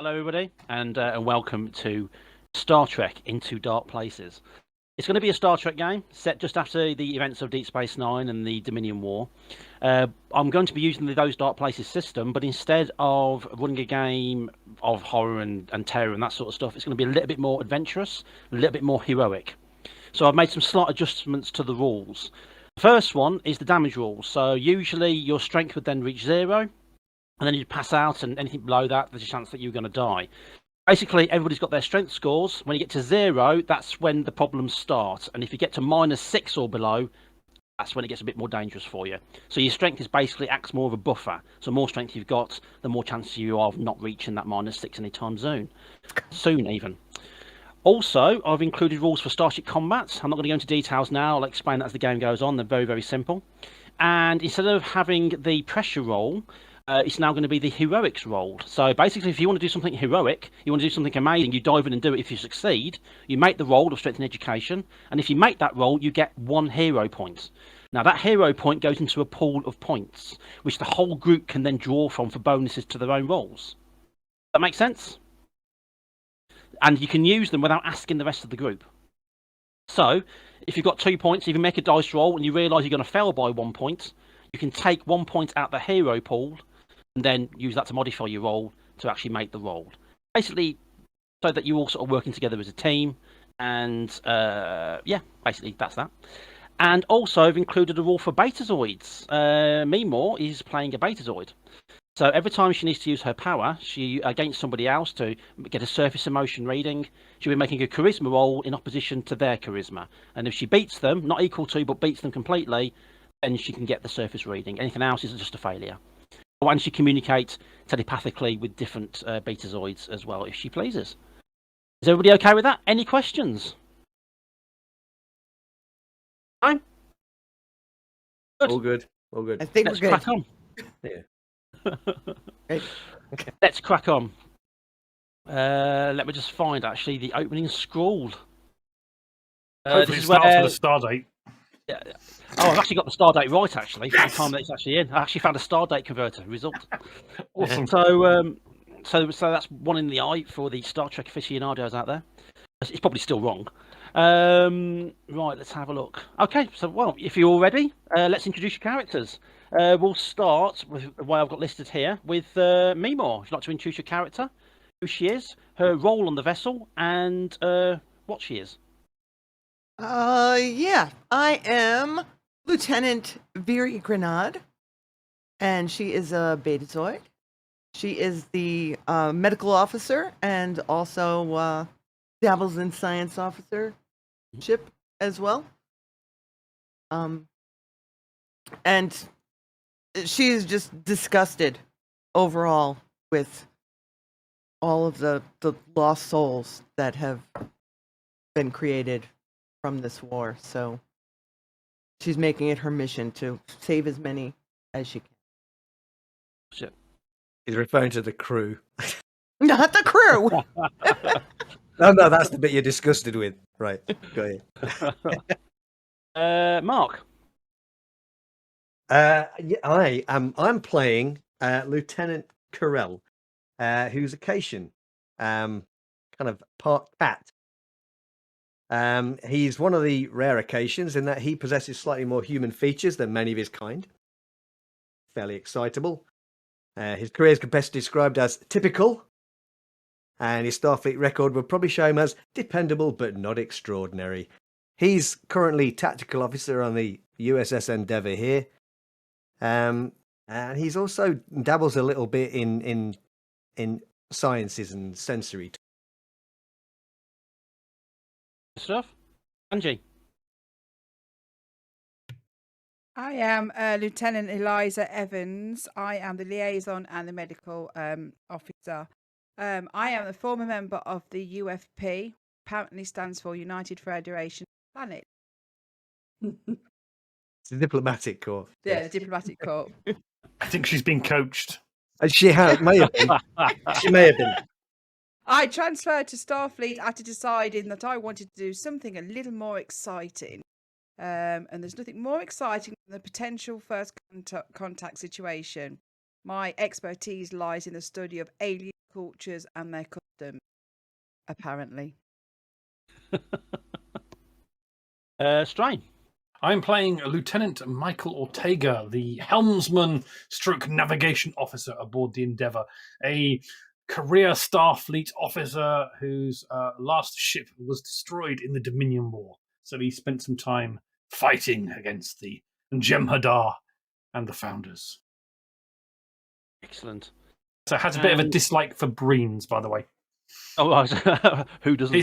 Hello, everybody, and welcome to Star Trek Into Dark Places. It's going to be a Star Trek game set just after the events of Deep Space Nine and the Dominion War. I'm going to be using those Dark Places system, but instead of running a game of horror and terror and that sort of stuff, it's going to be a little bit more adventurous, a little bit more heroic. So I've made some slight adjustments to the rules. The first one is the damage rules. So usually your strength would then reach 0. And then you pass out, and anything below that, there's a chance that you're going to die. Basically, everybody's got their strength scores. When you get to 0, that's when the problems start. And if you get to -6 or below, that's when it gets a bit more dangerous for you. So your strength is basically acts more of a buffer. So the more strength you've got, the more chances you are of not reaching that -6 anytime soon even. Also, I've included rules for Starship Combat. I'm not going to go into details now. I'll explain that as the game goes on. They're very, very simple. And instead of having the pressure roll, it's now going to be the heroics roll. So basically, if you want to do something heroic, you want to do something amazing, you dive in and do it. If you succeed, you make the roll of strength and education. And if you make that roll, you get 1 hero point. Now, that hero point goes into a pool of points, which the whole group can then draw from for bonuses to their own rolls. That makes sense? And you can use them without asking the rest of the group. So, if you've got 2 points, if you make a dice roll and you realise you're going to fail by 1 point, you can take 1 point out the hero pool and then use that to modify your roll to actually make the roll. Basically, so that you're all sort of working together as a team. And yeah, basically that's that. And also, I've included a rule for Betazoids. Meemore is playing a Betazoid. So every time she needs to use her power, she against somebody else to get a surface emotion reading, she'll be making a charisma roll in opposition to their charisma. And if she beats them, not equal to, but beats them completely, then she can get the surface reading. Anything else is just a failure. And she communicates telepathically with different Betazoids as well, if she pleases. Is everybody okay with that? Any questions? No? Good. All good. All good. I think Let's we're good. crack on. Yeah. Great. Okay. Let's crack on. Let me just find actually the opening scroll. Hopefully it starts with a star date. Yeah. Oh, I've actually got the star date right, actually, for the time that it's actually in. I actually found a star date converter result. Awesome. So that's 1 in the eye for the Star Trek aficionados out there. It's probably still wrong. Right, let's have a look. Okay, so, well, if you're all ready, let's introduce your characters. We'll start with the way I've got listed here with Meemore. Would you like to introduce your character, who she is, her role on the vessel, and what she is? Yeah, I am Lieutenant Viri Grenade, and she is a Betazoid. She is the medical officer and also dabbles in science officership as well. And she is just disgusted overall with all of the lost souls that have been created from this war. So she's making it her mission to save as many as she can. Shit. He's referring to the crew. Not the crew. No, that's the bit you're disgusted with. Right, go ahead. Mark. Yeah, I'm playing Lieutenant Carell, who's a Cation, kind of part cat. He's one of the rare Acacians in that he possesses slightly more human features than many of his kind. Fairly excitable. His career is best described as typical, and his Starfleet record would probably show him as dependable but not extraordinary. He's currently tactical officer on the Uss Endeavour here, and he's also dabbles a little bit in sciences and sensory Stuff. Angie. I am Lieutenant Eliza Evans. I am the liaison and the medical officer. I am a former member of the UFP, apparently stands for United Federation Planet. It's a diplomatic corps. Yeah, the diplomatic corps. I think she's been coached. And she may have been. She may have been. I transferred to Starfleet after deciding that I wanted to do something a little more exciting. And there's nothing more exciting than the potential first contact situation. My expertise lies in the study of alien cultures and their customs, apparently. Strain. I'm playing Lieutenant Michael Ortega, the helmsman stroke navigation officer aboard the Endeavour, a career Starfleet officer whose last ship was destroyed in the Dominion War. So he spent some time fighting against the Jem'Hadar and the Founders. Excellent. So has a bit of a dislike for Breens, by the way. Oh, who doesn't?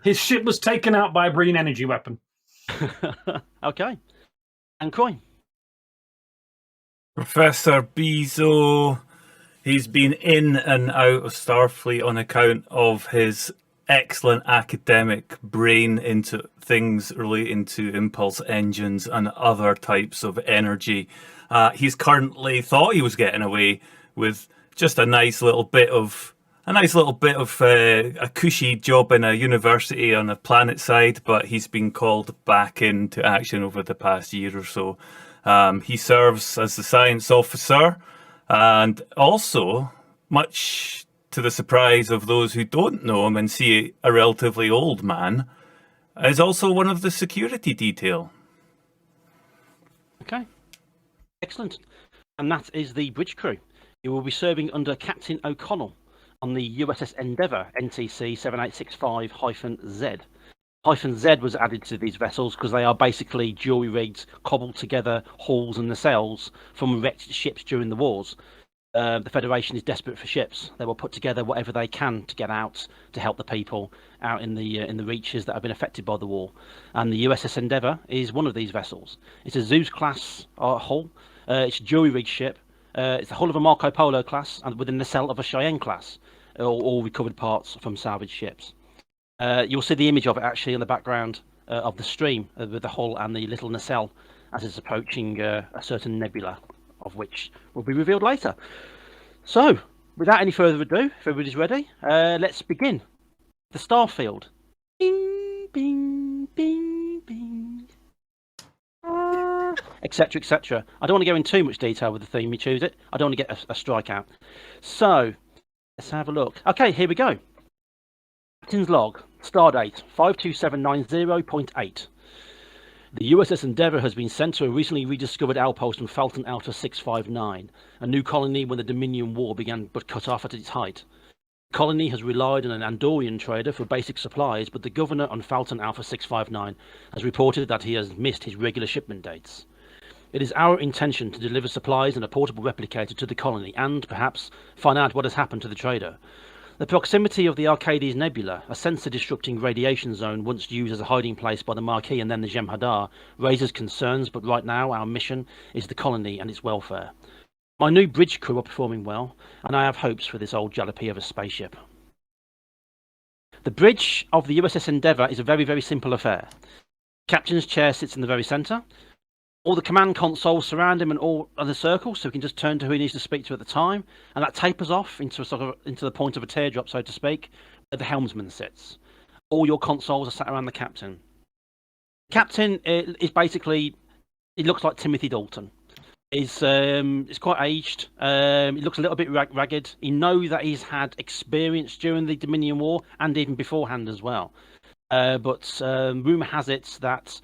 His ship was taken out by a Breen energy weapon. Okay. And Croy. Professor Bezo, he's been in and out of Starfleet on account of his excellent academic brain into things relating to impulse engines and other types of energy. He's currently thought he was getting away with just a nice little bit of a cushy job in a university on the planet side, but he's been called back into action over the past year or so. He serves as the science officer, and also, much to the surprise of those who don't know him and see a relatively old man, is also one of the security detail. Okay. Excellent. And that is the bridge crew. You will be serving under Captain O'Connell on the USS Endeavour, NTC 7865-Z. -Z was added to these vessels because they are basically jury-rigged, cobbled together hulls and nacelles from wrecked ships during the wars. The Federation is desperate for ships. They will put together whatever they can to get out to help the people out in the reaches that have been affected by the war. And the USS Endeavour is one of these vessels. It's a Zeus-class hull. It's a jury-rigged ship. It's the hull of a Marco Polo class and with a nacelle of a Cheyenne class. All recovered parts from salvaged ships. You'll see the image of it actually in the background of the stream with the hull and the little nacelle as it's approaching a certain nebula, of which will be revealed later. So, without any further ado, if everybody's ready, let's begin. The Starfield. Bing, bing, bing, bing. Etc, etc. I don't want to go in too much detail with the theme you choose it. I don't want to get a strikeout. So, let's have a look. Okay, here we go. Captain's log. Stardate 52790.8. The USS Endeavour has been sent to a recently rediscovered outpost on Felton Alpha 659, a new colony when the Dominion War began but cut off at its height. The colony has relied on an Andorian trader for basic supplies, but the governor on Felton Alpha 659 has reported that he has missed his regular shipment dates. It is our intention to deliver supplies and a portable replicator to the colony and, perhaps, find out what has happened to the trader. The proximity of the Arcades Nebula, a sensor-disrupting radiation zone once used as a hiding place by the Marquis and then the Jem'Hadar, raises concerns, but right now our mission is the colony and its welfare. My new bridge crew are performing well, and I have hopes for this old jalopy of a spaceship. The bridge of the USS Endeavour is a very, very simple affair. The captain's chair sits in the very centre. All the command consoles surround him and all in a circle, so he can just turn to who he needs to speak to at the time, and that tapers off into the point of a teardrop, so to speak, where the helmsman sits. All your consoles are sat around the captain. The captain is basically, he looks like Timothy Dalton. He's quite aged. He looks a little bit ragged. You know that he's had experience during the Dominion War and even beforehand as well. But rumour has it that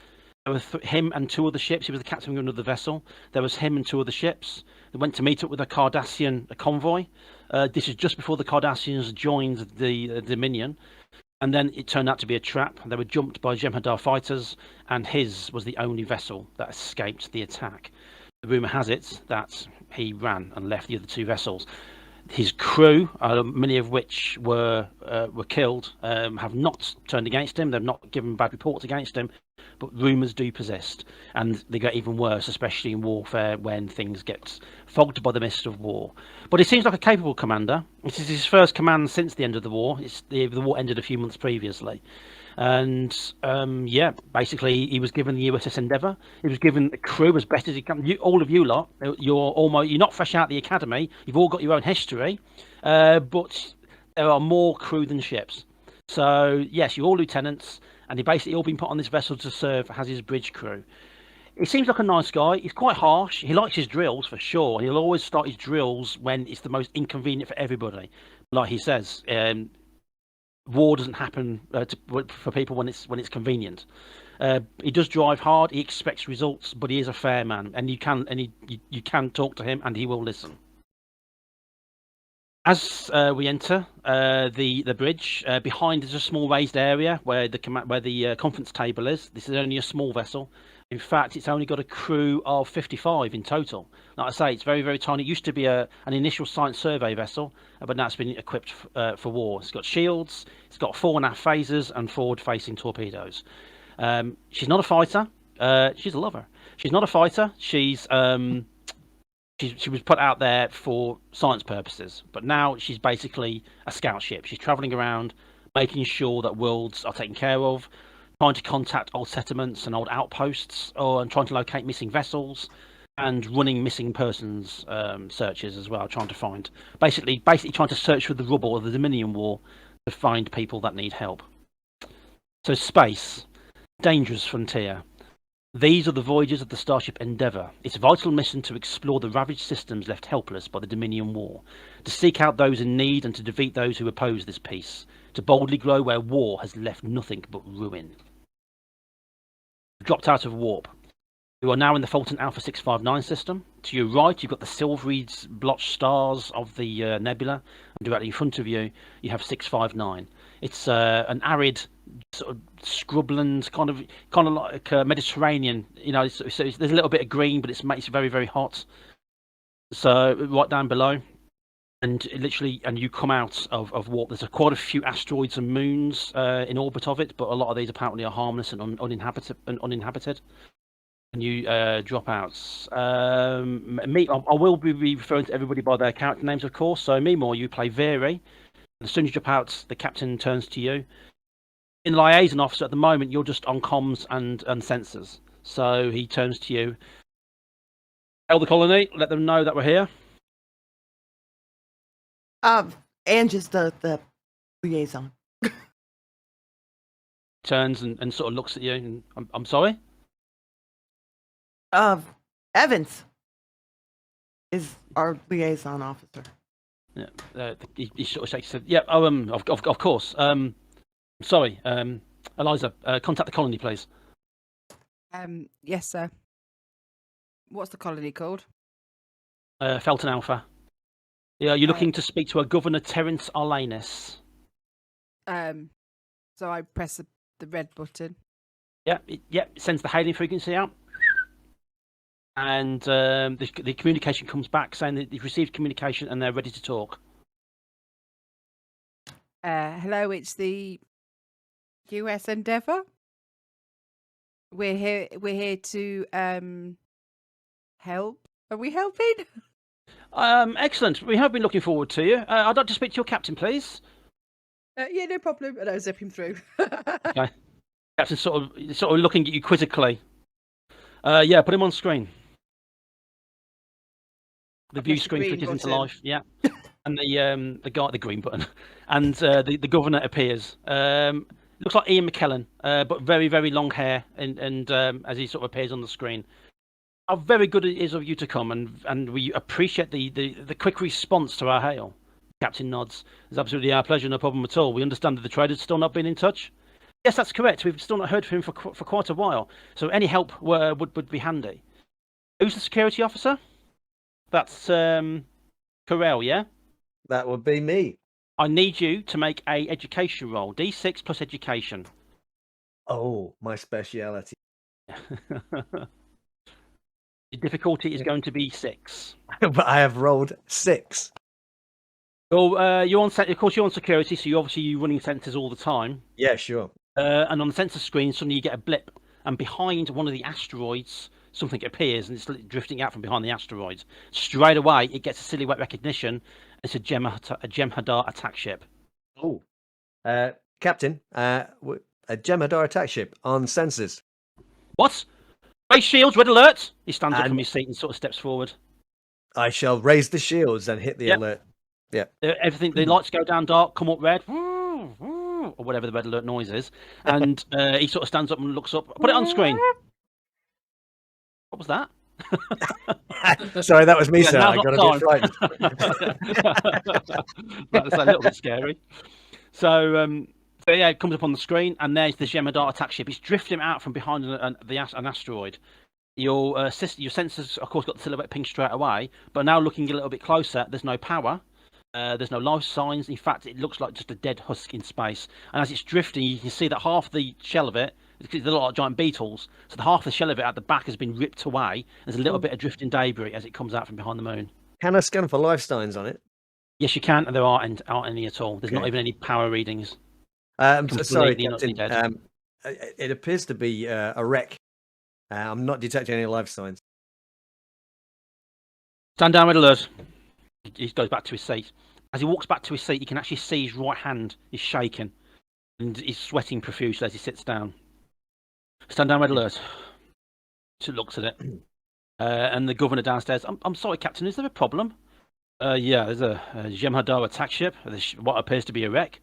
there were him and two other ships. He was the captain of another vessel. There was him and two other ships. They went to meet up with a Cardassian convoy. This is just before the Cardassians joined the Dominion. And then it turned out to be a trap. They were jumped by Jem'Hadar fighters, and his was the only vessel that escaped the attack. The rumour has it that he ran and left the other two vessels. His crew, many of which were killed, have not turned against him. They've not given bad reports against him, but rumours do persist, and they get even worse, especially in warfare when things get fogged by the mist of war. But he seems like a capable commander. This is his first command since the end of the war. The war ended a few months previously. And yeah, basically he was given the USS Endeavour. He was given a crew as best as he can. All of you lot, you're not fresh out the academy. You've all got your own history, but there are more crew than ships. So yes, you're all lieutenants, and you've basically all been put on this vessel to serve as his bridge crew. he seems like a nice guy. He's quite harsh. He likes his drills for sure. He'll always start his drills when it's the most inconvenient for everybody. Like he says, war doesn't happen for people when it's convenient. He does drive hard. He expects results, but he is a fair man, and you can talk to him, and he will listen. As we enter the bridge, behind is a small raised area where the conference table is. This is only a small vessel. In fact, it's only got a crew of 55 in total. Like I say, it's very, very tiny. It used to be an initial science survey vessel, but now it's been equipped for war. It's got shields, it's got 4 nav phasers and forward-facing torpedoes. She's not a fighter. She's a lover. She's not a fighter. She was put out there for science purposes, but now she's basically a scout ship. She's traveling around, making sure that worlds are taken care of, trying to contact old settlements and old outposts, and trying to locate missing vessels, and running missing persons searches as well, trying to find, basically trying to search for the rubble of the Dominion War to find people that need help. So space, dangerous frontier. These are the voyages of the starship Endeavour. Its vital mission to explore the ravaged systems left helpless by the Dominion War, to seek out those in need and to defeat those who oppose this peace, to boldly grow where war has left nothing but ruin. Dropped out of warp. You are now in the Fulton Alpha 659 system. To your right, you've got the silvery blotched stars of the nebula, and directly in front of you, you have 659. It's an arid sort of scrubland, kind of like Mediterranean. You know, so there's a little bit of green, but it's very, very hot. So right down below, and you come out of warp. There's quite a few asteroids and moons in orbit of it, but a lot of these apparently are harmless and uninhabited. And you drop out. I will be referring to everybody by their character names, of course. So Meemore, you play Veery. As soon as you drop out, the captain turns to you. In liaison officer at the moment, you're just on comms and sensors. So he turns to you. Tell the colony, let them know that we're here. And just the liaison. Turns and sort of looks at you. And, I'm sorry? Evans is our liaison officer. Yeah, he sort of shakes his head. Yeah, of course. Sorry, Eliza, contact the colony, please. Yes, sir. What's the colony called? Felton Alpha. Yeah, you're looking to speak to a Governor Terence Arlanus. So I press the red button. Yeah, it sends the hailing frequency out. And the communication comes back saying that they've received communication and they're ready to talk. Hello, it's the Uss Endeavour. We're here to help. Are we helping? Excellent. We have been looking forward to you. I'd like to speak to your captain, please. Yeah, no problem. And I'll zip him through. Okay. Captain sort of looking at you quizzically. Yeah, put him on screen. The view screen flickers into life. Yeah. And the green button, and the governor appears. Looks like Ian McKellen, but very, very long hair, and as he sort of appears on the screen. How very good it is of you to come, and we appreciate the quick response to our hail. Captain nods. It's absolutely our pleasure, no problem at all. We understand that the trader's still not been in touch. Yes, that's correct. We've still not heard from him for quite a while, so any help would be handy. Who's the security officer? That's Carell, yeah? That would be me. I need you to make a education roll. D6 plus education. Oh, my speciality. The difficulty is going to be 6. But I have rolled 6. Well, you're on of course you're on security, so you're running sensors all the time. Yeah, sure. And on the sensor screen, suddenly you get a blip, and behind one of the asteroids, something appears, and it's drifting out from behind the asteroids. Straight away, it gets a silhouette recognition. It's a Jem'Hadar attack ship. Oh, Captain, a Jem'Hadar attack ship on sensors. What? Raise shields, red alert! He stands up from his seat and sort of steps forward. I shall raise the shields and hit the alert. Yeah. Everything, the lights go down dark, come up red, or whatever the red alert noise is, and he sort of stands up and looks up. Put it on screen. What was that? Sorry, that was me, Yeah, sir. now's I not got a the bit frightened. That's a little bit scary. So yeah, it comes up on the screen, and there's the Jemadar attack ship. It's drifting out from behind an asteroid. Your sensors, of course, got the silhouette ping straight away, but now looking a little bit closer, there's no power. There's no life signs. In fact, it looks like just a dead husk in space. And as it's drifting, you can see that half the shell of it, they look like giant beetles, so the half the shell of it at the back has been ripped away. There's a little bit of drifting debris as it comes out from behind the moon. Can I scan for life signs on it? Yes, you can, and there aren't any at all. There's not Okay. even any power readings. Sorry, Completely not Captain. dead. It appears to be a wreck. I'm not detecting any life signs. Stand down, red alert. He goes back to his seat. As he walks back to his seat, you can actually see his right hand is shaking, and he's sweating profusely as he sits down. Stand down, red alert. She looks at it, and the governor downstairs. I'm sorry, Captain. Is there a problem? Yeah, there's a Jem'Hadar attack ship. What appears to be a wreck.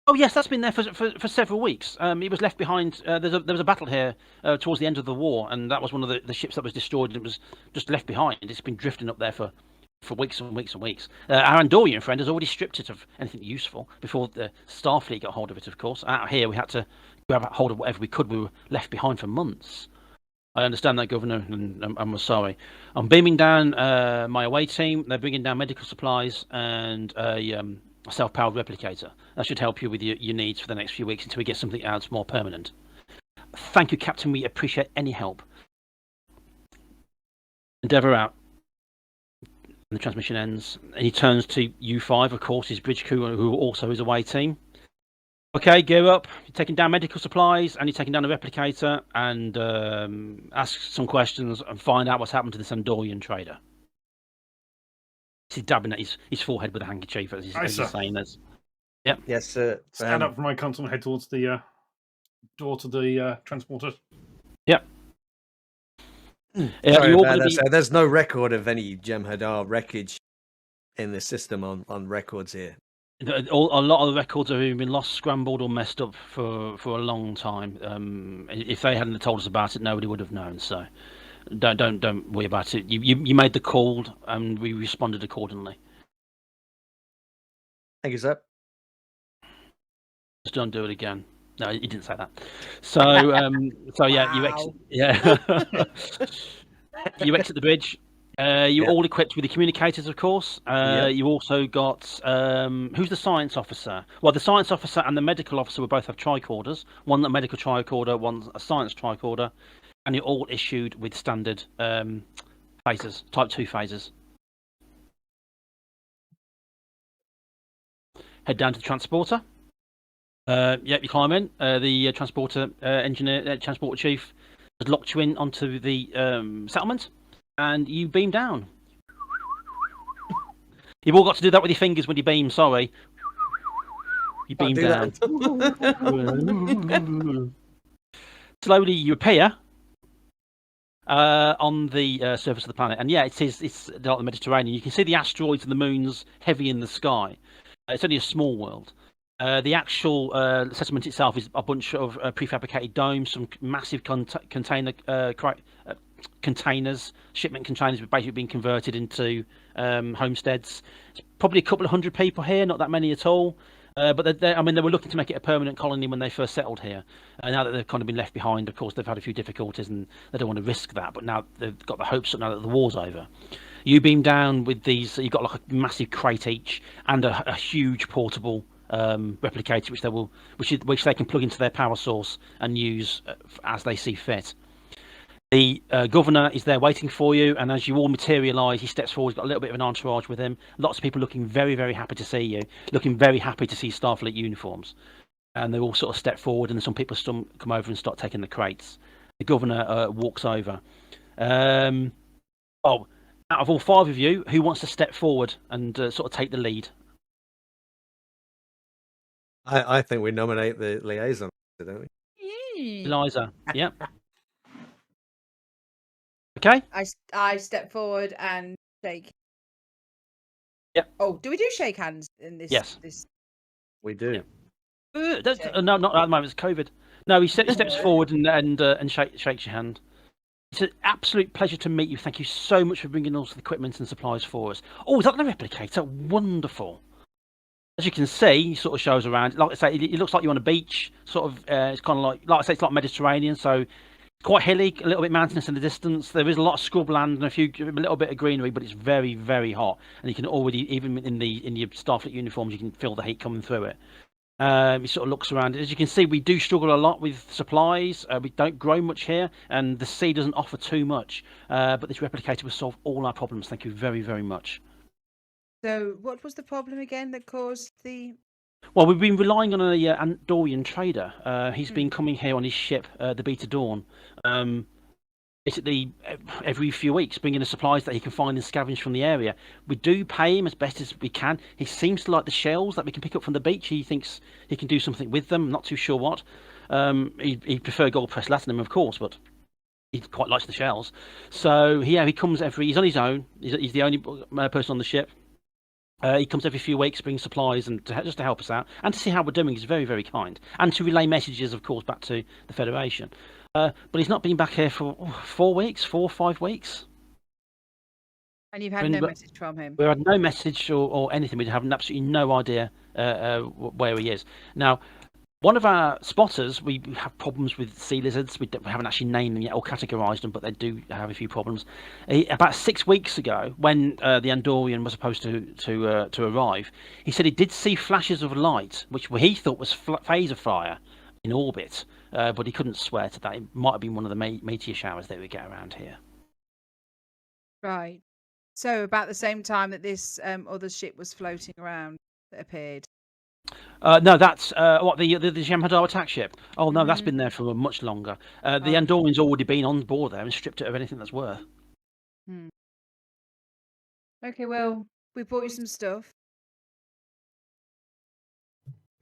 Oh yes, that's been there for several weeks. It was left behind. There was a battle here towards the end of the war, and that was one of the ships that was destroyed. And it was just left behind. It's been drifting up there for weeks and weeks and weeks. Our Andorian friend has already stripped it of anything useful before the Starfleet got hold of it. Of course, out here we had to grab hold of whatever we could. We were left behind for months. I understand that, Governor, and I'm sorry. I'm beaming down my away team. They're bringing down medical supplies and a self-powered replicator. That should help you with your needs for the next few weeks until we get something else more permanent. Thank you, Captain. We appreciate any help. Endeavour out. And the transmission ends. And he turns to U5, of course, his bridge crew, who also is away team. Okay, gear up. You're taking down medical supplies, and you're taking down the replicator, and ask some questions and find out what's happened to this Andorian trader. He's dabbing at his forehead with a handkerchief as he's saying this. Yep. Yes, sir. Stand up from my console and head towards the door to the transporter. Yep. Sorry about that, sir. There's no record of any Jem'Hadar wreckage in the system on records here. A lot of the records have either been lost, scrambled, or messed up for a long time. If they hadn't told us about it, nobody would have known. So don't worry about it. You made the call, and we responded accordingly. Thank you, sir. Just don't do it again. No, he didn't say that. So yeah, Wow. you exit the bridge. You're all equipped with the communicators, of course. You also got who's the science officer? Well, the science officer and the medical officer will both have tricorders. One a medical tricorder, one a science tricorder, and you're all issued with standard phasers, Type 2 phasers. Head down to the transporter. You climb in. The transporter engineer, transporter chief, has locked you in onto the settlement. And you beam down. You've all got to do that with your fingers when you beam, sorry. You beam down. Slowly you appear on the surface of the planet. And yeah, it's like the Mediterranean. You can see the asteroids and the moons heavy in the sky. It's only a small world. The actual settlement itself is a bunch of prefabricated domes, some massive containers, shipment containers, have basically been converted into homesteads. It's probably a couple of hundred people here, not that many at all. But they were looking to make it a permanent colony when they first settled here. Now that they've kind of been left behind, of course, they've had a few difficulties and they don't want to risk that. But now they've got the hopes now that the war's over. You beam down with these. You've got like a massive crate each and a huge portable replicator, which they can plug into their power source and use as they see fit. The governor is there waiting for you, and as you all materialise, he steps forward. He's got a little bit of an entourage with him. Lots of people looking very, very happy to see you, looking very happy to see Starfleet uniforms. And they all sort of step forward, and some people come over and start taking the crates. The governor walks over. Out of all five of you, who wants to step forward and sort of take the lead? I think we nominate the liaison, don't we? Eliza, yep. Okay. I step forward and shake. Yep. Oh, do we do shake hands in this? Yes. We do. No, not at the moment. It's COVID. No, he steps forward and shakes your hand. It's an absolute pleasure to meet you. Thank you so much for bringing all the equipment and supplies for us. Oh, is that the replicator? Wonderful. As you can see, he sort of shows around. Like I say, it looks like you're on a beach. Sort of, it's kind of like I say, it's like Mediterranean. So quite hilly, a little bit mountainous in the distance. There is a lot of scrubland and a little bit of greenery, but it's very, very hot. And you can already, even in your Starfleet uniforms, you can feel the heat coming through it. He sort of looks around. As you can see, we do struggle a lot with supplies. We don't grow much here, and the sea doesn't offer too much. But this replicator will solve all our problems. Thank you very, very much. So, what was the problem again that caused the? Well, we've been relying on a Andorian trader. He's been coming here on his ship, the Beta Dawn, basically every few weeks, bringing the supplies that he can find and scavenge from the area. We do pay him as best as we can. He seems to like the shells that we can pick up from the beach. He thinks he can do something with them. I'm not too sure what. He'd prefer gold pressed latinum, of course, but he quite likes the shells. So yeah, he comes he's on his own. He's the only person on the ship. He comes every few weeks, brings supplies and just to help us out and to see how we're doing. He's very, very kind, and to relay messages, of course, back to the Federation. But he's not been back here for 4 weeks, 4 or 5 weeks. And you've had no message from him? We had no message or anything. We have absolutely no idea where he is. Now, one of our spotters, we have problems with sea lizards. We haven't actually named them yet or categorised them, but they do have a few problems. About 6 weeks ago, when the Andorian was supposed to arrive, he said he did see flashes of light, which he thought was phaser fire in orbit, but he couldn't swear to that. It might have been one of the meteor showers that we get around here. Right. So about the same time that this other ship was floating around that appeared. No, that's the Jem'Hadar attack ship. Oh no, that's been there for much longer. The Andorian's already been on board there and stripped it of anything that's worth. Okay, well, we bought you some stuff.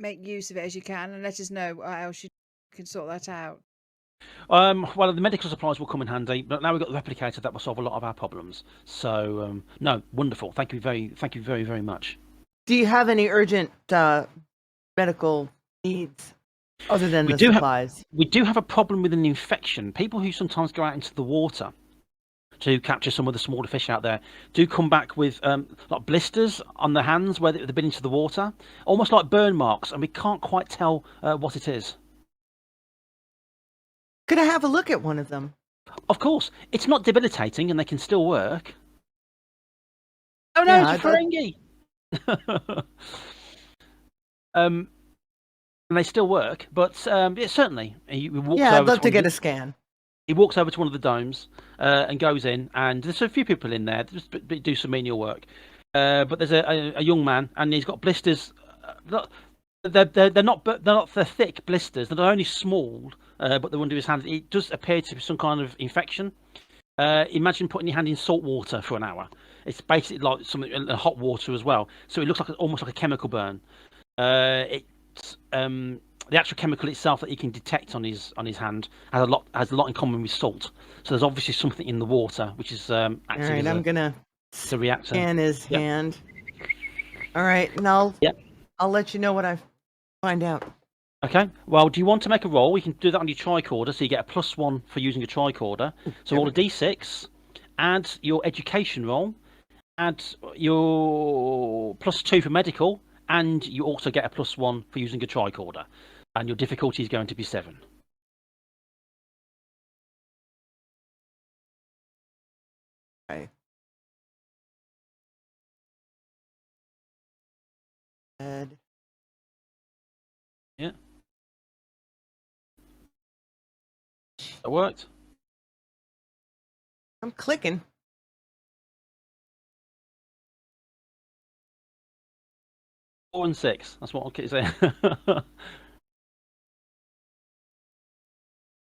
Make use of it as you can, and let us know how else you can sort that out. Well, the medical supplies will come in handy, but now we've got the replicator that will solve a lot of our problems. So no, wonderful. Thank you very, very much. Do you have any urgent medical needs other than the supplies? We do have a problem with an infection. People who sometimes go out into the water to capture some of the smaller fish out there do come back with like blisters on their hands where they've been into the water, almost like burn marks, and we can't quite tell what it is. Could I have a look at one of them? Of course. It's not debilitating and they can still work. Oh no, it's a Ferengi! And they still work, but yeah, certainly. I'd love to get a scan. He walks over to one of the domes and goes in, and there's a few people in there just do some menial work. But there's a young man, and he's got blisters. They're not thick blisters. They're only small, but they're under his hand. It does appear to be some kind of infection. Imagine putting your hand in salt water for an hour. It's basically like something in hot water as well. So it looks like almost like a chemical burn. It's the actual chemical itself that he can detect on his hand has a lot in common with salt. So there's obviously something in the water which is acting all right, I'm gonna reactor. Scan his hand. All right, and I'll let you know what I find out. Okay. Well, do you want to make a roll? We can do that on your tricorder, so you get a +1 for using a tricorder. So roll a d6, add your education roll, add your +2 for medical, and you also get a +1 for using a tricorder. And your difficulty is going to be 7. Okay. Ed. Yeah. That worked. I'm clicking. Four and 6. That's what I'll keep saying.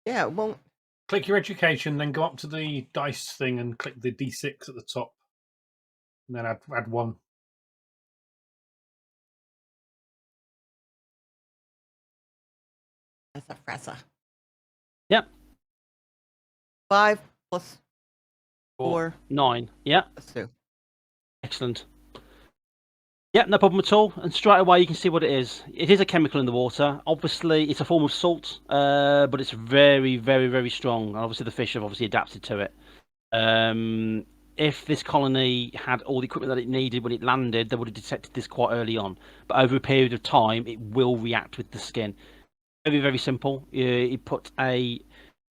Yeah, it won't. Click your education, then go up to the dice thing and click the D6 at the top. And then add 1. That's a fressa. Yep. 5 plus 4. 9. Yeah. Plus 2. Excellent. Yeah, no problem at all. And straight away you can see what it is. It is a chemical in the water. Obviously, it's a form of salt, but it's very, very, very strong. And obviously, the fish have obviously adapted to it. If this colony had all the equipment that it needed when it landed, they would have detected this quite early on. But over a period of time, it will react with the skin. Very, very simple. You put a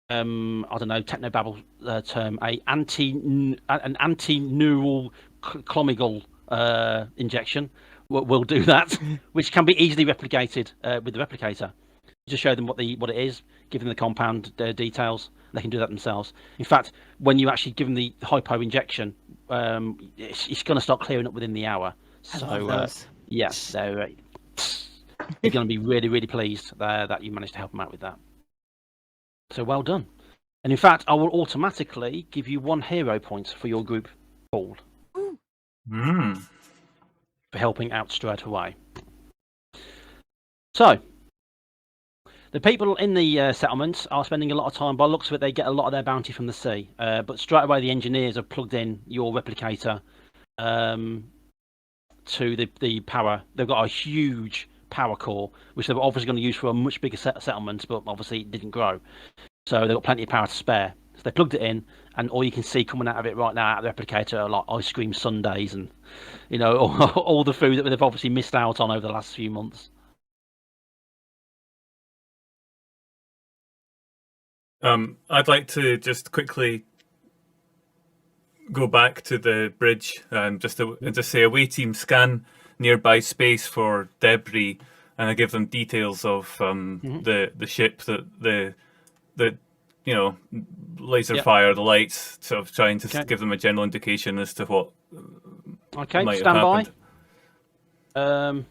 I don't know, technobabble term, an anti-neural clomigal injection will do that, which can be easily replicated with the replicator. Just show them what it is, give them the compound details. They can do that themselves. In fact, when you actually give them the hypo injection, it's going to start clearing up within the hour. So yeah, so you're going to be really, really pleased that you managed to help them out with that. So well done. And in fact, I will automatically give you 1 hero point for your group called. For helping out straight away. So, the people in the settlements are spending a lot of time. By the looks of it, they get a lot of their bounty from the sea. But straight away, the engineers have plugged in your replicator to the power. They've got a huge power core, which they're obviously going to use for a much bigger settlement, but obviously it didn't grow. So they've got plenty of power to spare. So they plugged it in, and all you can see coming out of it right now, out of the replicator, are like ice cream sundaes and, you know, all the food that they've obviously missed out on over the last few months. I'd like to just quickly go back to the bridge, just to say away team scan nearby space for debris, and I give them details of the ship, the laser fire, the lights, sort of trying to give them a general indication as to what might stand have by.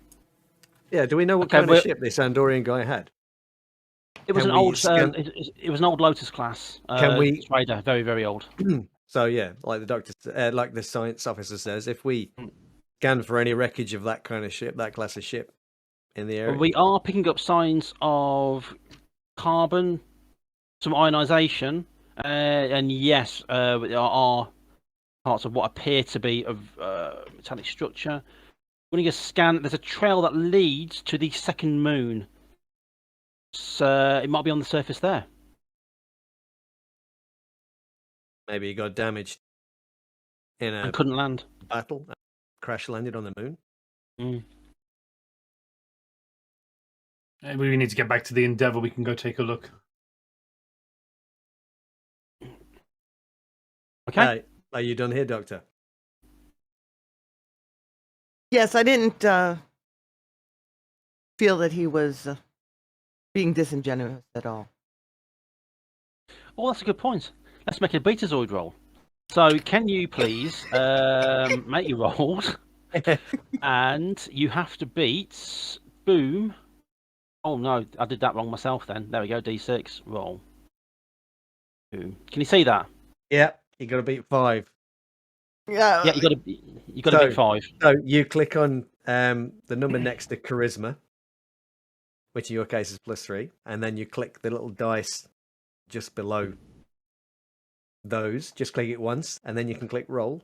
Yeah, do we know what kind of ship this Andorian guy had? It was an old. It was an old Lotus class. Can we trader, very, very old. So yeah, like the doctor, like the science officer says, if we scan for any wreckage of that kind of ship, that class of ship, in the area, We are picking up signs of carbon, some ionization, and yes, there are parts of what appear to be of metallic structure. When you scan, there's a trail that leads to the second moon. So it might be on the surface there. maybe he got damaged in a And couldn't land. battle, crash landed on the moon. Maybe we need to get back to the Endeavour. We can go take a look. Okay. Are you done here, Doctor? Yes, I didn't feel that he was being disingenuous at all. Oh, that's a good point. Let's make a Betazoid roll. So, can you please make your rolls? And you have to beat Boom. Oh no, I did that wrong myself then. There we go, D6, roll. Boom. Can you see that? Yeah, you got to beat 5. Yeah, Yeah, you got to beat 5. So you click on the number next to charisma, which in your case is +3, and then you click the little dice just below those. Just click it once, and then you can click roll.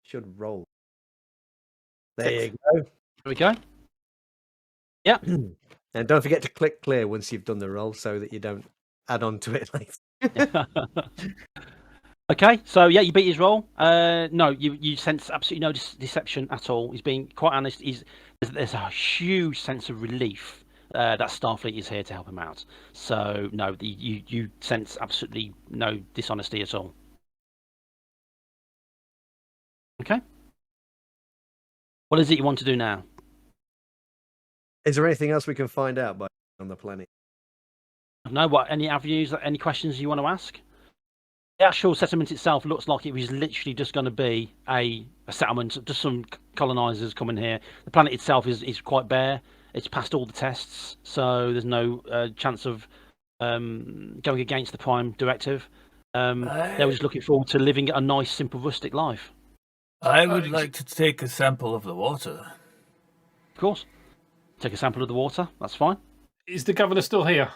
Should roll. There you go. There we go. Yeah. And don't forget to click clear once you've done the roll, so that you don't add on to it later. Okay, so yeah, you beat his roll. No, you sense absolutely no deception at all. He's being quite honest. There's a huge sense of relief that Starfleet is here to help him out. So no, you sense absolutely no dishonesty at all. Okay. What is it you want to do now? Is there anything else we can find out on the planet? No, what? Any avenues? Any questions you want to ask? The actual settlement itself looks like it was literally just going to be a settlement, just some colonizers coming here. The planet itself is quite bare. It's passed all the tests, so there's no chance of going against the Prime Directive. They were just looking forward to living a nice, simple, rustic life. I would like to take a sample of the water. Of course. Take a sample of the water. That's fine. Is the governor still here?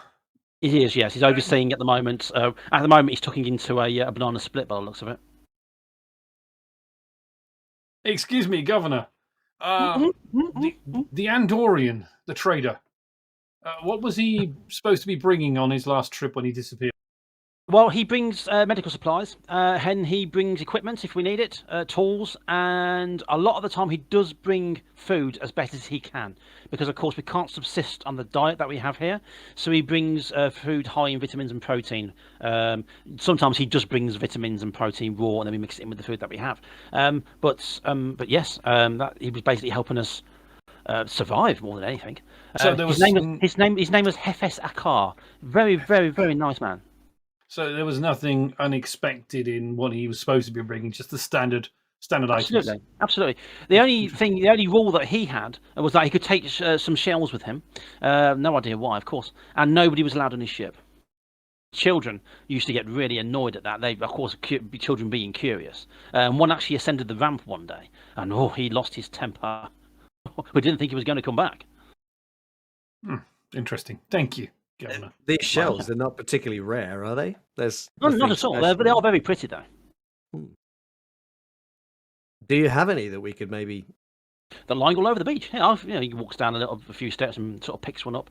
He is, yes. He's overseeing at the moment. At the moment, he's tucking into a banana split by the looks of it. Excuse me, governor. The Andorian, the trader. What was he supposed to be bringing on his last trip when he disappeared? Well, he brings medical supplies, and he brings equipment if we need it, tools, and a lot of the time he does bring food as best as he can, because of course we can't subsist on the diet that we have here. So he brings food high in vitamins and protein. Sometimes he just brings vitamins and protein raw, and then we mix it in with the food that we have. But yes, that he was basically helping us survive more than anything. So there was his name was Hefes Akar. Very, very, very nice man. So there was nothing unexpected in what he was supposed to be bringing, just the standard items. Absolutely. The only rule that he had was that he could take some shells with him. No idea why, of course. And nobody was allowed on his ship. Children used to get really annoyed at that. They, of course, children being curious. One actually ascended the ramp one day, and he lost his temper. We didn't think he was going to come back. Interesting. Thank you, Governor. These shells, they're not particularly rare, are they? There's not at all. They are very pretty, though. Do you have any that we could maybe... They're lying all over the beach. Yeah, he walks down a few steps and sort of picks one up,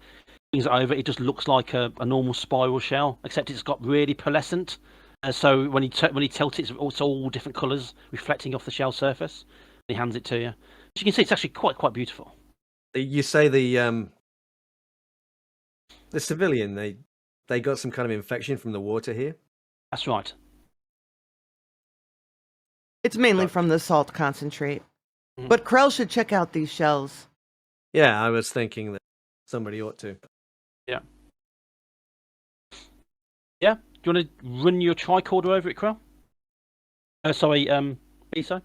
brings it over. It just looks like a normal spiral shell, except it's got really pearlescent. So when he tilts it, it's all different colours reflecting off the shell surface. He hands it to you. As you can see, it's actually quite beautiful. You say the civilian, they got some kind of infection from the water here? That's right. It's mainly from the salt concentrate. But Krell should check out these shells. Yeah, I was thinking that somebody ought to. Yeah. Yeah? Do you want to run your tricorder over it, Krell? Sorry, Biso?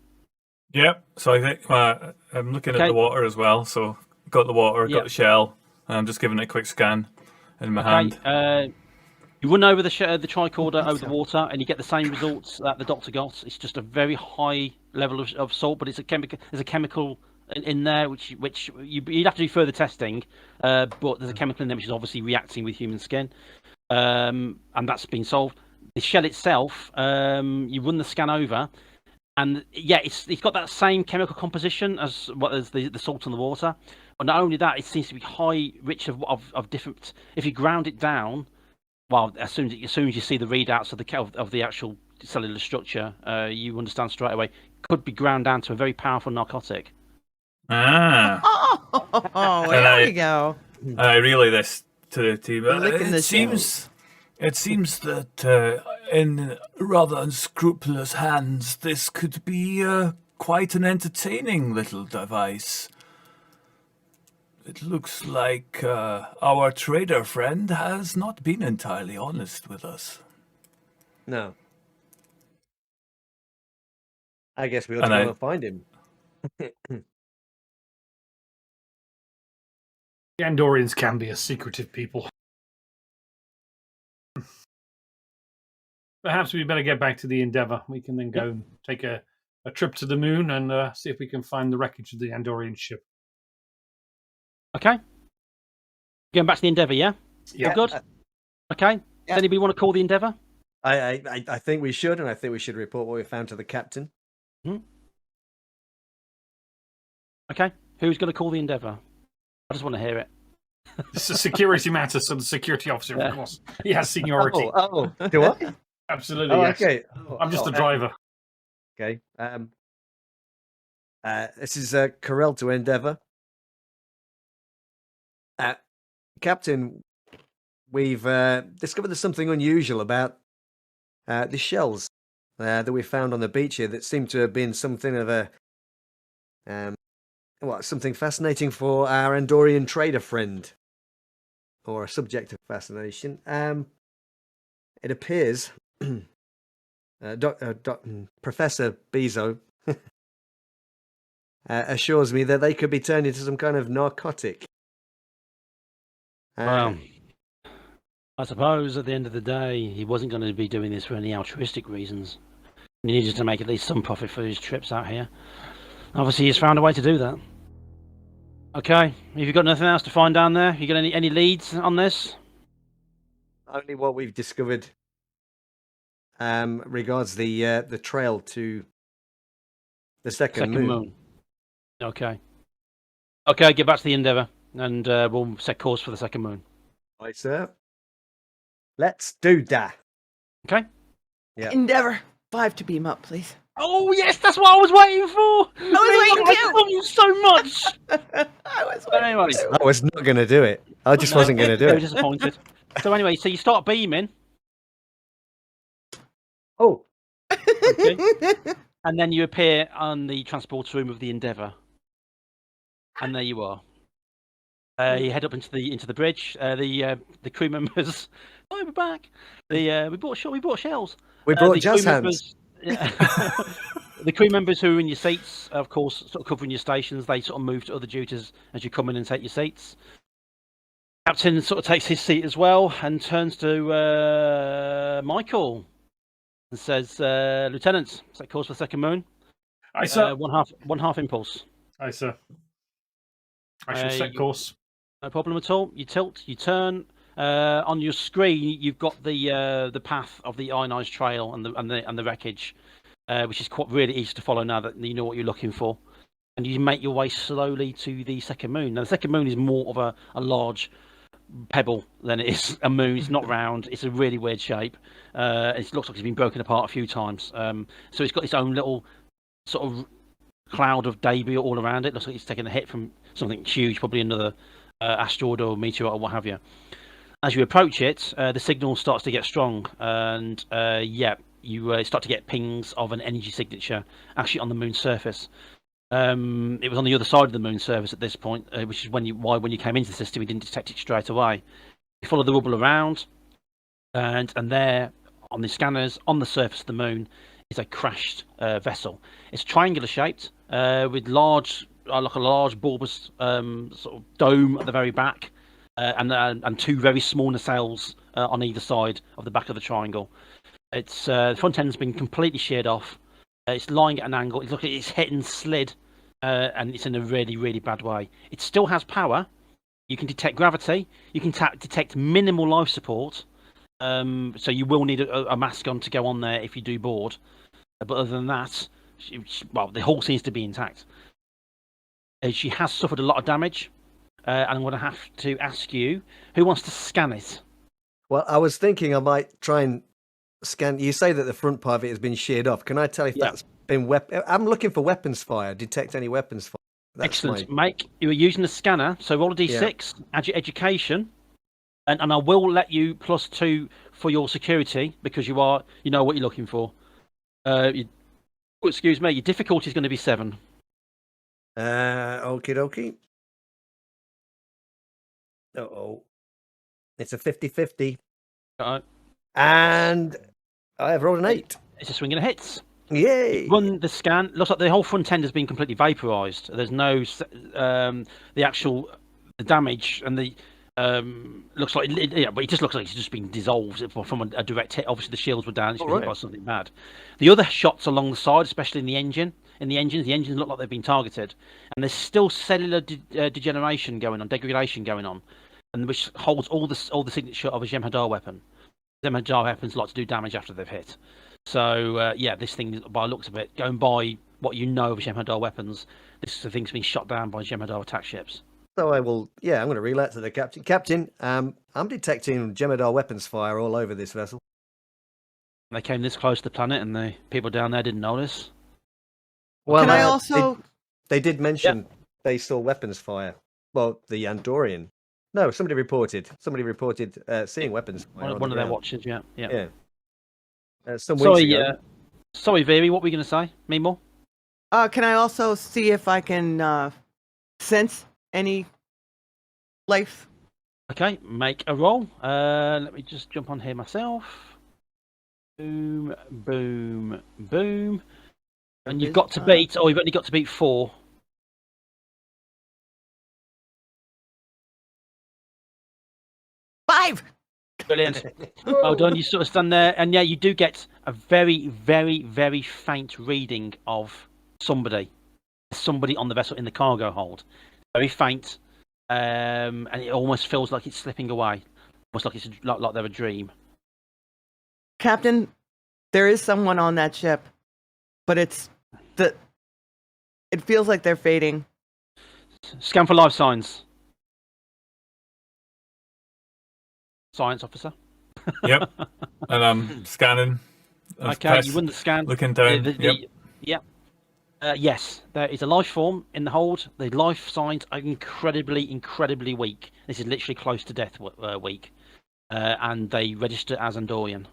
Yep. So I think I'm looking at the water as well. So got the water, got the shell, and I'm just giving it a quick scan in my hand. You run over the tricorder over the water, and you get the same results that the doctor got. It's just a very high level of salt, but it's a chemical. There's a chemical in there which you'd have to do further testing. But there's a chemical in there which is obviously reacting with human skin, and that's been solved. The shell itself, you run the scan over, and it's got that same chemical composition as the salt in the water. But not only that, it seems to be rich of different. If you ground it down. Well, as soon as you see the readouts of the actual cellular structure, you understand straight away. Could be ground down to a very powerful narcotic. There we go. I relay this to the team. It seems that in rather unscrupulous hands, this could be quite an entertaining little device. It looks like our trader friend has not been entirely honest with us. No. I guess we ought to go and find him. The Andorians can be a secretive people. Perhaps we better get back to the Endeavour. We can then go and take a trip to the moon and see if we can find the wreckage of the Andorian ship. Okay. Going back to the Endeavour, yeah? Yeah. Good? Okay. Does anybody want to call the Endeavour? I think we should, and I think we should report what we found to the captain. Okay. Who's going to call the Endeavour? I just want to hear it. It's a security matter, so the security officer, of course. He has seniority. Do I? Absolutely, yes. Okay. I'm just a driver. Okay. This is Corel to Endeavour. Captain, we've discovered there's something unusual about the shells that we found on the beach here that seem to have been something of a something fascinating for our Andorian trader friend, or a subject of fascination. It appears Professor Biso assures me that they could be turned into some kind of narcotic. Well, I suppose at the end of the day, he wasn't going to be doing this for any altruistic reasons. He needed to make at least some profit for his trips out here. Obviously, he's found a way to do that. Okay, have you got nothing else to find down there? You got any leads on this? Only what we've discovered regards the trail to the second moon. Okay. Okay, get back to the Endeavour, and we'll set course for the second moon. Right, sir. Let's do that. Okay. Yeah. Endeavor 5 to beam up, please. Oh yes, that's what I was waiting for. I love you so much. I was But anyway, I was not going to do it. I just wasn't going to do very it. disappointed. So anyway, so you start beaming, Oh, okay, and then you appear on the transport room of the Endeavour, and there you are. You head up into the bridge. The crew members. Oh, we're back. We bought shells. we brought The jazz crew hands. members, yeah. The crew members who are in your seats, of course, sort of covering your stations, they sort of move to other duties as you come in and take your seats. Captain sort of takes his seat as well and turns to Michael and says, "Lieutenant, set course for the second moon. Aye, sir. One half impulse. Aye, sir. I shall set course. No problem at all. You tilt, you turn. On your screen, you've got the path of the ionized trail and the wreckage, which is quite really easy to follow now that you know what you're looking for. And you make your way slowly to the second moon. Now, the second moon is more of a large pebble than it is a moon. It's not round. It's a really weird shape. It looks like it's been broken apart a few times. So it's got its own little sort of cloud of debris all around it. Looks like it's taken a hit from something huge, probably another asteroid or meteorite or what have you. As you approach it, the signal starts to get strong, and you start to get pings of an energy signature actually on the moon's surface. It was on the other side of the moon's surface at this point, which is when you came into the system, you didn't detect it straight away. You follow the rubble around, and there on the scanners on the surface of the moon is a crashed vessel. It's triangular shaped with large, like a large bulbous sort of dome at the very back, and two very small nacelles on either side of the back of the triangle. Its the front end's been completely sheared off. It's lying at an angle. It's looking, it's hit and slid, and it's in a really, really bad way. It still has power. You can detect gravity. You can detect minimal life support. So you will need a mask on to go on there if you do board. But other than that, the hull seems to be intact. She has suffered a lot of damage, and I'm going to have to ask you, who wants to scan it? Well, I was thinking I might try and scan. You say that the front part of it has been sheared off. Can I tell if that's been I'm looking for weapons fire. Detect any weapons fire. That's excellent. Mike, you were using a scanner, so roll a d6, add your education, and I will let you +2 for your security because you know what you're looking for. Excuse me, your difficulty is going to be 7. Okie dokie. Uh-oh. It's a 50-50. And I have rolled an 8. It's a swing and a hits. Yay! Run the scan. Looks like the whole front end has been completely vaporized. There's no the damage and the looks like but it just looks like it's just been dissolved from a direct hit. Obviously the shields were down. It's been hit by something bad. The other shots along the side, especially in the engines look like they've been targeted, and there's still cellular degradation going on, and which holds all the signature of a Jem'Hadar weapon. Jem'Hadar weapons like to do damage after they've hit. So this thing, by the looks of it, going by what you know of Jem'Hadar weapons, this thing's been shot down by Jem'Hadar attack ships. So I'm going to relay it to the captain. Captain, I'm detecting Jem'Hadar weapons fire all over this vessel. They came this close to the planet, and the people down there didn't notice. Well, Can I also? They did mention they saw weapons fire. Well, the Andorian. No, somebody reported seeing weapons fire. One of their watchers, yeah. Some weeks ago. Sorry, Veery, what were you going to say? Me more? Can I also see if I can sense any life? Okay, make a roll. Let me just jump on here myself. Boom, boom, boom. And you've got to beat, you've only got to beat 4. Five. Brilliant. Well done. You sort of stand there, and you do get a very, very, very faint reading of somebody on the vessel in the cargo hold. Very faint, and it almost feels like it's slipping away, almost like it's like they're a dream. Captain, there is someone on that ship, but it feels like they're fading. Scan for life signs. Science officer. Yep. And I'm scanning. Okay, you run the scan. Looking down. Yep. Yes, there is a life form in the hold. The life signs are incredibly weak. This is literally close to death weak. And they register as Andorian.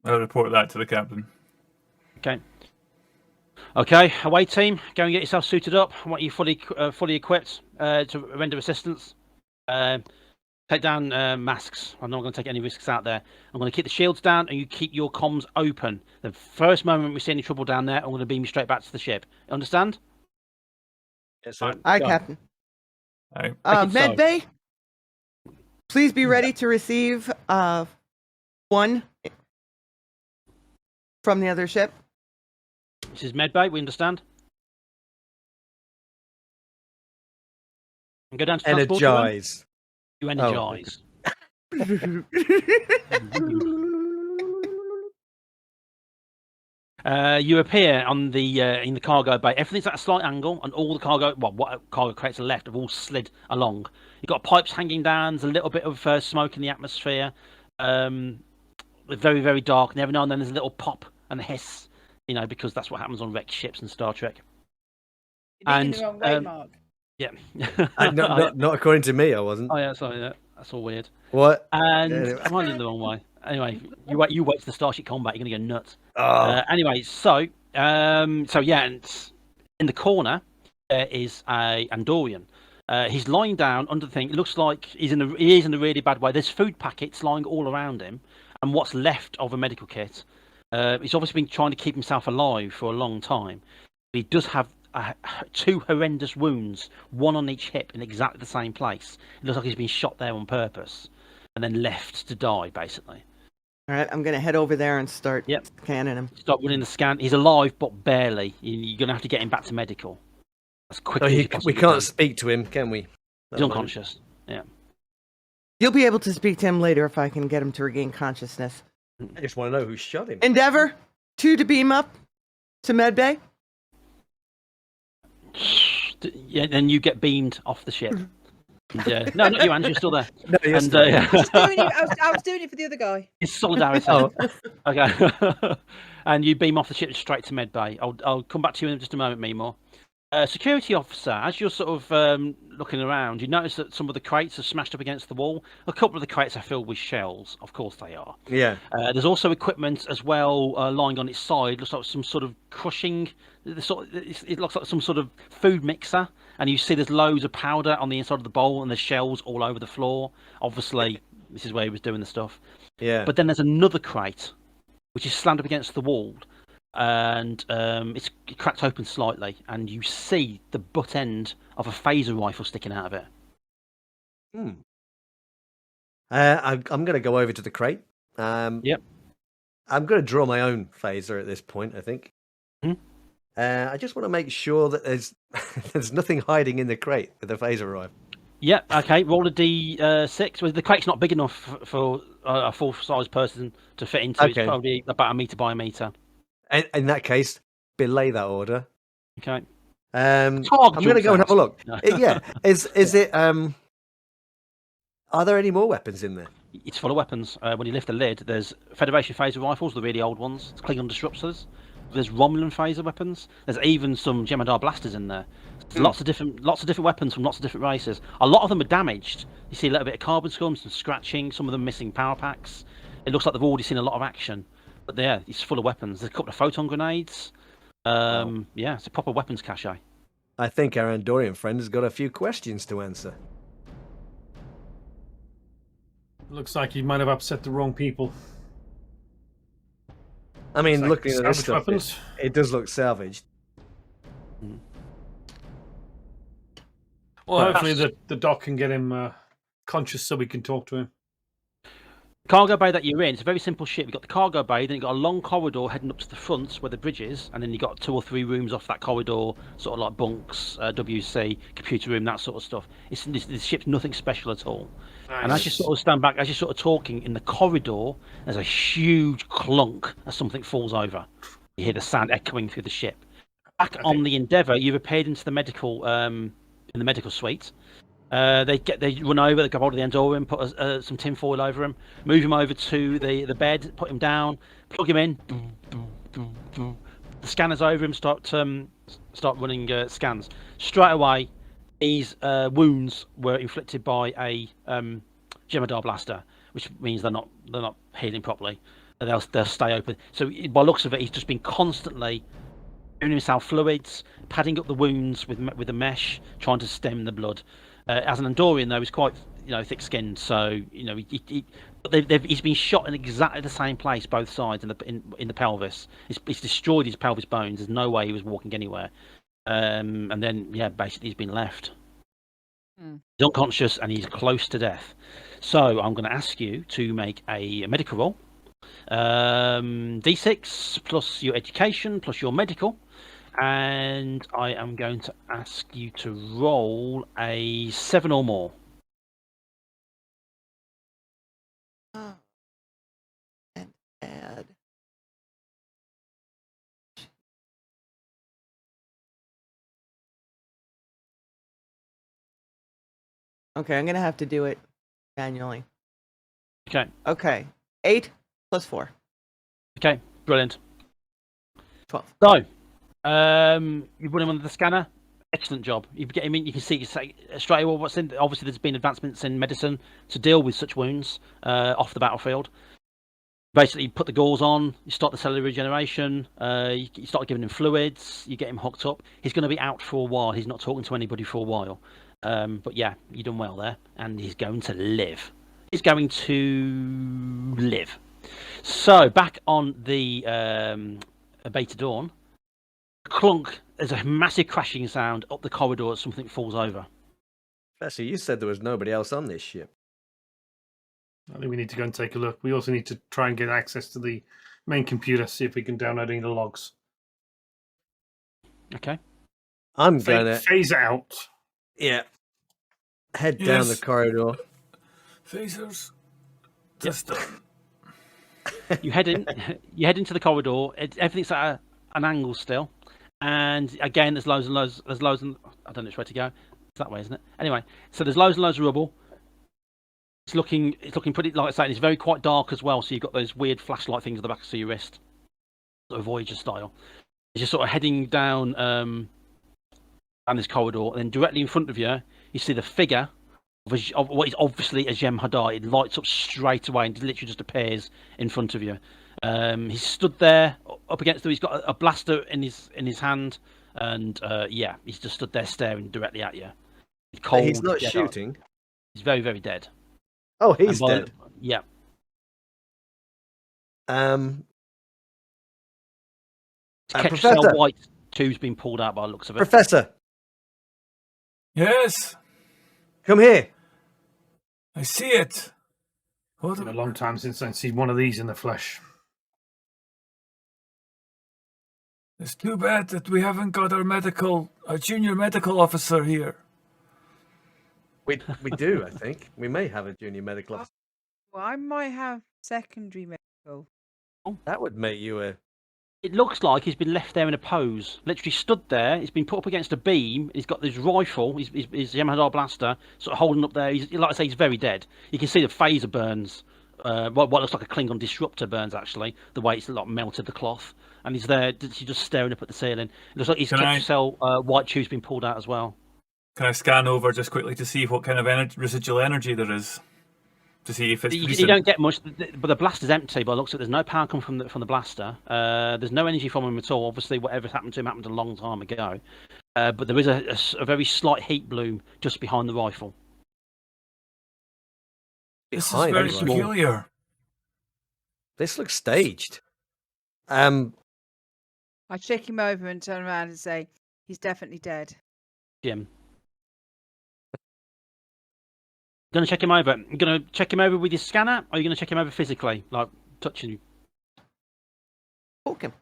I'll report that to the captain. Okay, away team, go and get yourself suited up. I want you fully equipped to render assistance. Take down masks. I'm not going to take any risks out there. I'm going to keep the shields down, and you keep your comms open. The first moment we see any trouble down there, I'm going to beam you straight back to the ship. You understand? Yes, sir. Aye, Go. Captain. Aye. Med Bay, please be ready to receive one from the other ship. This is medbay. We understand. And go down to transport room. Energize. You energize. You appear on the in the cargo bay. Everything's at a slight angle, and all the cargo, what cargo crates are left, have all slid along. You've got pipes hanging down. There's a little bit of smoke in the atmosphere. Very, very dark. And every now and then there's a little pop and a hiss, you know, because that's what happens on wrecked ships in Star Trek. You're thinking the wrong way, Mark. Yeah. Not according to me, I wasn't. Oh yeah, sorry. Yeah. That's all weird. What? And Anyway. I'm in the wrong way. Anyway, you wait for the Starship combat. You're gonna go nuts. Oh. Anyway, so yeah, and in the corner there is a Andorian. He's lying down under the thing. It looks like he is in a really bad way. There's food packets lying all around him, and what's left of a medical kit. He's obviously been trying to keep himself alive for a long time. He does have two horrendous wounds, one on each hip in exactly the same place. It looks like he's been shot there on purpose and then left to die, basically. All right, I'm going to head over there and start Yep. scanning him. Stop running the scan. He's alive, but barely. You're going to have to get him back to medical as quickly as you We possibly can't can. speak to him, can we? He's unconscious. Yeah. You'll be able to speak to him later if I can get him to regain consciousness. I just want to know who shot him. Endeavour, 2 to beam up to Medbay. Yeah, then you get beamed off the ship. And, no, not you, Andrew. You're still there. No, you're And, still- yeah. I was doing it for the other guy. It's solidarity. Oh. Okay. And you beam off the ship straight to medbay. I'll come back to you in just a moment, Meemore. Security officer, as you're sort of looking around, you notice that some of the crates are smashed up against the wall. A couple of the crates are filled with shells. Of course they are. Yeah. There's also equipment as well lying on its side. Looks like some sort of crushing. It looks like some sort of food mixer. And you see there's loads of powder on the inside of the bowl, and there's shells all over the floor. Obviously, this is where he was doing the stuff. Yeah. But then there's another crate, which is slammed up against the wall, and it's cracked open slightly, and you see the butt end of a phaser rifle sticking out of it. I'm going to go over to the crate. Yep. I'm going to draw my own phaser at this point, I think. Mhm. I just want to make sure that there's nothing hiding in the crate with the phaser rifle. Yeah, okay, roll a D6. Well, the crate's not big enough for a full-size person to fit into. Okay. It's probably about 1 metre by 1 metre. In that case, belay that order. Okay. I'm Targ going to go and jumps have a look. out. Yeah. Is it? Are there any more weapons in there? It's full of weapons. When you lift the lid, there's Federation phaser rifles, the really old ones. It's Klingon disruptors. There's Romulan phaser weapons. There's even some Jem'Hadar blasters in there. There's lots of different weapons from lots of different races. A lot of them are damaged. You see a little bit of carbon scum, some scratching. Some of them missing power packs. It looks like they've already seen a lot of action. But yeah, it's full of weapons. There's a couple of photon grenades. Wow. Yeah, it's a proper weapons cache. I think our Andorian friend has got a few questions to answer. Looks like he might have upset the wrong people. I mean, Like looking at this salvage stuff, weapons. it does look salvaged. Well, Perhaps- hopefully the doc can get him conscious so we can talk to him. Cargo bay that you're in, it's a very simple ship. You've got the cargo bay, then you've got a long corridor heading up to the front where the bridge is, and then you've got 2 or 3 rooms off that corridor, sort of like bunks, WC, computer room, that sort of stuff. This ship's nothing special at all. And as you sort of stand back, as you're sort of talking, in the corridor, there's a huge clunk as something falls over. You hear the sound echoing through the ship. Back on the Endeavour, you've appeared into the medical in the medical suite. They run over, they grab hold of the end door and put some tin foil over him, move him over to the bed, put him down, plug him in. The scanners over him, start running scans. Straight away, these wounds were inflicted by a Jemadar blaster, which means they're not healing properly. They'll stay open. So by looks of it, he's just been constantly giving himself fluids, padding up the wounds with a mesh, trying to stem the blood. As an Andorian, though, he's quite thick-skinned, so he's been shot in exactly the same place, both sides in the pelvis. It's destroyed his pelvis bones. There's no way he was walking anywhere. And then basically he's been left. He's unconscious and he's close to death. So I'm going to ask you to make a medical roll. D6 plus your education plus your medical. And I am going to ask you to roll a 7 or more. And add. Okay, I'm going to have to do it manually. Okay. 8 plus 4. Okay, brilliant. 12. So, you put him under the scanner. Excellent job. You get him in. You can see straight away what's in. Obviously, there's been advancements in medicine to deal with such wounds off the battlefield. Basically, you put the gauze on. You start the cellular regeneration. You start giving him fluids. You get him hooked up. He's going to be out for a while. He's not talking to anybody for a while. But yeah, you've done well there, and he's going to live. He's going to live. So back on the Beta Dawn. Clunk, there's a massive crashing sound up the corridor as something falls over. Actually, you said there was nobody else on this ship. I think we need to go and take a look. We also need to try and get access to the main computer, see if we can download any of the logs. Okay. I'm gonna phase it out. Yeah. Head down the corridor. Phasers. Just you head into the corridor. Everything's at an angle still. And again, there's loads and loads. I don't know which way to go. It's that way, isn't it? Anyway, so there's loads and loads of rubble. It's looking pretty, like I say, it's very quite dark as well. So you've got those weird flashlight things at the back of your wrist, sort of Voyager style. You're just sort of heading down this corridor, and then directly in front of you, you see the figure of what is obviously a Jem'Hadar. It lights up straight away and literally just appears in front of you. He's stood there up against them. He's got a blaster in his hand, and he's just stood there staring directly at you. Cold, he's not shooting. He's very, very dead. Oh, he's dead. Yeah. Professor, white tube's been pulled out by the looks of it. Professor. Yes. Come here. I see it. It's been a long time since I've seen one of these in the flesh. It's too bad that we haven't got our junior medical officer here. We do, I think. We may have a junior medical officer. Well, I might have secondary medical. That would make you a... It looks like he's been left there in a pose. Literally stood there. He's been put up against a beam. He's got this rifle, his Jem'Hadar blaster, sort of holding up there. He's, like I say, he's very dead. You can see the phaser burns. What looks like a Klingon disruptor burns, actually. The way it's like melted the cloth. And he's there, he's just staring up at the ceiling. It looks like his cell white tube's been pulled out as well. Can I scan over just quickly to see what kind of residual energy there is? To see if it's you don't get much, but the blaster's empty. But it looks like there's no power coming from the blaster. There's no energy from him at all. Obviously, whatever's happened to him happened a long time ago. But there is a very slight heat bloom just behind the rifle. This is very peculiar. This looks staged. I check him over and turn around and say, "He's definitely dead." Jim. Going to check him over. You're going to check him over with your scanner, or are you going to check him over physically, like touching you? Poke him.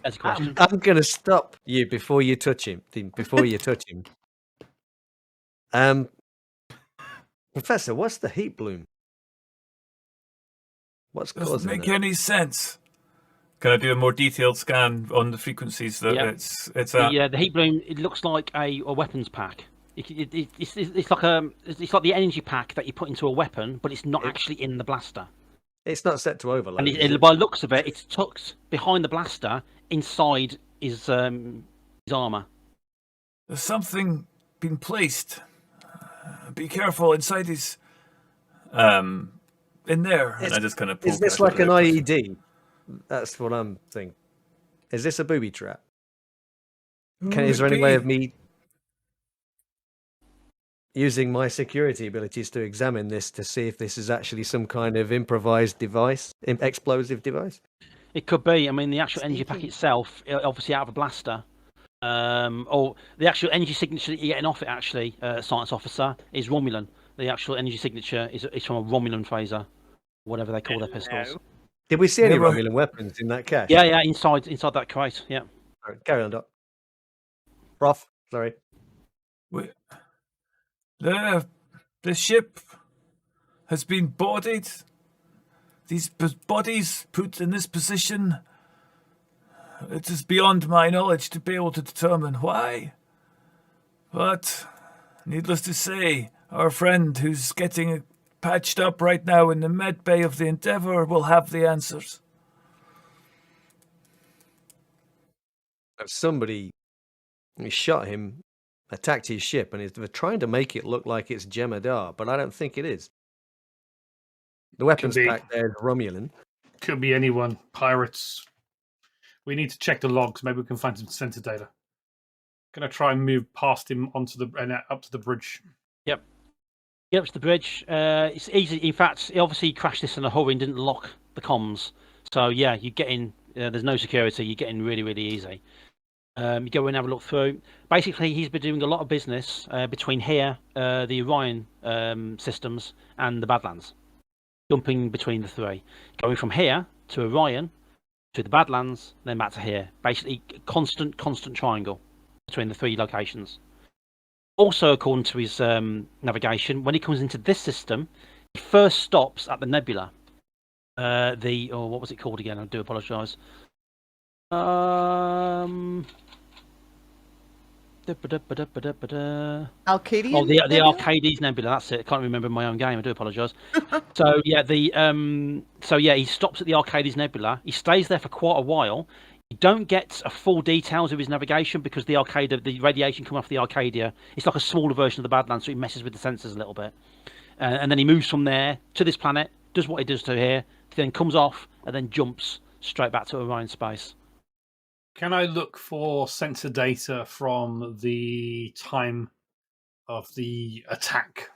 That's a question. I'm going to stop you before you touch him. Professor, what's the heat bloom? What's causing it? Doesn't make any sense. Can I do a more detailed scan on the frequencies that it's at? The heat bloom, it looks like a weapons pack. It's like the energy pack that you put into a weapon, but it's not actually in the blaster. It's not set to overload. And is it? by the looks of it, it's tucked behind the blaster inside his armor. There's something been placed. Be careful inside his. In there. And I just kind of. Is this like an IED? That's what I'm thinking. Is this a booby trap? Is there any way of me using my security abilities to examine this to see if this is actually some kind of improvised device, explosive device? It could be. I mean, the actual energy pack itself, obviously out of a blaster, or the actual energy signature that you're getting off it, actually, science officer, is Romulan. The actual energy signature is from a Romulan phaser, whatever they call their pistols. Did we see any Romulan weapons in that cache? Yeah, inside that crate. Yeah. All right, carry on, Doc. Prof, sorry. The ship has been boarded. These bodies put in this position. It is beyond my knowledge to be able to determine why. But, needless to say, our friend who's getting patched up right now in the med bay of the Endeavour will have the answers. Somebody shot him, attacked his ship, and they're trying to make it look like it's Jem'Hadar, but I don't think it is. The weapons pack there is Romulan. Could be anyone. Pirates. We need to check the logs. Maybe we can find some sensor data. Gonna try and move past him onto up to the bridge. Yep. Get up to the bridge. It's easy. In fact, he obviously crashed this in a hurry and didn't lock the comms. So yeah, you get in. There's no security. You get in really, really easy. You go in and have a look through. Basically, he's been doing a lot of business between here, the Orion systems, and the Badlands. Jumping between the three. Going from here to Orion, to the Badlands, then back to here. Basically, constant triangle between the three locations. Also, according to his navigation, when he comes into this system, he first stops at the nebula. What was it called again? I do apologise. Arcadian? Oh, the Arcades Nebula. That's it. I can't remember my own game. I do apologise. So yeah, he stops at the Arcades Nebula. He stays there for quite a while. You don't get a full details of his navigation because the radiation coming off the Arcadia, it's like a smaller version of the Badlands, so it messes with the sensors a little bit. And then he moves from there to this planet, does what he does to here, then comes off, and then jumps straight back to Orion space. Can I look for sensor data from the time of the attack?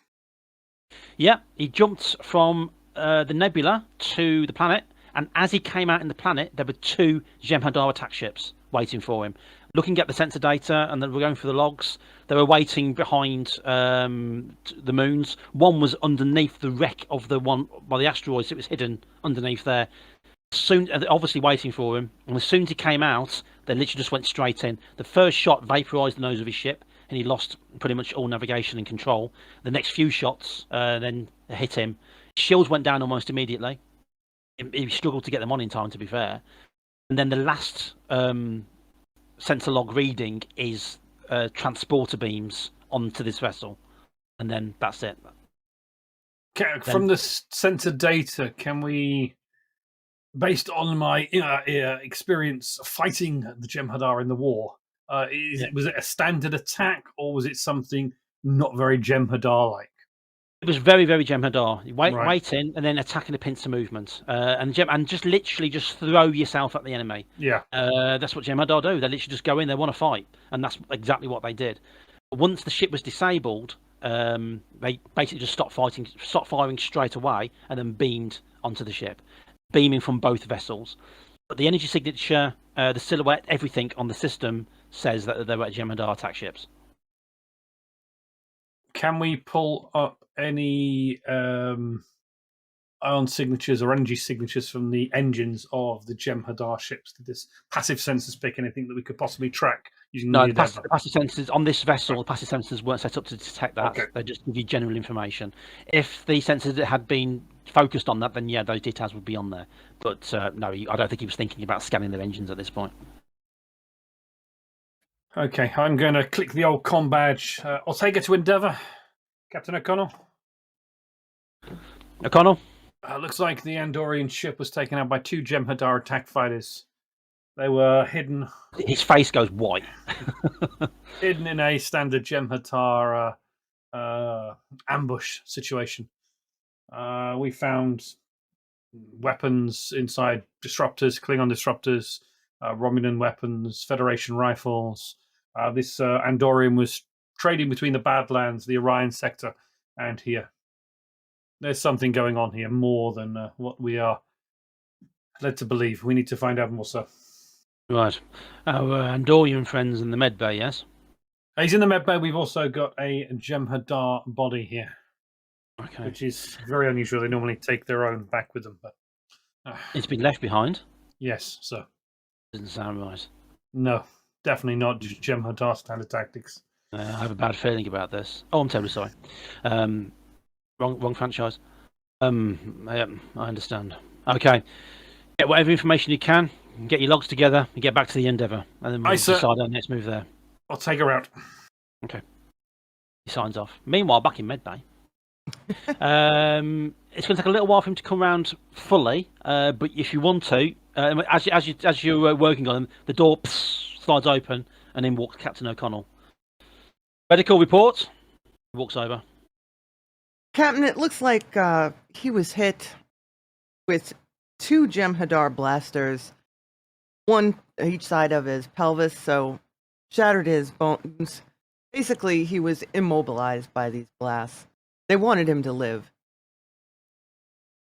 Yeah, he jumped from the nebula to the planet, and as he came out in the planet, there were 2 Jem'Hadar attack ships waiting for him. Looking at the sensor data, and then we're going through the logs, they were waiting behind the moons. One was underneath the wreck of the one by the asteroids. It was hidden underneath there. Soon, obviously waiting for him, and as soon as he came out, they literally just went straight in. The first shot vaporized the nose of his ship, and he lost pretty much all navigation and control. The next few shots then hit him. Shields went down almost immediately. He struggled to get them on in time, to be fair. And then the last sensor log reading is transporter beams onto this vessel, and then that's it. From the sensor data, can we, based on my experience fighting the Jem'Hadar in the war, was it a standard attack, or was it something not very Jem'Hadar-like? It was very, very Jem'Hadar. Wait in and then attacking the pincer movement, and just literally just throw yourself at the enemy. Yeah, that's what Jem'Hadar do. They literally just go in. They want to fight, and that's exactly what they did. But once the ship was disabled, they basically just stopped firing straight away, and then beamed onto the ship, beaming from both vessels. But the energy signature, the silhouette, everything on the system says that they were Jem'Hadar attack ships. Can we pull up any ion signatures or energy signatures from the engines of the Jem'Hadar ships? Did this passive sensors pick anything that we could possibly track using the passive sensors on this vessel? The passive sensors weren't set up to detect that. Okay. They just give you general information. If the sensors had been focused on that, then yeah, those details would be on there. But no, I don't think he was thinking about scanning their engines at this point. Okay, I'm going to click the old com badge. Ortega to Endeavour. Captain O'Connell. O'Connell? Looks like the Andorian ship was taken out by 2 Jem'Hadar attack fighters. They were hidden His face goes white. in a standard Jem'Hadar ambush situation. We found weapons inside disruptors, Klingon disruptors, Romulan weapons, Federation rifles. This Andorian was trading between the Badlands, the Orion sector, and here. There's something going on here more than what we are led to believe. We need to find out more, sir. Right. Our Andorian friends in the med bay, yes? He's in the med bay. We've also got a Jem'Hadar body here, Okay. which is very unusual. They normally take their own back with them, but It's been left behind? yes, sir. Doesn't sound right. No, definitely not just Jem'Hadar standard tactics. I have a bad feeling about this. Oh, I'm terribly sorry. Wrong franchise. Yeah, I understand. Okay. Get whatever information you can. Get your logs together and get back to the Endeavour. And then we'll decide our next move there. I'll take her out. Okay. He signs off. Meanwhile, back in Medbay. It's going to take a little while for him to come around fully, but if you want to, as you're working on him, the door slides open and in walks Captain O'Connell. Medical report. He walks over. Captain, it looks like he was hit with 2 Jem'Hadar blasters, one each side of his pelvis, so shattered his bones. Basically, he was immobilized by these blasts. They wanted him to live.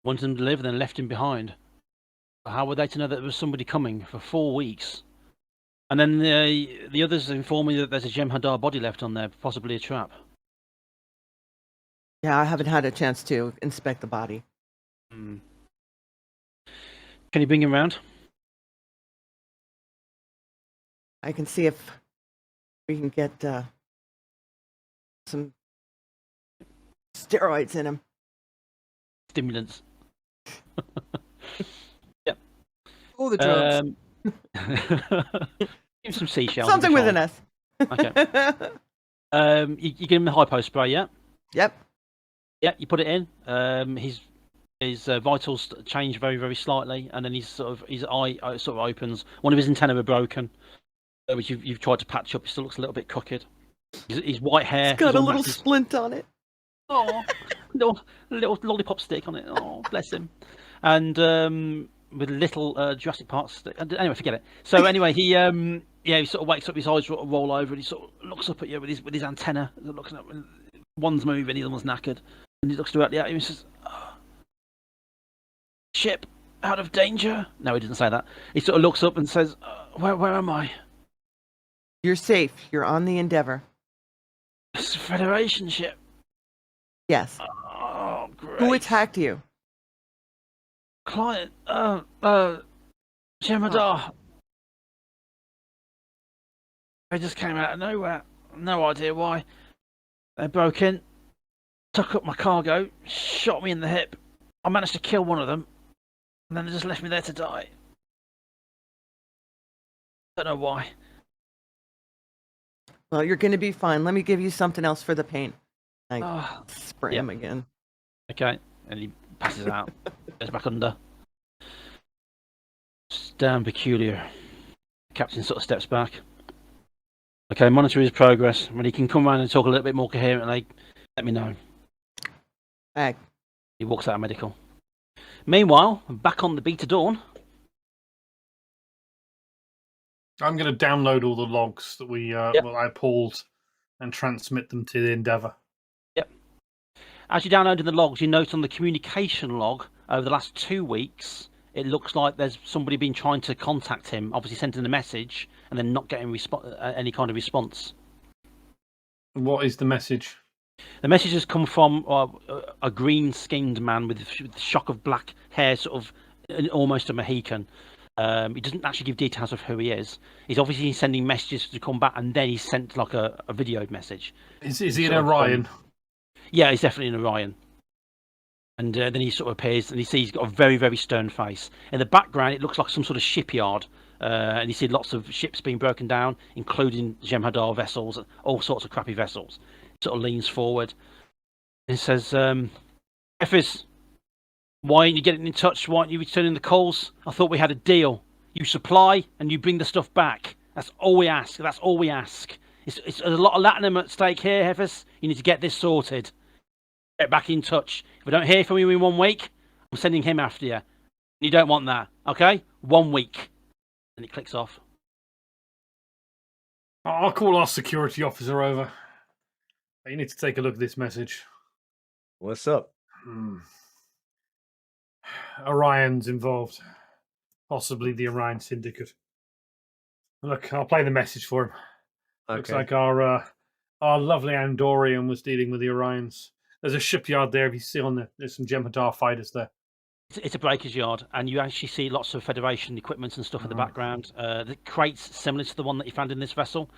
Wanted him to live and then left him behind. How were they to know that there was somebody coming for 4 weeks? And then the others inform me that there's a Jem'Hadar body left on there, possibly a trap. Yeah, I haven't had a chance to inspect the body. Can you bring him round? I can see if we can get some steroids in him. Stimulants. Yep. All the drugs. Give him some seashells. Something with an S. Okay. You give him the hypo spray, yeah? Yep. Yeah, you put it in. His vitals change very, very slightly, and then his eye sort of opens. One of his antennae are broken, which you've tried to patch up. He still looks a little bit crooked. His white hair. It's got a little matches. splint on it. Oh, little lollipop stick on it. Oh, bless him. And with little Jurassic Park stick. Anyway, forget it. So anyway, he sort of wakes up. His eyes roll over, and he sort of looks up at you with his antenna, looking up. One's moving, the other one's knackered, and he looks directly at you and says, "Ship out of danger." No, he didn't say that. He sort of looks up and says, "Where am I?" You're safe. You're on the Endeavour. It's a Federation ship. Yes. Oh, great. Who attacked you? Client. Jem'Hadar. They just came out of nowhere. No idea why. They broke in, took up my cargo, shot me in the hip. I managed to kill one of them, and then they just left me there to die. Don't know why. Well, you're going to be fine. Let me give you something else for the pain. I Oh, spray him again. okay, and he passes out. Goes back under. It's damn peculiar. The captain sort of steps back. Okay, monitor his progress. When he can come around and talk a little bit more coherently, let me know. Ag. He walks out of medical. Meanwhile, back on the Beta Dawn. I'm going to download all the logs that I pulled and transmit them to the Endeavour. Yep. As you're downloading the logs, you note on the communication log over the last 2 weeks, it looks like there's somebody been trying to contact him, obviously sending a message, and then not getting any kind of response. What is the message? The message has come from a green-skinned man with a shock of black hair, sort of almost a Mohican. He doesn't actually give details of who he is. He's obviously sending messages to come back, and then he's sent like a video message. Is he an Orion? Yeah, he's definitely an Orion. And then he sort of appears, and he's got a very, very stern face. In the background, it looks like some sort of shipyard, and you see lots of ships being broken down, including Jem'Hadar vessels, and all sorts of crappy vessels. Sort of leans forward and says, Ephes, why aren't you getting in touch? Why aren't you returning the calls? I thought we had a deal. You supply and you bring the stuff back. That's all we ask. That's all we ask. It's a lot of latinum at stake here, Ephes. You need to get this sorted. Get back in touch. If I don't hear from you in 1 week, I'm sending him after you. You don't want that, okay? 1 week. And it clicks off. I'll call our security officer over. You need to take a look at this message. What's up? Orion's involved. Possibly the Orion Syndicate. Look, I'll play the message for him. Okay. Looks like our lovely Andorian was dealing with the Orions. There's a shipyard there. If you see there's some Jem'Hadar fighters there. It's a breaker's yard, and you actually see lots of Federation equipment and stuff in the background. The crates similar to the one that you found in this vessel.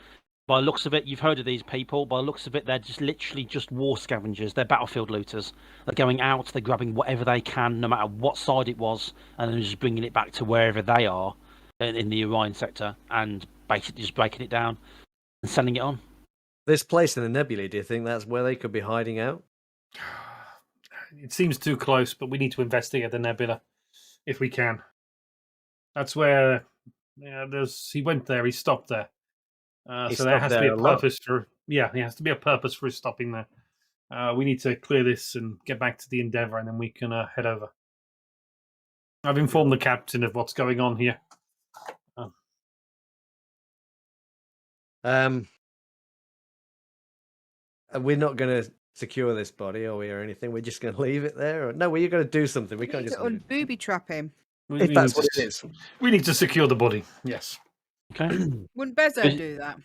By the looks of it, you've heard of these people. By the looks of it, they're just literally just war scavengers. They're battlefield looters. They're going out, they're grabbing whatever they can, no matter what side it was, and then just bringing it back to wherever they are in the Orion sector, and basically just breaking it down and selling it on. This place in the nebulae, do you think that's where they could be hiding out? It seems too close, but we need to investigate the nebula if we can. That's where he went there. He stopped there. So there has to be a purpose for. Yeah, there has to be a purpose for his stopping there. We need to clear this and get back to the Endeavour, and then we can head over. I've informed the captain of what's going on here. We're not going to secure this body, are we, or anything? We're just going to leave it there? Or... No, we're going to do something. We can't just booby trap him. If that's what it is. We need to secure the body, yes. Okay. Wouldn't Bezo do that?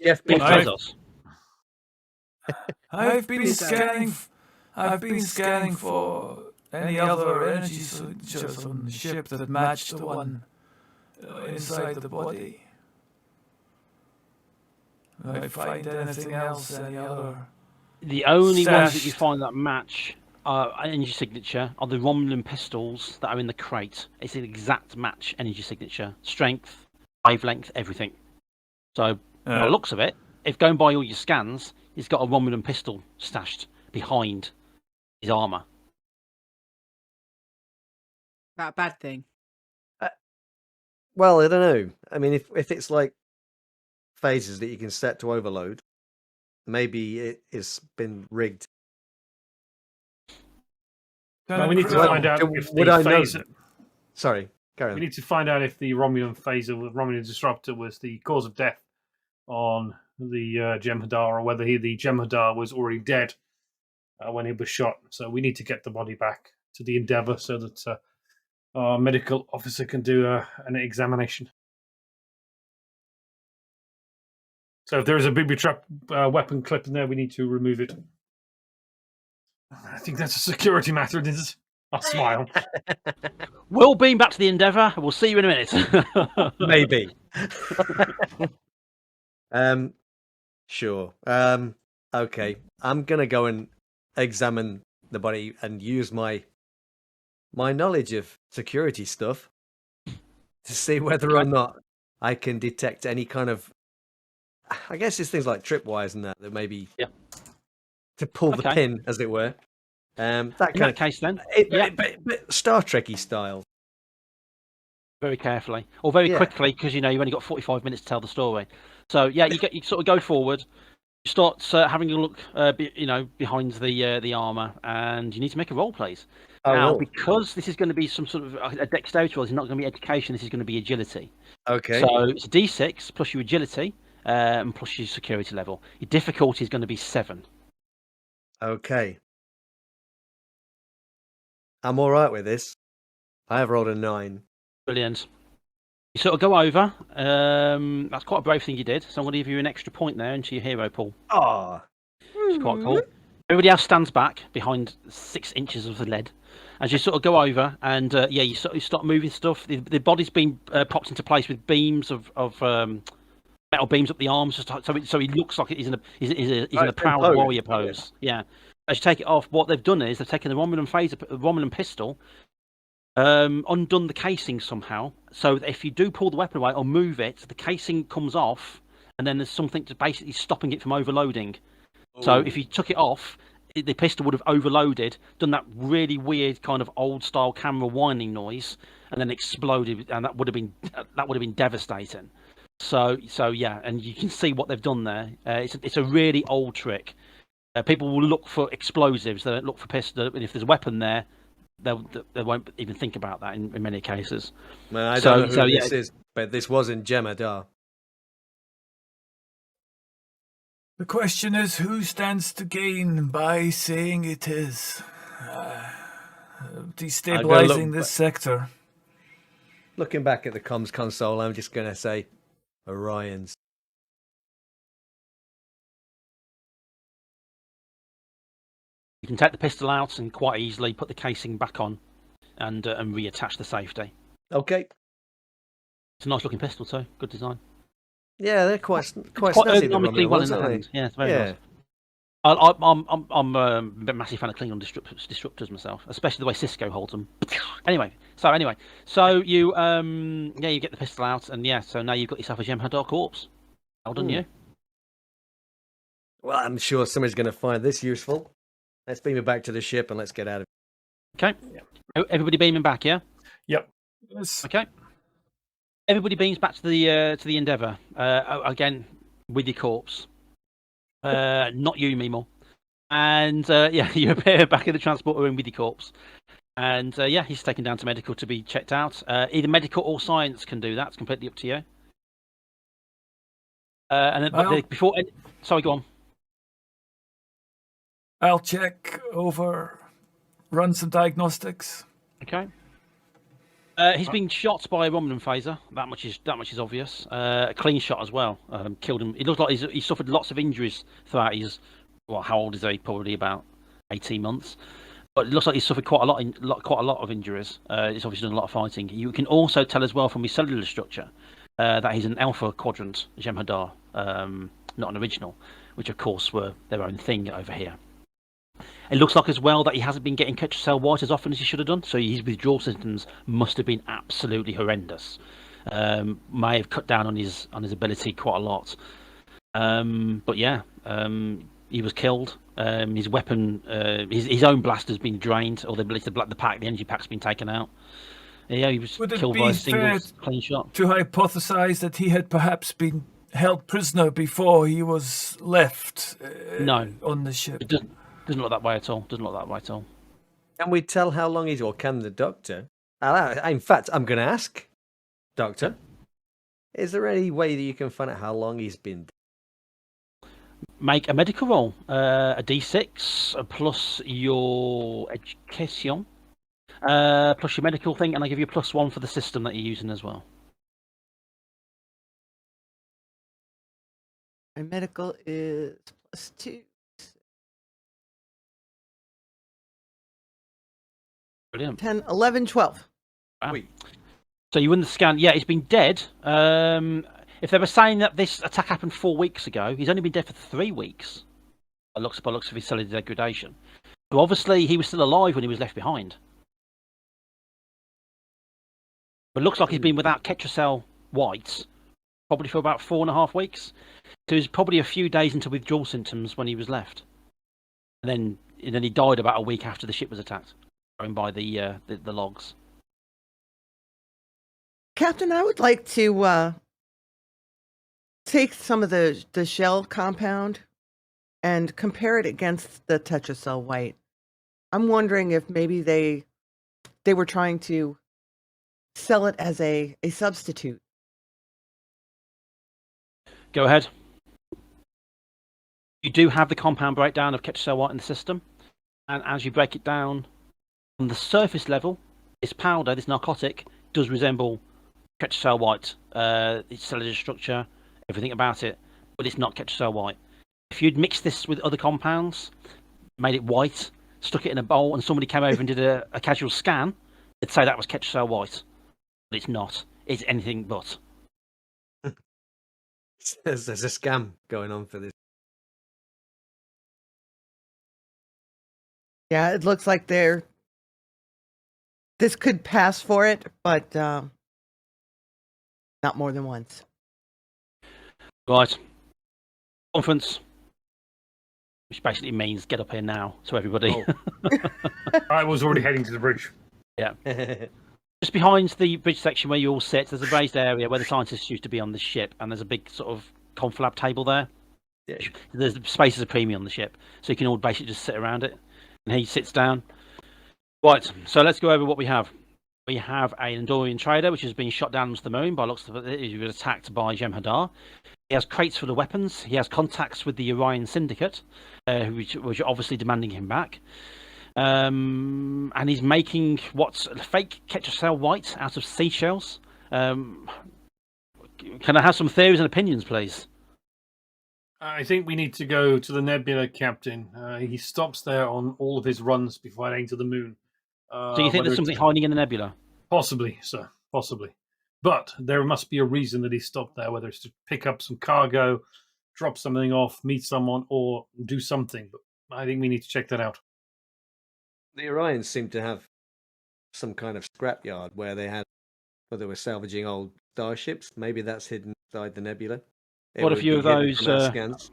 Jeff Bezos. I've been scanning for any other energy signatures on the ship that match the one inside the body. If I find anything else, any other. The only ones that you find that match energy signature are the Romulan pistols that are in the crate. It's an exact match energy signature, strength, wavelength, everything. So, by the looks of it, if going by all your scans, he's got a Romulan pistol stashed behind his armor. That a bad thing? Well, I don't know. I mean, if it's like phases that you can set to overload, maybe it's been rigged. Well, we need to find out if the phaser. Sorry, carry on. We need to find out if the Romulan phaser, Romulan disruptor, was the cause of death on the Jem'Hadar, or whether the Jem'Hadar was already dead when he was shot. So we need to get the body back to the Endeavour so that our medical officer can do an examination. So if there is a booby trap weapon clip in there, we need to remove it. I think that's a security matter, isn't it? I'll smile. We'll beam back to the Endeavour. We'll see you in a minute. Maybe. Sure. Okay. I'm gonna go and examine the body and use my knowledge of security stuff to see whether or not I can detect any kind of. I guess it's things like tripwires and that maybe to pull the pin, as it were. That kind of case, then, but Star Trek-y style. Very carefully, or very quickly, because you've only got 45 minutes to tell the story. So you sort of go forward, you start having a look, behind the armor, and you need to make a roll, please. Now, because this is going to be some sort of a dexterity roll, it's not going to be education. This is going to be agility. Okay. So it's a D6 plus your agility. And plus your security level. Your difficulty is going to be 7. Okay. I'm all right with this. I have rolled a 9. Brilliant. You sort of go over. That's quite a brave thing you did. So I'm going to give you an extra point there into your hero pool. Ah, it's quite cool. Everybody else stands back behind 6 inches of the lead as you sort of go over, and you start moving stuff. The body's been propped into place with beams of metal beams up the arms, so he looks like he's in a proud warrior pose. Yeah. As you take it off, what they've done is they've taken the Romulan phaser, the Romulan pistol, undone the casing somehow. So if you do pull the weapon away or move it, the casing comes off, and then there's something to basically stopping it from overloading. So if you took it off, the pistol would have overloaded, done that really weird kind of old style camera whining noise, and then exploded, and that would have been devastating. So yeah, and you can see what they've done there. It's a really old trick. People will look for explosives. They don't look for pistol. And if there's a weapon there, they won't even think about that in many cases. Man, I don't know who this is, but this wasn't Jemadar. The question is, who stands to gain by saying it is destabilizing this sector? Looking back at the comms console, I'm just going to say Orions. You can take the pistol out and quite easily put the casing back on and reattach the safety. Okay. It's a nice looking pistol too. Good design. Yeah, they're quite quite snazzy, ergonomically well in the hand. Yeah, it's very nice. I'm a massive fan of Klingon disruptors myself, especially the way Cisco holds them. Anyway, so you you get the pistol out, and so now you've got yourself a Jem'Hadar corpse. Well done, you. Well, I'm sure somebody's going to find this useful. Let's beam it back to the ship and let's get out of it. Okay. Everybody beaming back, yeah? Yep. Okay. Everybody beams back to the Endeavour. Again, with your corpse. Not you, Mimo. And you appear back in the transporter room with your corpse. And he's taken down to medical to be checked out. Either medical or science can do that. It's completely up to you. And then, sorry, go on. I'll check over, run some diagnostics. Okay. He's been shot by a Romulan phaser. That much is obvious. A clean shot as well. Killed him. It looks like he suffered lots of injuries throughout his. Well, how old is he? Probably about 18 months. But it looks like he suffered quite a lot of injuries. He's obviously done a lot of fighting. You can also tell as well from his cellular structure that he's an Alpha Quadrant Jem'Hadar, not an original, which of course were their own thing over here. It looks like as well that he hasn't been getting Ketracel White as often as he should have done, so his withdrawal symptoms must have been absolutely horrendous. May have cut down on his ability quite a lot. But he was killed. His weapon, his own blaster's been drained, or the ability to black the pack, the energy pack's been taken out. Yeah, he was killed by a single clean shot. To hypothesize that he had perhaps been held prisoner before he was left on the ship. It doesn't look that way at all. Can we tell how long he's, or can the doctor? In fact, I'm going to ask, Doctor, is there any way that you can find out how long he's been dead? Make a medical roll, a d6 plus your education, plus your medical thing, and I give you a +1 for the system that you're using as well. My medical is +2. Brilliant. 10, 11, 12. Wow. So you win the scan. Yeah, he's been dead. If they were saying that this attack happened 4 weeks ago, he's only been dead for 3 weeks. By looks of his cellular degradation. So obviously he was still alive when he was left behind. But it looks like he's been without Ketracel White probably for about 4.5 weeks. So it was probably a few days into withdrawal symptoms when he was left. And then he died about a week after the ship was attacked. Going by the logs. Captain, I would like to take some of the shell compound and compare it against the Tetracell White. I'm wondering if maybe they were trying to sell it as a substitute. Go ahead. You do have the compound breakdown of Ketracell White in the system, and as you break it down on the surface level, this powder, this narcotic, does resemble Ketracell White. Its cellular structure, everything about it, but it's not Ketracell White. If you'd mixed this with other compounds, made it white, stuck it in a bowl, and somebody came over and did a casual scan, they'd say that was Ketracell White. But it's not. It's anything but. There's a scam going on for this. Yeah, it looks like they're this could pass for it, but not more than once. Right. Conference. Which basically means get up here now to everybody. Oh. I was already heading to the bridge. Yeah. Just behind the bridge section where you all sit, there's a raised area where the scientists used to be on the ship, and there's a big sort of conflab table there. Yeah. There's spaces a premium on the ship, so you can all basically just sit around it. And he sits down. Right, so let's go over what we have. We have an Andorian trader, which has been shot down onto the moon by looks of it. He was attacked by Jem'Hadar. He has crates full of weapons. He has contacts with the Orion Syndicate, which are obviously demanding him back. And he's making what's fake Ketracel white out of seashells. Can I have some theories and opinions, please? I think we need to go to the Nebula, Captain. He stops there on all of his runs before heading to the moon. So you think there's something hiding in the nebula? Possibly, sir. Possibly. But there must be a reason that he stopped there, whether it's to pick up some cargo, drop something off, meet someone, or do something. But I think we need to check that out. The Orions seem to have some kind of scrapyard where they were salvaging old starships. Maybe that's hidden inside the nebula. What a few of those scans.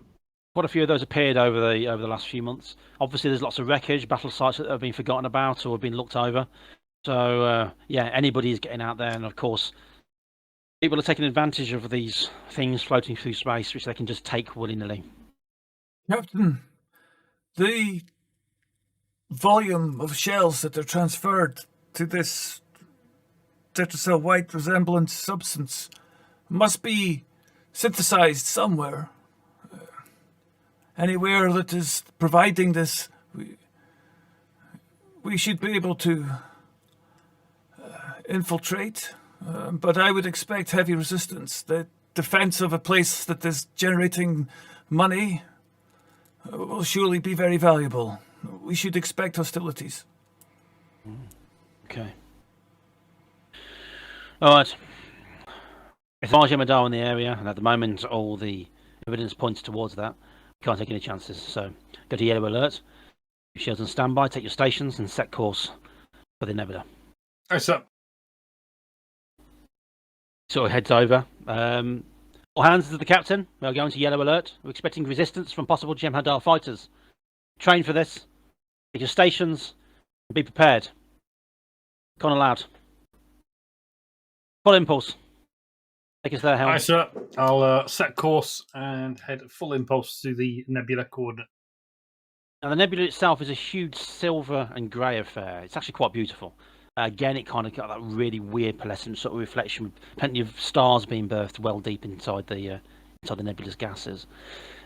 Quite a few of those appeared over the last few months. Obviously, there's lots of wreckage, battle sites that have been forgotten about or have been looked over. So, yeah, anybody is getting out there. And, of course, people are taking advantage of these things floating through space, which they can just take willy-nilly. Captain, the volume of shells that are transferred to this tetracell white resemblance substance must be synthesized somewhere. Anywhere that is providing this, we should be able to infiltrate, but I would expect heavy resistance. The defense of a place that is generating money will surely be very valuable. We should expect hostilities. Okay. All right. It's Jem'Hadar in the area, and at the moment, all the evidence points towards that. Can't take any chances, so go to yellow alert. Shields on standby, take your stations, and set course for the nebula. Aye, sir. Sort of heads over. All hands to the captain. We are going to yellow alert. We're expecting resistance from possible Jem'Hadar fighters. Train for this. Take your stations. And be prepared. Con aloud. Full impulse. Take us there, Helm. Aye, sir. I'll set course and head full impulse to the nebula coordinate. Now, the nebula itself is a huge silver and grey affair. It's actually quite beautiful. Again, it kind of got that really weird pearlescent sort of reflection, with plenty of stars being birthed well deep inside the nebula's gases.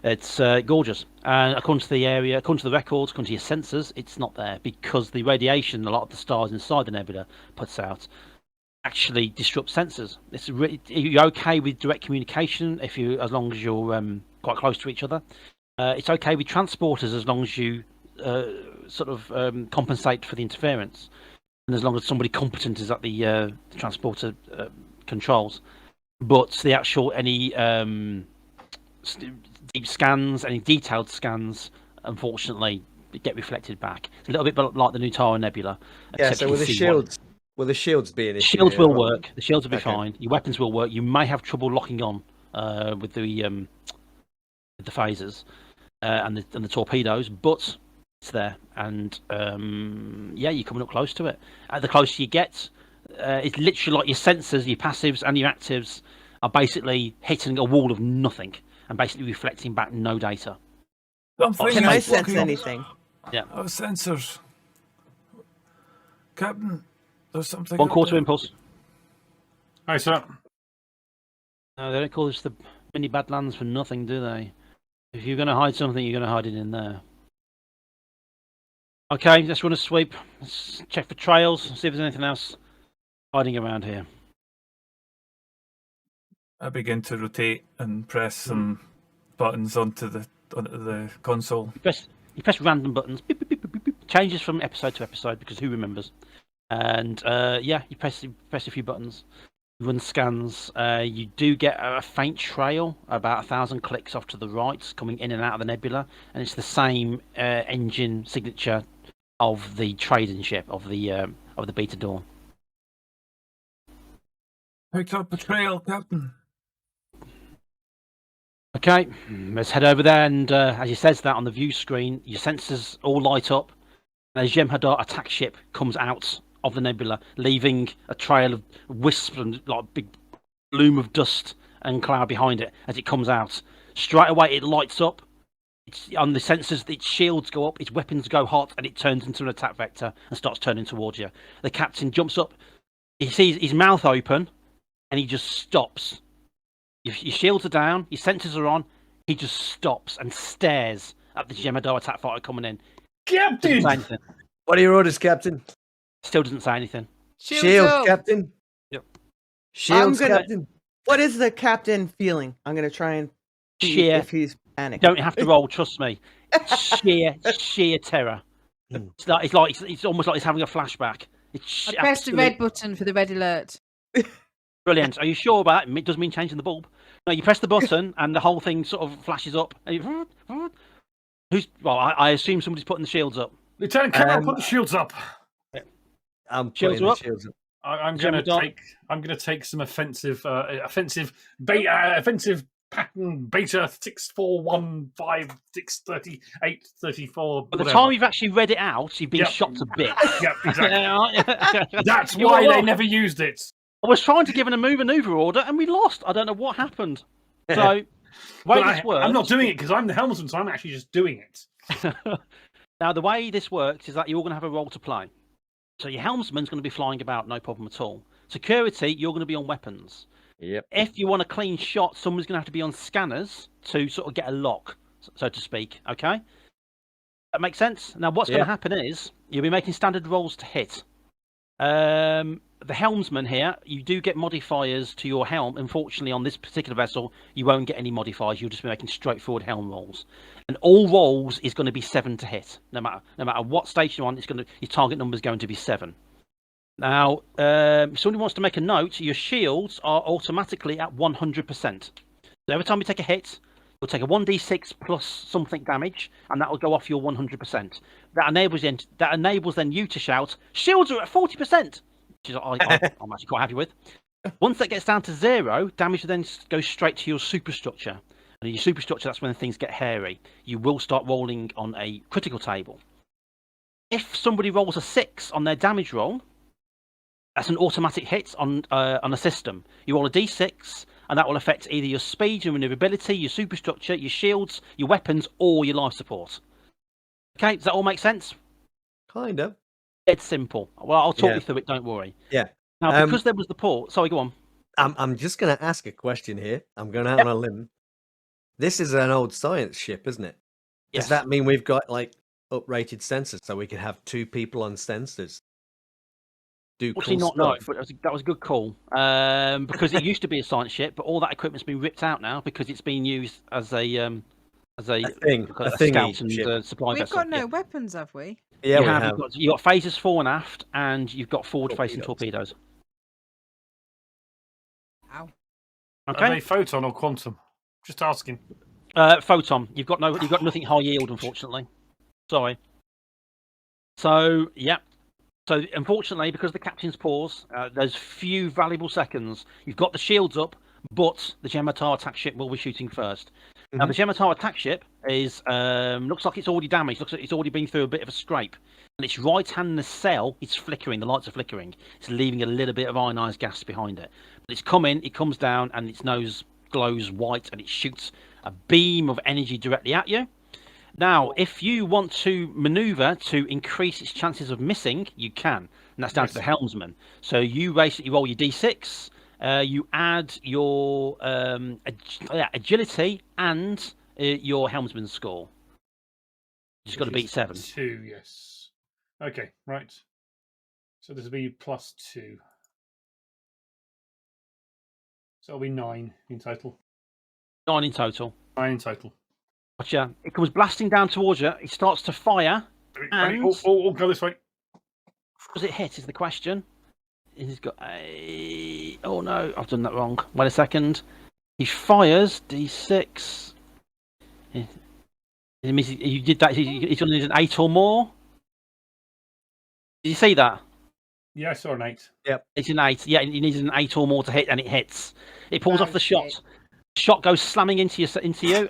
It's gorgeous. And according to the area, according to the records, according to your sensors, it's not there because the radiation a lot of the stars inside the nebula puts out actually disrupts sensors. You're okay with direct communication as long as you're quite close to each other. It's okay with transporters as long as you compensate for the interference, and as long as somebody competent is at the transporter controls. But the actual any deep scans, any detailed scans, unfortunately, get reflected back. It's a little bit like the Nutara Nebula. Yeah, so with the shields. Will the shields be an issue? Shields will work. The shields will be fine. Your weapons will work. You may have trouble locking on with the phasers and the torpedoes, but it's there. And yeah, you're coming up close to it. The closer you get, it's literally like your sensors, your passives, and your actives are basically hitting a wall of nothing and basically reflecting back no data. Can I sense anything? Yeah. Oh, sensors. Captain. There's something. 1/4 impulse. Aye, sir. No, they don't call this the mini Badlands for nothing, do they? If you're going to hide something, you're going to hide it in there. Okay, let's run a sweep. Let's check for trails, see if there's anything else hiding around here. I begin to rotate and press some buttons onto the console. You press random buttons. Beep, beep, beep, beep, beep. Changes from episode to episode because who remembers? And yeah, you press a few buttons, run scans. You do get a faint trail about 1,000 clicks off to the right, coming in and out of the nebula, and it's the same engine signature of the trading ship of the Beta Dawn. Picked up a trail, Captain. Okay, let's head over there, and as he says that on the view screen, your sensors all light up, and a Jem'Hadar attack ship comes out of the nebula, leaving a trail of wisps and like a big bloom of dust and cloud behind it as it comes out. Straight away, it lights up. It's on the sensors, its shields go up, its weapons go hot, and it turns into an attack vector and starts turning towards you. The captain jumps up, he sees his mouth open, and he just stops. Your shields are down, your sensors are on. He just stops and stares at the Jem'Hadar attack fighter coming in. Captain! Doesn't say anything. What are your orders, Captain? Still doesn't say anything. Shields, up. Captain. Yep. Shields, I'm gonna- Captain. What is the captain feeling? I'm gonna try and see Sheer. if he's You panicked. don't have to roll, trust me. Sheer terror. Hmm. It's almost like he's having a flashback. It's I pressed the red button for the red alert. Brilliant. Are you sure about that? It doesn't mean changing the bulb. No, you press the button and the whole thing sort of flashes up. And well, I assume somebody's putting the shields up. Lieutenant, come on, put the shields up. I'm Shields putting are the up. shields up. I'm Jem'Hadar- going to take some offensive pattern beta 641563834. By the time you've actually read it out, you've been Yep. shot to bits. Yeah, exactly. That's You why were they wrong. never used it. I was trying to give an maneuver order and we lost. I don't know what happened. So, the way But this works. I'm not doing it because I'm the helmsman, so I'm actually just doing it. Now, the way this works is that you're going to have a role to play. So your helmsman's going to be flying about, no problem at all. Security, you're going to be on weapons. Yep. If you want a clean shot, someone's going to have to be on scanners to sort of get a lock, so to speak. Okay? That makes sense? Now, what's going Yeah. to happen is you'll be making standard rolls to hit. The helmsman here, you do get modifiers to your helm. Unfortunately, on this particular vessel, you won't get any modifiers. You'll just be making straightforward helm rolls. And all rolls is going to be 7 to hit. No matter what station you're on, your target number is going to be 7. Now, if somebody wants to make a note, your shields are automatically at 100%. So every time you take a hit, you'll take a 1d6 plus something damage, and that will go off your 100%. That enables then you to shout, "Shields are at 40%!" Which is I'm actually quite happy with. Once that gets down to 0, damage then goes straight to your superstructure. And your superstructure, that's when things get hairy. You will start rolling on a critical table. If somebody rolls a 6 on their damage roll, that's an automatic hit on a system. You roll a d6, and that will affect either your speed, your maneuverability, your superstructure, your shields, your weapons, or your life support. Okay, does that all make sense? Kind of. It's simple. Well, I'll talk Yeah. you through it, don't worry. Yeah. Now, because there was the port... Sorry, go on. I'm just going to ask a question here. I'm going out on a limb. This is an old science ship, isn't it? Yes. Does that mean we've got like uprated sensors so we can have 2 people on sensors? Do Actually, cool not no, stuff? but that was a good call. Because it used to be a science ship, but all that equipment's been ripped out now because it's being used as a thing, a scout thingy and ship. supply We've vessel. got no Yeah. weapons, have we? Yeah, you we have. have. You've got phasers fore and aft, and you've got forward-facing Torpedoes. torpedoes. Ow. Are Okay. they photon or quantum? Just asking. Photon. You've got nothing high yield, unfortunately. Sorry. So yeah. So unfortunately, because of the captain's pause, there's few valuable seconds. You've got the shields up, but the Jem'Hadar attack ship will be shooting first. Now the Jem'Hadar attack ship is looks like it's already damaged. Looks like it's already been through a bit of a scrape. And its right-hand nacelle is flickering. The lights are flickering. It's leaving a little bit of ionized gas behind it. But it's coming. It comes down, and its nose glows white, and it shoots a beam of energy directly at you. Now, if you want to maneuver to increase its chances of missing, you can. And that's down to the helmsman. So you basically roll your d6. You add your agility and your helmsman score. You just got to beat 7. 2, yes. Okay, right. So this will be +2. So it'll be 9 in total. 9 in total. 9 in total. Gotcha. It comes blasting down towards you. It starts to fire. Ready? And- Go this way. Does it hit is the question. He's got a... Oh no, I've done that wrong. Wait a second. He fires d6. It means you did that. He's going to need an 8 or more. Did you see that? Yeah, I saw an 8. It's an 8. Yeah, you need an 8 or more to hit, and it hits. It pulls off the shot. shit. Shot goes slamming into you.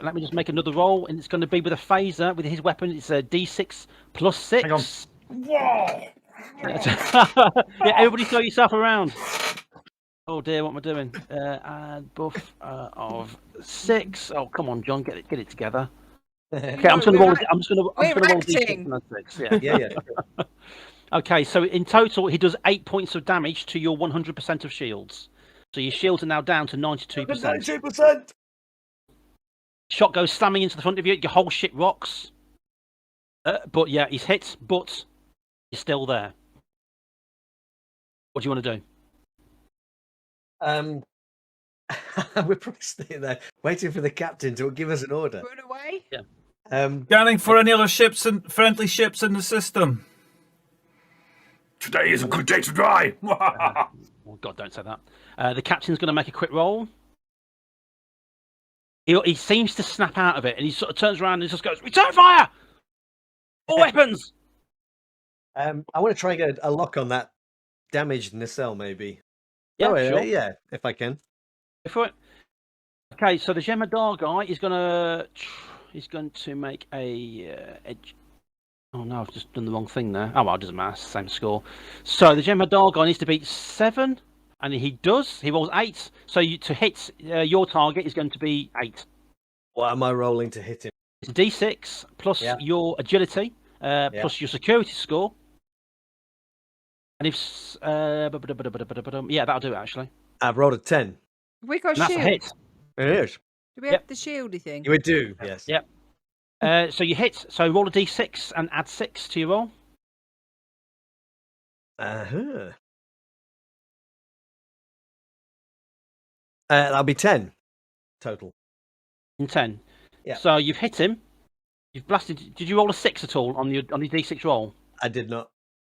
Let me just make another roll, and it's going to be with a phaser with his weapon. It's a D6 plus 6. Hang on. Whoa! Yeah, everybody throw yourself around. Oh dear, what am I doing? Add buff of 6. Oh, come on, John, get it together. Okay, I'm just going to roll. I'm just going to roll D6 acting. and that's 6. Yeah. Yeah. Okay, so in total, he does 8 points of damage to your 100% of shields. So your shields are now down to 92%. 92%. Shot goes slamming into the front of you. Your whole ship rocks. But yeah, he's hit, but he's still there. What do you want to do? We're probably sitting there waiting for the captain to give us an order. Run away. Scanning for any other ships and friendly ships in the system. Today is a good day to die. Oh God, don't say that. The captain's going to make a quick roll. He seems to snap out of it, and he sort of turns around and just goes, "Return fire! All weapons!" I want to try and get a lock on that damaged nacelle, maybe. Yeah, Oh, sure. yeah, if I can. Go for it. Okay, so the Jemadar guy is going to make a edge. Oh no, I've just done the wrong thing there. Oh well, it doesn't matter. Same score. So the Jemadar guy needs to beat 7, and he does. He rolls 8. So to hit your target is going to be 8. What am I rolling to hit him? It's a D6 plus your agility plus your security score. And if yeah, that'll do it actually. I've rolled a 10. We got And that's a shield. hit. It is. Do we have the shieldy thing? We do, yes. Yep. So you hit. So roll a D6 and add 6 to your roll. That'll be 10 total. In 10. Yeah. So you've hit him. You've blasted. Did you roll a 6 at all on your D6 roll? I did not.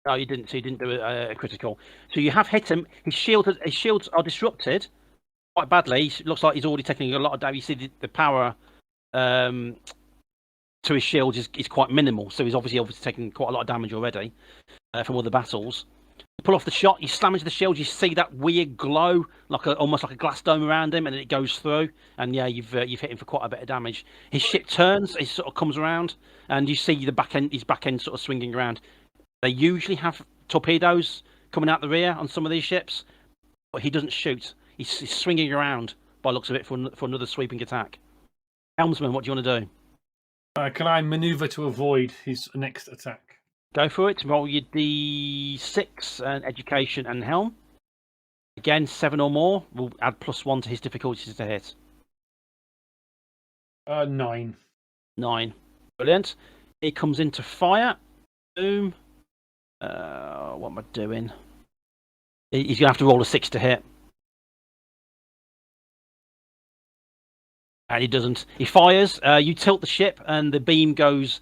No, you didn't. So you didn't do a critical. So you have hit him. His shields are disrupted quite badly. It looks like he's already taking a lot of damage. You see the power to his shields is quite minimal. So he's obviously taking quite a lot of damage already from other battles. You pull off the shot. You slam into the shield. You see that weird glow, almost like a glass dome around him, and then it goes through. And yeah, you've hit him for quite a bit of damage. His ship turns. It sort of comes around, and you see his back end sort of swinging around. They usually have torpedoes coming out the rear on some of these ships, but he doesn't shoot. He's swinging around by the looks of it for another sweeping attack. Helmsman, what do you want to do? Can I maneuver to avoid his next attack? Go for it. Roll your D6 and education and helm. Again, 7 or more. We'll add +1 to his difficulties to hit. 9. 9. Brilliant. It comes into fire. Boom. What am I doing? He's going to have to roll a 6 to hit. And he doesn't. He fires. You tilt the ship, and the beam goes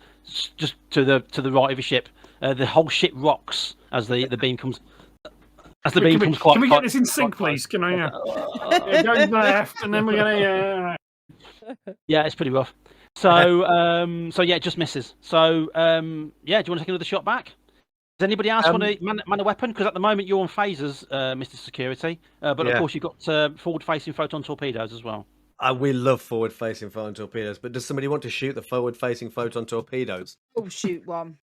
just to the right of the ship. The whole ship rocks as the beam comes. As the beam comes quite. Can we get this in sync, please? Can I? Go left, and then we're gonna. Yeah, it's pretty rough. So, so yeah, it just misses. So, yeah, do you want to take another shot back? Does anybody else want to man a weapon? Because at the moment you're on phasers, Mr. Security. But of course you've got forward-facing photon torpedoes as well. We love forward-facing photon torpedoes, but does somebody want to shoot the forward-facing photon torpedoes? Oh, shoot one.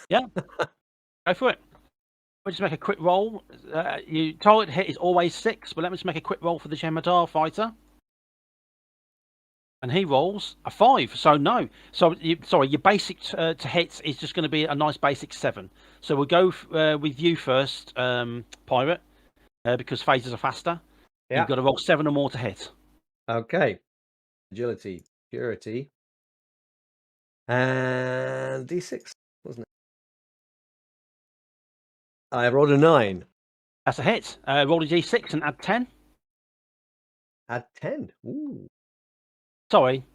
Yeah, go for it. We'll just make a quick roll. Your target hit is always 6, but let me just make a quick roll for the Jemadar fighter. And he rolls a 5, so no. So, your basic to hit is just going to be a nice basic 7. So we'll go with you first, Pirate, because phasers are faster. Yeah. You've got to roll 7 or more to hit. Okay. Agility, purity, and D6, wasn't it? I rolled a 9. That's a hit. Roll a D6 and add 10. Add 10? Ooh. Sorry.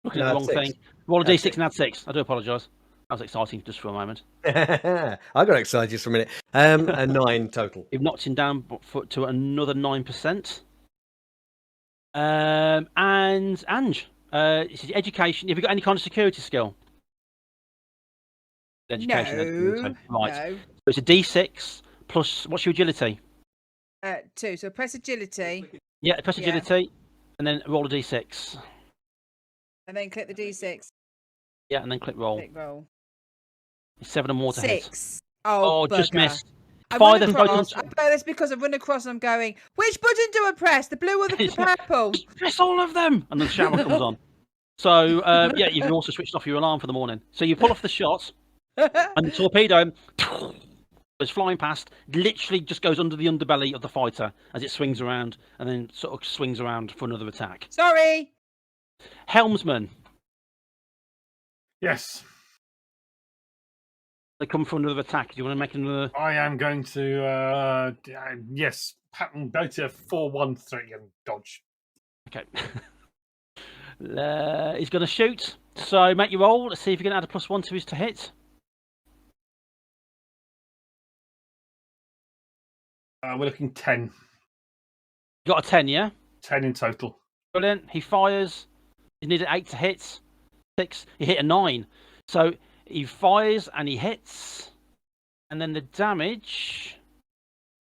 Looking at the wrong 6. thing. Roll a D6 and add 6. I do apologise. That was exciting just for a moment. I got excited just for a minute. A 9 total. You've knocked him down to another 9%. And Ange, education. Have you got any kind of security skill? Education. No, Right. no. So it's a D6 plus, what's your agility? 2. So press agility Yeah, press Yeah. agility, and then roll a D6. and then click the D6. Yeah, and then click roll. Click roll. It's 7 or more to hit. 6. Oh, just bugger. missed. I Fire run the across. photon. I bet that's because I run across and I'm going, which button do I press? The blue or the purple? Press all of them, and then the shower comes on. So yeah, you've also switched off your alarm for the morning. So you pull off the shot, and the torpedo goes flying past. Literally just goes under the underbelly of the fighter as it swings around, and then sort of swings around for another attack. Sorry. Helmsman, Yes, they come for another attack. Do you want to make another? I am going to. Yes, pattern go to 4-1-3 and dodge. Okay. He's going to shoot. So make your roll. Let's see if you can add a +1 to his to hit. We're looking 10. You got a 10, yeah? 10 in total. Brilliant. He fires. He needed 8 to hit. 6. He hit a 9. So he fires and he hits. And then the damage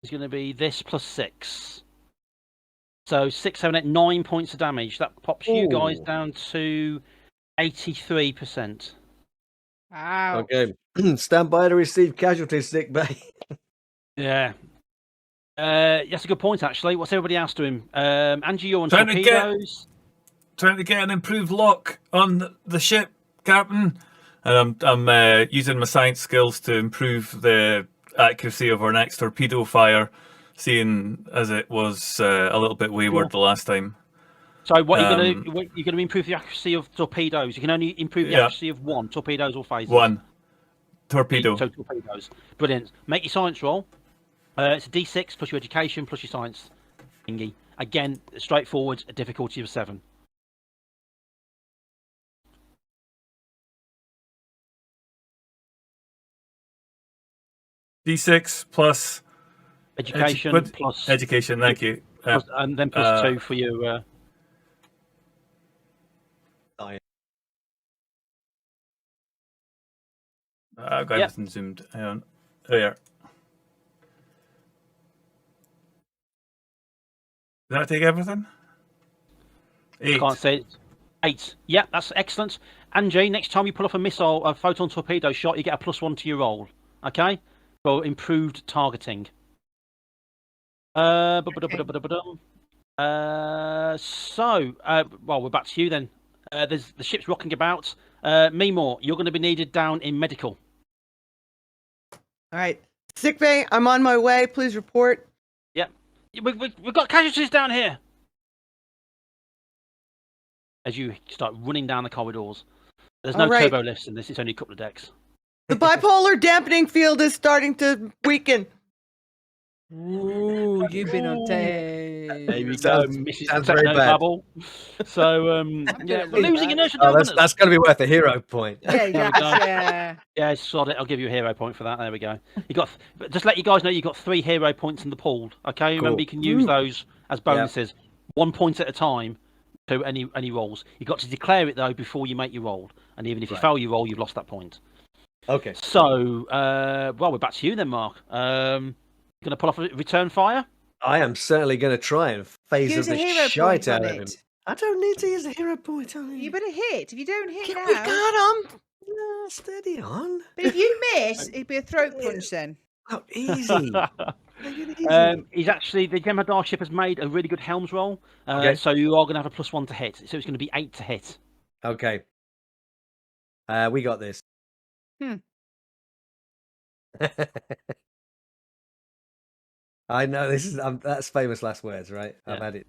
is going to be this +6. So 6, 7, 8, 9 points of damage. That pops you guys Ooh. down to 83%. Wow. Okay. Stand by to receive casualties, sick bay. Yeah. That's a good point, actually. What's everybody else doing? Angie, you're on Trying to get- torpedoes. Trying to get an improved lock on the ship, Captain. And I'm using my science skills to improve the accuracy of our next torpedo fire, seeing as it was a little bit wayward the last time. So what are you going to? You're going to improve the accuracy of torpedoes. You can only improve the Yeah. accuracy of 1 torpedoes or phasers. 1 torpedo. So torpedoes. Brilliant. Make your science roll. It's a D6 plus your education plus your science thingy. Again, straightforward. A difficulty of 7. D6 plus Education what- plus education. Thank you. plus, and then plus 2 for your. I've got Yep. everything zoomed. Hang on. There. Did that take everything? 8. Can't say it. 8. Yeah, that's excellent. Angie, next time you pull off a photon torpedo shot, you get a +1 to your roll. Okay? For improved targeting. Well, we're back to you then. The ship's rocking about. Meemore, you're going to be needed down in medical. All right. Sick bay, I'm on my way. Please report. Yep. We've got casualties down here. As you start running down the corridors. There's no All right. turbo lifts in this, it's only a couple of decks. The bipolar dampening field is starting to weaken. Ooh, you've been on tape. There we go, Sounds- Mrs. sounds very bad. Technobabble. So, yeah, we're losing inertia Oh, dominance. that's going to be worth a hero point. Yeah, There we go. yeah. Yeah, sod it. I'll give you a hero point for that. There we go. You got. Just let you guys know you got 3 hero points in the pool. Okay, remember you can use those as bonuses, 1 point at a time to any rolls. You got to declare it though before you make your roll, and even if you fail your roll, you've lost that point. Okay. So, well, we're back to you then, Mark. Going to pull off a return fire? I am certainly going to try and phase Use a the hero shite point out on of him. it. I don't need to use a hero point on him. You better hit. If you don't hit We now, got him. No, steady on. but if you miss, it'd be a throat punch then. Oh, easy. Take it easy. He's actually, the Jemadar ship has made a really good helms roll. Okay. So you are going to have a +1 to hit. So it's going to be 8 to hit. Okay. We got this. I know this is that's famous last words, right? I've Yeah. had it.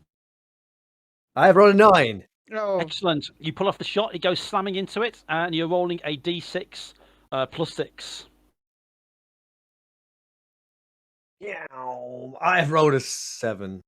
I have rolled a 9. Oh, Excellent. You pull off the shot, it goes slamming into it, and you're rolling a d6 +6. Yeah, I have rolled a 7.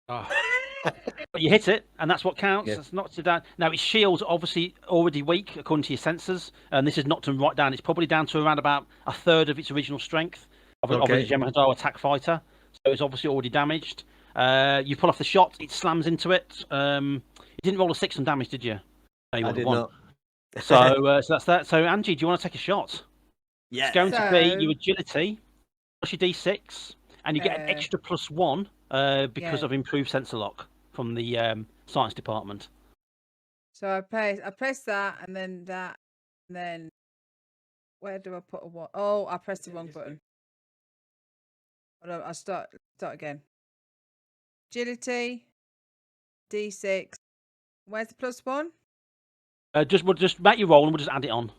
But you hit it, and that's what counts. Yeah. That's knocked it down. Now, its shield's obviously already weak, according to your sensors, and this has knocked them right down. It's probably down to around about a third of its original strength of a Jemadar attack fighter, so it's obviously already damaged. You pull off the shot, it slams into it. You didn't roll a 6 on damage, did you? No, you I rolled a did 1. not. So that's that. So, Angie, do you want to take a shot? Yeah. It's going to be So- your agility plus your D6, and you get an extra +1 because Yeah. of improved sensor lock from the science department. So I press that, and then that, and then where do I put a what? Oh, I pressed the wrong button. Hold on, I'll start again. Agility, D6. Where's the +1? We'll just make your roll, and we'll just add it on.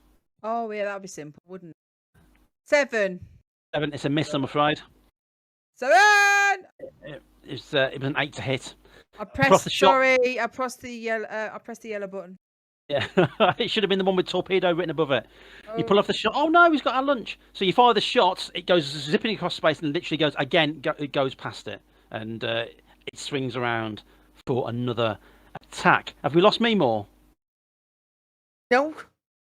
Oh yeah, that'd be simple, wouldn't it? 7. 7. It's a miss, I'm afraid. 7. It was an 8 to hit. I Across pressed. the shot. Sorry, I pressed the yellow. I pressed the yellow button. Yeah, it should have been the one with torpedo written above it. You pull Oh. off the shot. Oh no, he's got our lunch. So you fire the shot. It goes zipping across space and literally goes again. It goes past it, and it swings around for another attack. Have we lost me more? No.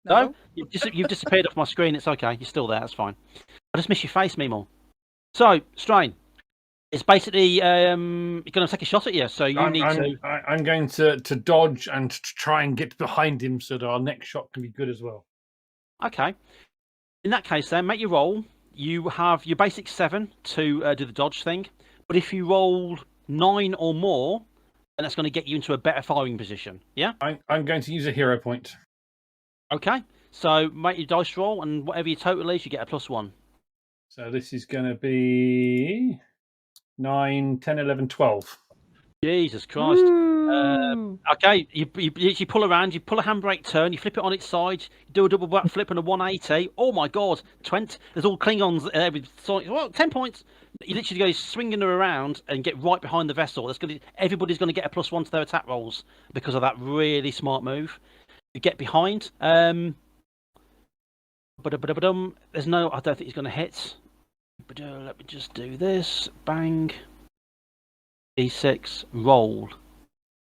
No. You've disappeared off my screen. It's okay. You're still there. That's fine. I just miss your face, Meemaw. So, Strain. It's basically you're going to take a shot at you. So you need to. I'm going to dodge and to try and get behind him so that our next shot can be good as well. Okay. In that case, then make your roll. You have your basic 7 to do the dodge thing, but if you roll 9 or more, then that's going to get you into a better firing position. Yeah. I'm going to use a hero point. Okay. So make your dice roll, and whatever your total is, you get a +1. So this is going to be 9, 10, 11, 12. Jesus Christ. Ooh. Okay, you pull around, you pull a handbrake turn, you flip it on its side, you do a double back flip and a 180. Oh my God, 20. There's all Klingons every side. Well, 10 points. You literally go swinging around and get right behind the vessel. Everybody's going to get a +1 to their attack rolls because of that really smart move. You get behind. There's no. I don't think he's going to hit. Let me just do this. Bang. D6 roll.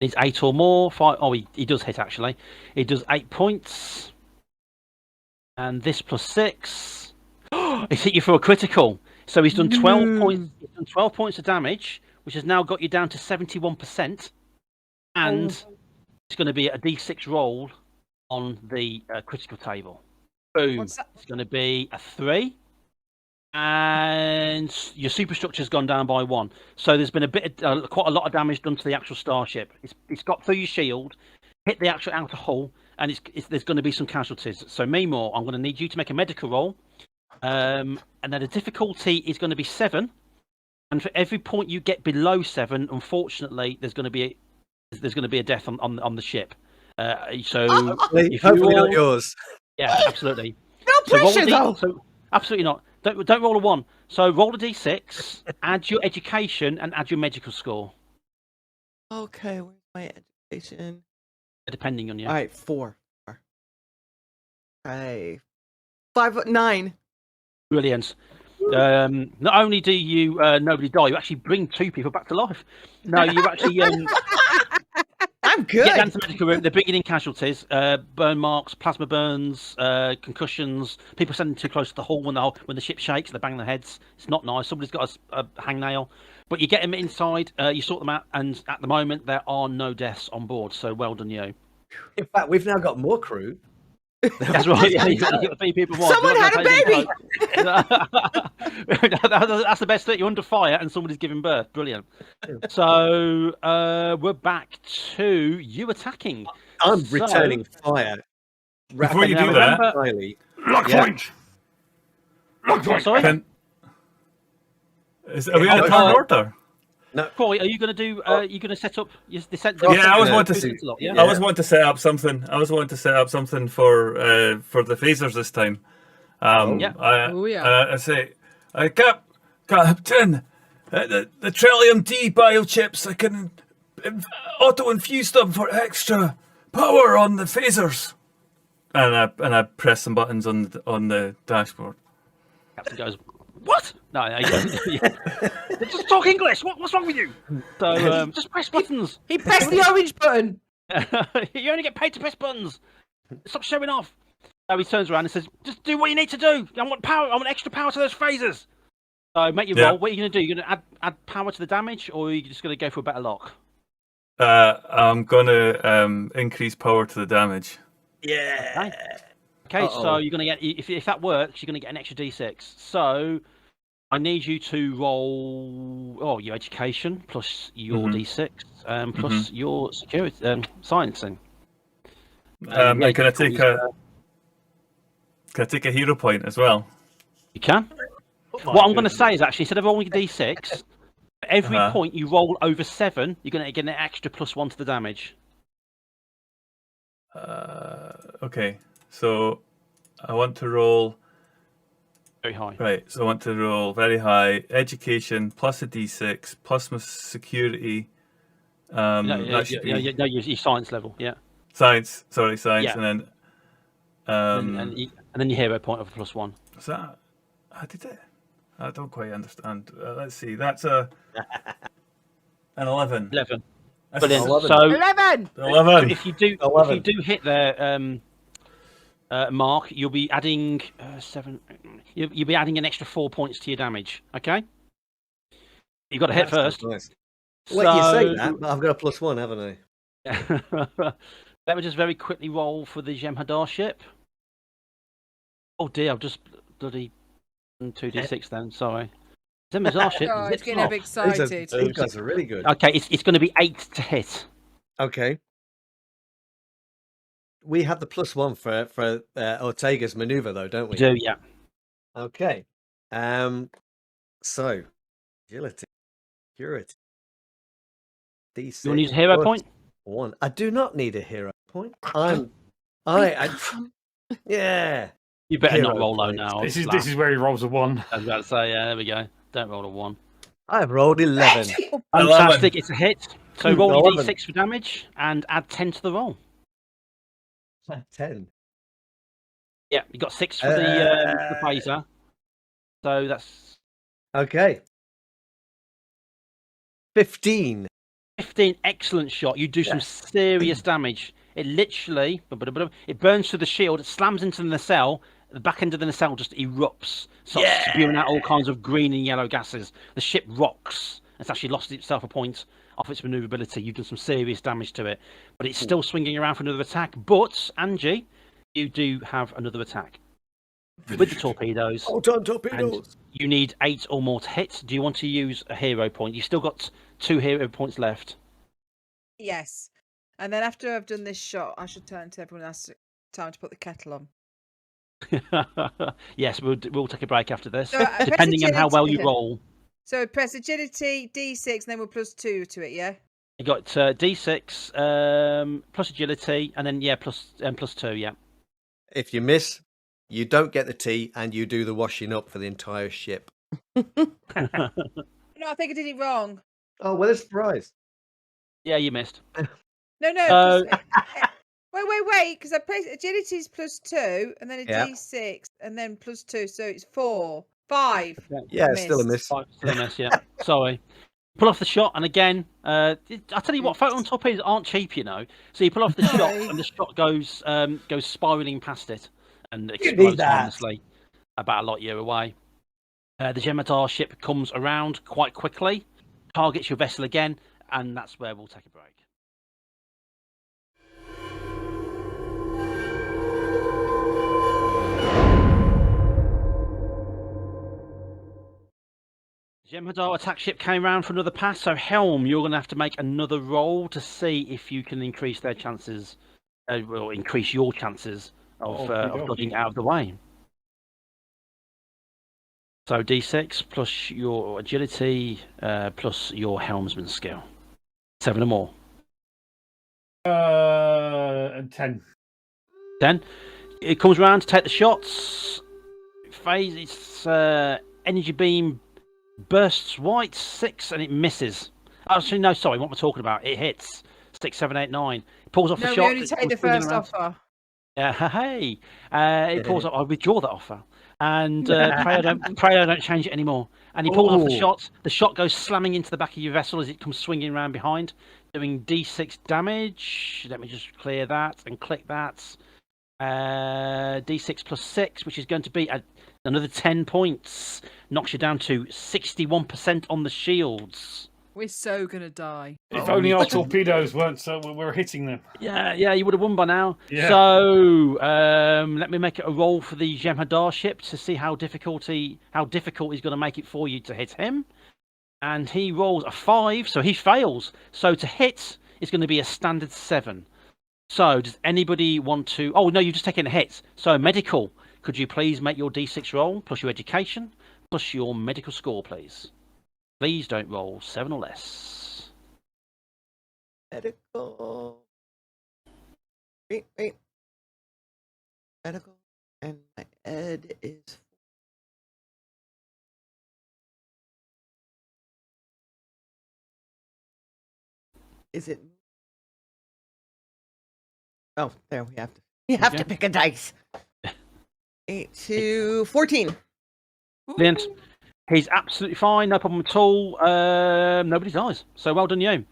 Needs 8 or more. 5. Oh, he does hit actually. He does 8 points. And this +6. He's hit you for a critical. So he's done 12 points. He's done 12 points of damage, which has now got you down to 71%. And it's going to be a D6 roll on the critical table. Boom. What's that? It's going to be a 3. And your superstructure's gone down by 1. So there's been quite a lot of damage done to the actual starship. It's got through your shield, hit the actual outer hull, and there's going to be some casualties. So Meemaw, I'm going to need you to make a medical roll, and then the difficulty is going to be 7. And for every point you get below 7, unfortunately, there's going to be a death on the ship. So Hopefully, if you hopefully not roll- yours. yeah, absolutely. No roll pressure, though. So absolutely not. Don't roll a 1. So roll a D6, add your education, and add your medical score, Okay, where's my education? depending on you. All right, 4. Okay. 5, 9. Brilliant. Not only do you nobody die, you actually bring 2 people back to life. No, you actually I'm good. get down to the medical room. They're bringing in casualties, burn marks, plasma burns, concussions. People standing too close to the hull when the ship shakes, they bang their heads. It's not nice. Somebody's got a hangnail. But you get them inside, you sort them out, and at the moment there are no deaths on board. So well done, you. In fact, we've now got more crew. That's right. Yeah, you got 3 people. More. Someone You're not had a gonna baby! take them home. That's the best thing. You're under fire and somebody's giving birth. Brilliant. So we're back to you attacking. I'm So- returning fire. Before you rapidly do that- and highly. Lock Yeah. point! Lock point! Sorry, Are we on a turn order? Corey, are you going to do? You going to set up the Yeah, I was wanting to see. see. Yeah. I was wanting to set up something. I was wanting to set up something for the phasers this time. Yeah. I say, Captain, the Trillium D biochips. I can auto infuse them for extra power on the phasers. And I press some buttons on the dashboard. Captain goes, what? No, just talk English. What's wrong with you? So just press buttons. He pressed the orange button. You only get paid to press buttons. Stop showing off. So he turns around and says, just do what you need to do. I want power. I want extra power to those phasers. So make your roll. What are you going to do? You're going to add power to the damage, or are you just going to go for a better lock? I'm gonna increase power to the damage. Yeah. Okay, so Uh-oh. you're going to get, if that works, you're going to get an extra D6. So I need you to roll your education plus your D6 plus your security sciencing. And can I take a hero point as well? You can. What I'm going to say is actually, instead of rolling a D6, for every point you roll over 7, you're going to get an extra +1 to the damage. Okay, so I want to roll very high. Right, so I want to roll very high. Education plus a D6 plus my security. Your science level, yeah. Science, Yeah. and then and then your hero point of +1. Was that? I did it. I don't quite understand. Let's see. That's an 11. 11. That's Brilliant. 11. So 11. 11. if you do 11. if you do hit their mark, you'll be adding 7. You'll be adding an extra 4 points to your damage. Okay. You've got to hit first. Nice. Well, you say that, but I've got a +1, haven't I? Let me just very quickly roll for the Jem'Hadar ship. Oh dear, I've just bloody 2d6 then. Sorry. Jem'Hadar ship. Oh, it's getting a bit excited. These guys are really good. Okay, it's going to be 8 to hit. Okay. We have the +1 for Ortega's maneuver, though, don't we? We do, yeah. Okay. So, agility, security, D6. You want to use a hero point? 1. I do not need a hero point. Yeah. You better Hero not roll low point. now. This is where he rolls a 1. I was about to say, yeah, there we go. Don't roll a 1. I've rolled 11. Fantastic, it's a hit. So roll your 11. d6 for damage and add 10 to the roll. 10. Yeah, you got 6 for the phaser. So that's Okay. 15. 15. Excellent shot. You do some serious damage. It literally, it burns through the shield, it slams into the nacelle. The back end of the nacelle just erupts, starts spewing out all kinds of green and yellow gases. The ship rocks. It's actually lost itself a point off its maneuverability. You've done some serious damage to it, but it's still swinging around for another attack. But Angie, you do have another attack with the torpedoes. Hold on, torpedoes. And you need 8 or more to hit. Do you want to use a hero point? You've still got 2 hero points left. Yes. And then after I've done this shot, I should turn to everyone else. Time to put the kettle on. Yes, we'll take a break after this, So, depending on how well you roll. So press agility, D6, and then we'll +2 to it, yeah? You got D6 plus agility, and then +2, yeah. If you miss, you don't get the tea, and you do the washing up for the entire ship. No, I think I did it wrong. Oh, well, a surprise. Yeah, you missed. No. 'Cause, wait, because I pressed agility is +2, and then a D6, and then +2, so it's 4, 5. Yeah, it's still a miss. 5, still a miss, yeah. Sorry. Pull off the shot, and again, I tell you what, photon torpedoes aren't cheap, you know. So you pull off the shot, and the shot goes spiraling past it, and explodes harmlessly about a light year away. The Jem'Hadar ship comes around quite quickly, targets your vessel again, and that's where we'll take a break. Jem'Hadar attack ship came round for another pass, so Helm, you're going to have to make another roll to see if you can increase their chances, or increase your chances of dodging out of the way. So D6 plus your agility plus your helmsman skill. 7 or more. 10. 10. It comes around to take the shots. Phase its energy beam bursts white 6 and it misses. Actually, no, sorry. What am I talking about? It hits 6, 7, 8, 9. It pulls off the shot. No, we only take the first offer. Yeah, hey. It pulls off. I withdraw that offer. And pray I don't change it anymore. And he pulls off the shot. The shot goes slamming into the back of your vessel as it comes swinging around behind, doing D6 damage. Let me just clear that and click that. D6 plus 6, which is going to be another 10 points. Knocks you down to 61% on the shields. We're so gonna die. If only our torpedoes weren't so we were hitting them. Yeah, you would have won by now. Yeah. So let me make it a roll for the Jem'Hadar ship to see how difficult he's going to make it for you to hit him. And he rolls a 5, so he fails. So to hit is going to be a standard 7. So does anybody want to? Oh no, you've just taken a hit. So medical, could you please make your D6 roll plus your education plus your medical score, please? Please don't roll 7 or less. Medical. Wait. Medical. And my ed is. Is it? Oh, there we have to. You have to pick a dice. 8 to 14. Brilliant. He's absolutely fine, no problem at all. Nobody dies. So well done, you.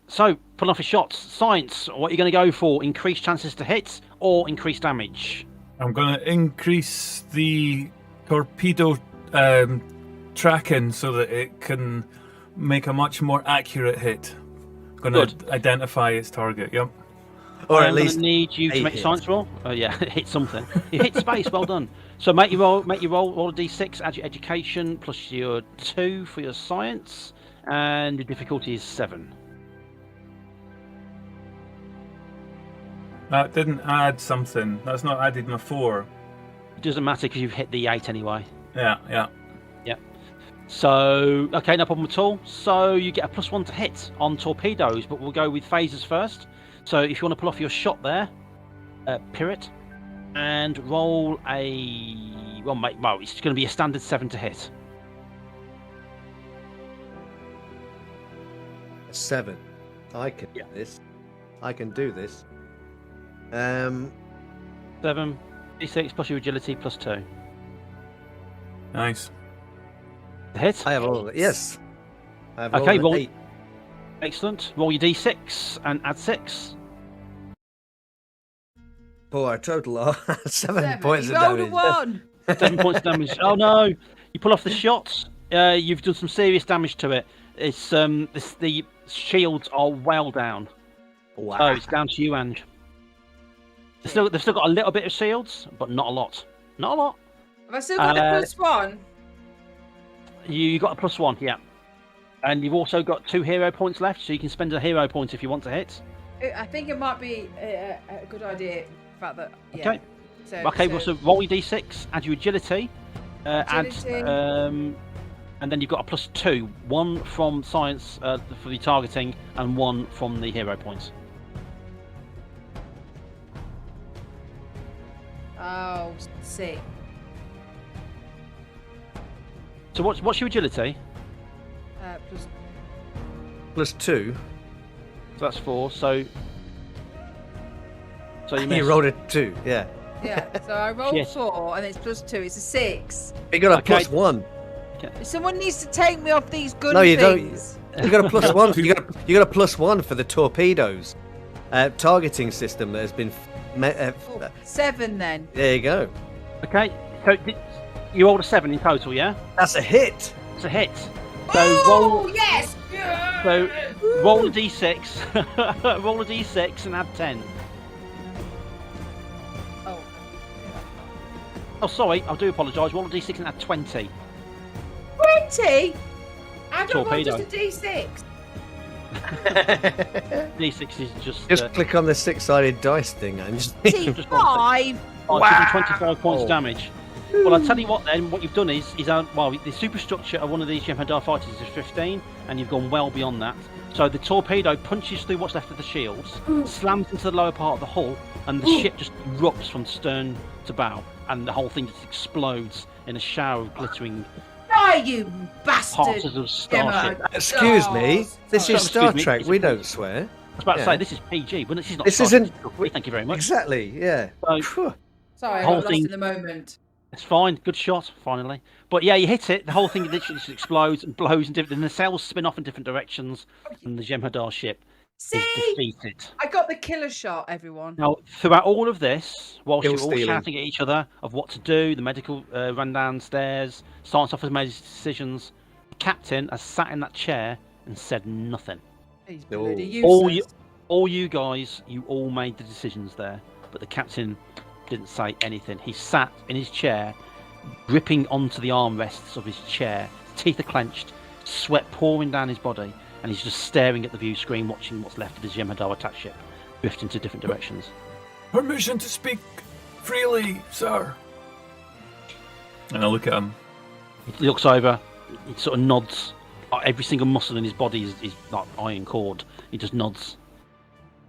So pulling off his shots. Science. What are you going to go for? Increased chances to hit or increased damage? I'm going to increase the torpedo tracking so that it can make a much more accurate hit. Going to identify its target. Yep. Or I'm at least going to need you to make a hits. science roll. Oh yeah, hit something. You hit space. Well done. So make your roll a d6. Add your education plus your 2 for your science, and the difficulty is 7. That didn't add something. That's not added my 4. It doesn't matter because you've hit the 8 anyway. Yeah. So okay, no problem at all. So you get a +1 to hit on torpedoes, but we'll go with phasers first. So if you want to pull off your shot there, Pirate, and roll a it's going to be a standard 7 to hit. 7. I can do this. I can do this. 7 d6 plus your agility plus 2. Nice. To hit. I have all of it. Yes. I have Okay, rolled roll. an 8. Excellent. Roll your d6 and add 6. For a total of 7 points You of rolled damage. a 1. 7 points of damage. Oh no! You pull off the shots. You've done some serious damage to it. It's the shields are well down. Wow. So it's down to you, Ange. They've still got a little bit of shields, but not a lot. Not a lot. Have I still got a +1? You got a +1, yeah. And you've also got 2 hero points left, so you can spend a hero point if you want to hit. I think it might be a good idea. The fact that Okay. So roll your d6, add your agility, Agility. and then you've got a +2, 1 from science for the targeting, and 1 from the hero points. Oh, 6. So what's your agility? +2. So that's 4. So you You missed. rolled a 2. Yeah. Yeah, so I rolled Yes. 4 and it's +2. It's a 6. You got a Okay. +1. Someone needs to take me off these good No, you don't. things. You got a +1. You got a +1 for the torpedoes targeting system that has been. 7 then. There you go. Okay. So you rolled a 7 in total, yeah? That's a hit. It's a hit. So Oh, yes! So roll a d6. Roll a d6 and add 10. Oh. Oh, sorry. I do apologise. Roll a d6 and add 20. 20? I don't want Torpedo. just a D6. D6 is just. Just click on the 6-sided dice thing and just. Just one thing. T5. Wow. 25 points Oh. of damage. Well, I'll tell you what then, what you've done is the superstructure of one of these Jem'Hadar fighters is 15, and you've gone well beyond that. So the torpedo punches through what's left of the shields, slams into the lower part of the hull, and the ship just erupts from stern to bow, and the whole thing just explodes in a shower of glittering Die, you bastard. parts of the starship. Excuse me. This Sorry. is Star Excuse me, Trek. it's We a- don't swear. I was about to Yeah. say, this is PG, but this is not This Star isn't- Trek. Thank you very much. Exactly. Yeah. So- Phew. Sorry, I Whole got lost thing- in the moment. It's fine. Good shot, finally. But yeah, you hit it. The whole thing literally just explodes and blows, and the sails spin off in different directions, and the Jem'Hadar ship is See? defeated. I got the killer shot, everyone. Now, throughout all of this, whilst Kill you're all stealing. shouting at each other of what to do, the medical ran downstairs, science officers made his decisions, the captain has sat in that chair and said nothing. He's No. bloody All useless. all you guys, you all made the decisions there, but the captain didn't say anything. He sat in his chair, gripping onto the armrests of his chair, teeth are clenched, sweat pouring down his body, and he's just staring at the view screen, watching what's left of his Jem'Hadar attack ship drift into different directions. Permission to speak freely, sir. And I look at him. He looks over, he sort of nods. Every single muscle in his body is like iron cord. He just nods.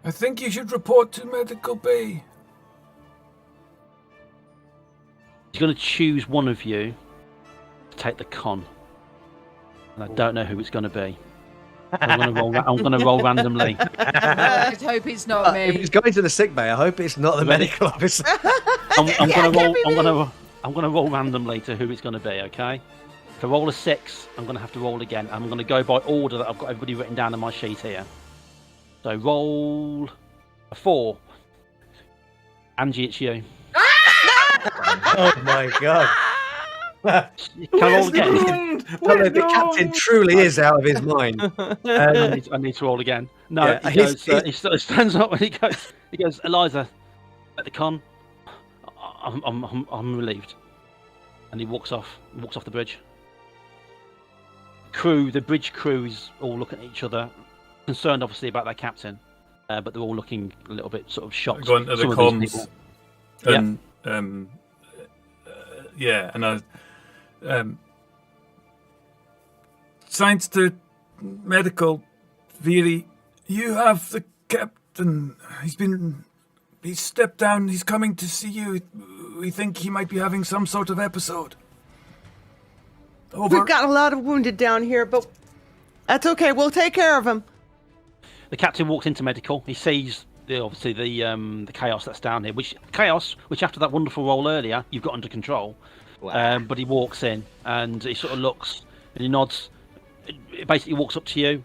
I think you should report to medical bay. He's going to choose one of you to take the con. And I don't know who it's going to be. I'm going to roll randomly. I just hope it's not me. If he's going to the sick bay, I hope it's not the medical officer. I'm going to roll randomly to who it's going to be. Okay. If I roll a 6, I'm going to have to roll again. I'm going to go by order that I've got everybody written down on my sheet here. So roll a 4. Angie, it's you. Oh my god. Can I roll again? The captain truly is out of his mind. I need to roll again. No, Yeah, he goes. He stands up and he goes, Eliza, at the con. I'm relieved. And he walks off the bridge. The bridge crew is all looking at each other, concerned obviously about their captain, but they're all looking a little bit sort of shocked. Going to the Some of these comms. people. And yeah, and I science to medical theory. You have the captain. He's stepped down. He's coming to see you. We think he might be having some sort of episode. Over. We've got a lot of wounded down here, but that's okay. We'll take care of him. The captain walks into medical. He sees obviously the chaos that's down here, which after that wonderful roll earlier you've got under control. Wow. But he walks in and he sort of looks and he nods. It basically walks up to you.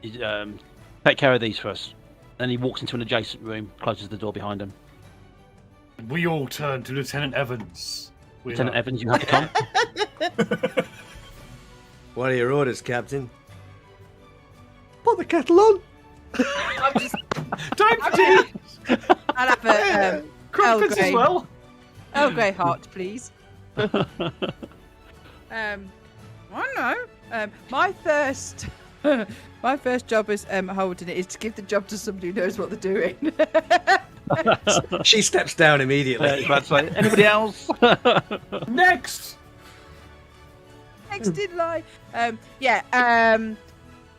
He, take care of these for us. Then he walks into an adjacent room, closes the door behind him. We all turn to Lieutenant Evans. Lieutenant Evans, you have the con. What are your orders, Captain? Put the kettle on. I'm just, Don't I'll have a Crumpets as well. Earl Grey hot, please. I don't know. My first job as holding it is to give the job to somebody who knows what they're doing. She steps down immediately. Anybody else? Next. Next in line.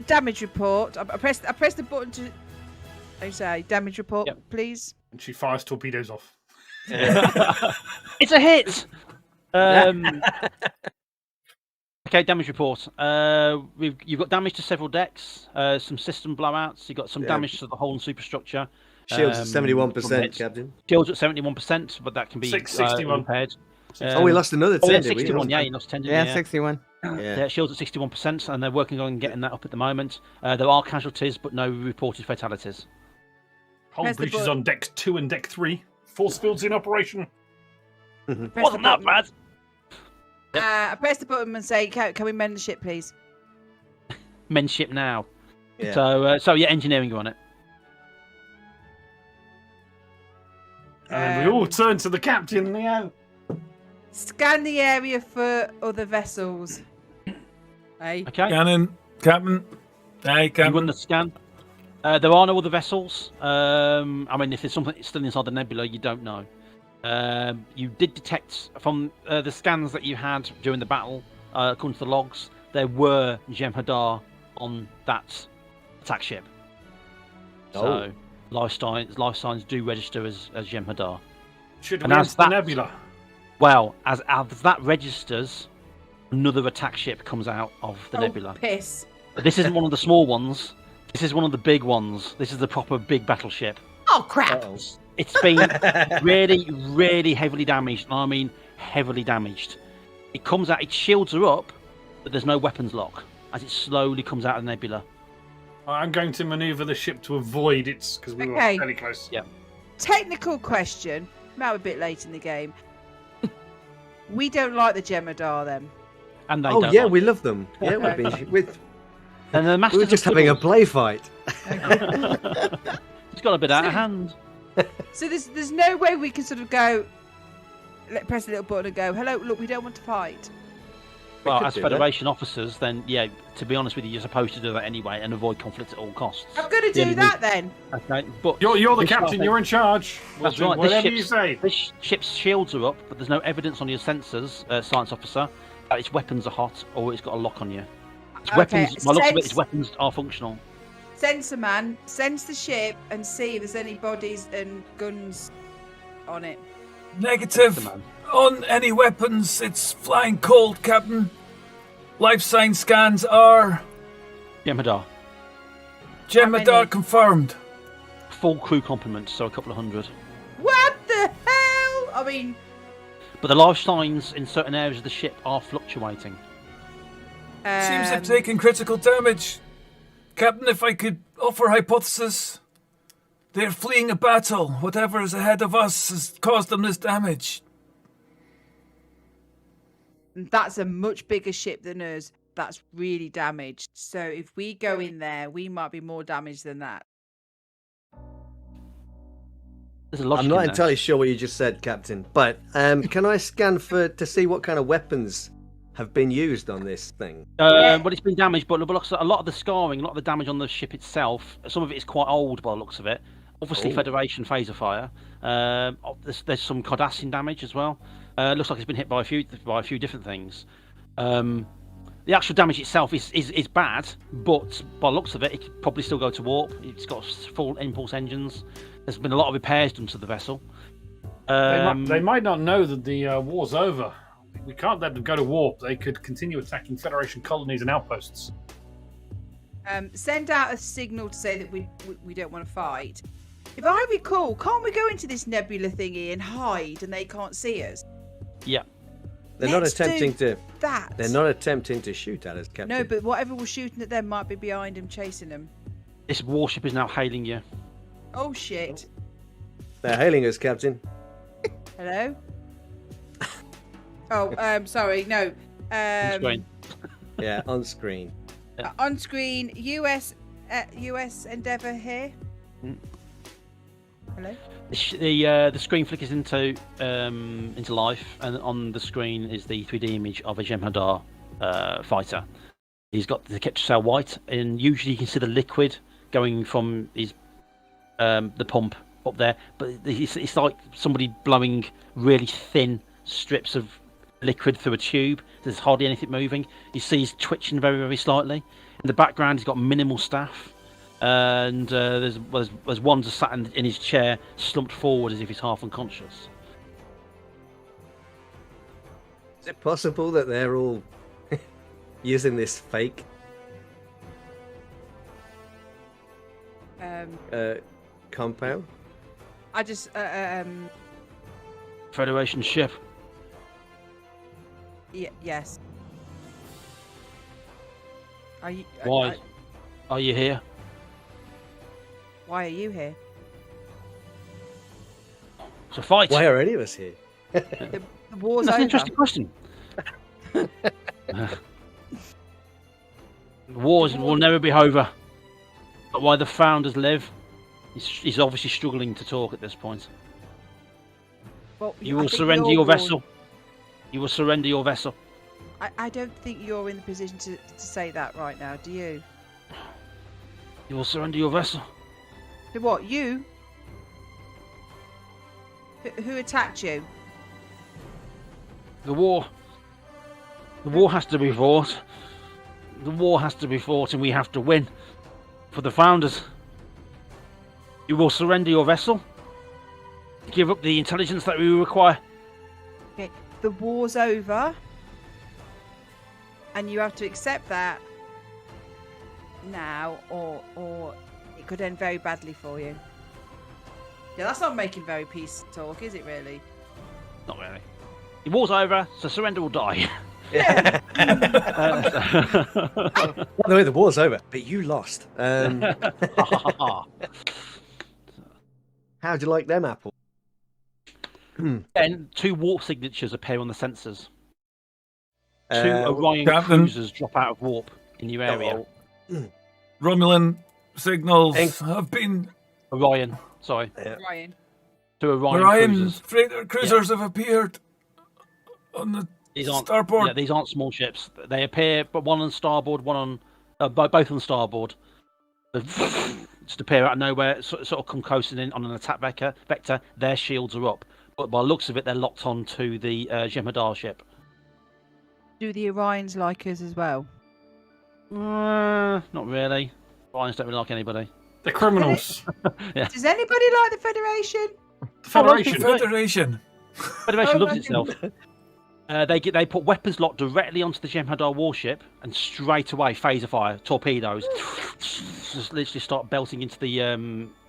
Damage report. I press the button to. I say damage report, Yep. please. And she fires torpedoes off. It's a hit. Okay, damage report. You've got damage to several decks, some system blowouts. You've got some damage to the whole superstructure. Shields at from 71%, hits. Captain. Shields at 71%, but that can be 61. repaired. We lost another 10, Oh, yeah, did we? 61. Yeah, you lost 10. Yeah, 61. Yeah, shields at 61%, and they're working on getting that up at the moment. There are casualties, but no reported fatalities. Hull Press the breaches button. on deck 2 and deck 3. Force fields in operation. Wasn't that bad? I press the button and say, "Can we mend the ship, please?" Men's ship now. Yeah. So yeah, engineering, you're on it. And we all turn to the captain, Leo. Scan the area for other vessels. Hey. Okay. Cannon, Captain. Hey, You Captain. run the scan. There are no other vessels. I mean, if there's something still inside the nebula, you don't know. You did detect from the scans that you had during the battle, according to the logs, there were Jem'Hadar on that attack ship. So life signs do register as Jem'Hadar. Should And we as enter the that- nebula? Well, as that registers, another attack ship comes out of the Oh, nebula. piss. But this isn't one of the small ones. This is one of the big ones. This is the proper big battleship. Oh crap! It's been really, really heavily damaged. I mean, heavily damaged. It comes out, its shields are up, but there's no weapons lock as it slowly comes out of the nebula. I'm going to maneuver the ship to avoid it because we were Okay. fairly close. Yeah. Technical question. Now we're a bit late in the game. We don't like the Jem'Hadar, then. And they Oh don't yeah, like we it. love them. Yeah, we've been with. And the We Masters were just of having a Puddles- play fight. It's got a bit out of hand. So there's no way we can sort of go, press a little button and go, hello, look, we don't want to fight. Well, could as do that. Federation officers, then yeah, to be honest with you, you're supposed to do that anyway and avoid conflict at all costs. I'm going to The do only that then. Okay, but You're the this captain. sort of You're in charge. We'll That's do right. whatever you say. This ship's shields are up, but there's no evidence on your sensors, science officer, that its weapons are hot or it's got a lock on you. Its Okay, weapons, by the looks of it, sense- its weapons are functional. Sensor man, sense the ship and see if there's any bodies and guns on it. Negative. Man. On any weapons, it's flying cold, Captain. Life sign scans are Jemadar. Jemadar many? confirmed. Full crew complement, so a couple of hundred. What the hell? I mean, But the life signs in certain areas of the ship are fluctuating. Seems they've taken critical damage. Captain, if I could offer a hypothesis, they're fleeing a battle. Whatever is ahead of us has caused them this damage. that's a much bigger ship than us. That's really damaged. So if we go in there, we might be more damaged than that. There's a logic I'm not in there. entirely sure what you just said, Captain, but can I scan to see what kind of weapons have been used on this thing? But it's been damaged, but a lot of the scarring, a lot of the damage on the ship itself, some of it is quite old by the looks of it. Obviously, Oh. Federation phaser fire. There's some Cardassian damage as well. Looks like it's been hit by a few different things. The actual damage itself is bad, but by the looks of it, it could probably still go to warp. It's got full impulse engines. There's been a lot of repairs done to the vessel. They might not know that the war's over. We can't let them go to warp. They could continue attacking Federation colonies and outposts. Send out a signal to say that we don't want to fight. If I recall, can't we go into this nebula thingy and hide and they can't see us? Yeah. They're not Let's do attempting to. That. They're not attempting to shoot at us, Captain. No, but whatever was shooting at them might be behind them, chasing them. This warship is now hailing you. Oh shit! They're hailing us, Captain. Hello. Oh, sorry, no. Screen. Yeah, on screen. On screen, Uss Endeavour here. Mm. Hello. The screen flickers into life, and on the screen is the 3D image of a Jem'Hadar fighter. He's got the capture cell white, and usually you can see the liquid going from his the pump up there, but it's like somebody blowing really thin strips of liquid through a tube. There's hardly anything moving. You see he's twitching very, very slightly. In the background, he's got minimal staff. And there's one just sat in his chair, slumped forward as if he's half unconscious. Is it possible that they're all using this fake compound? I just Federation ship. yes. Are you? Why? Are you here? Why are you here? It's a fight. Why are any of us here? The war's That's an over. interesting question. Wars will never be over. But why the founders live? He's obviously struggling to talk at this point. Well, You I will think surrender you're your warned. vessel. You will surrender your vessel. I don't think you're in the position to say that right now, do you? You will surrender your vessel. To what? You? Who attacked you? The war. The war has to be fought. The war has to be fought, and we have to win. For the founders. You will surrender your vessel. Give up the intelligence that we require. Okay, the war's over, and you have to accept that now, or it could end very badly for you. Yeah, that's not making very peace talk, is it? Really? Not really. The war's over, so surrender or die. Yeah. By the way, the war's over, but you lost. How'd you like them apples? Then 2 warp signatures appear on the sensors. 2 Uh, Orion Captain? cruisers drop out of warp in your area. oh, Romulan signals Thank- have been. Orion. Sorry. Ryan. To Orion, Orion cruisers. freighter cruisers have appeared on the These aren't. starboard. Yeah, these aren't small ships. They appear, but one on starboard, one on both on starboard. They just appear out of nowhere, sort of come coasting in on an attack vector. Their shields are up, but by the looks of it, they're locked on to the Jem'Hadar ship. Do the Orions like us as well? Not really. Orions don't really like anybody. The criminals. Does anybody like the Federation? The Federation. Federation. Federation loves itself. They put weapons locked directly onto the Jem'Hadar warship, and straight away phaser fire, torpedoes, just literally start belting into the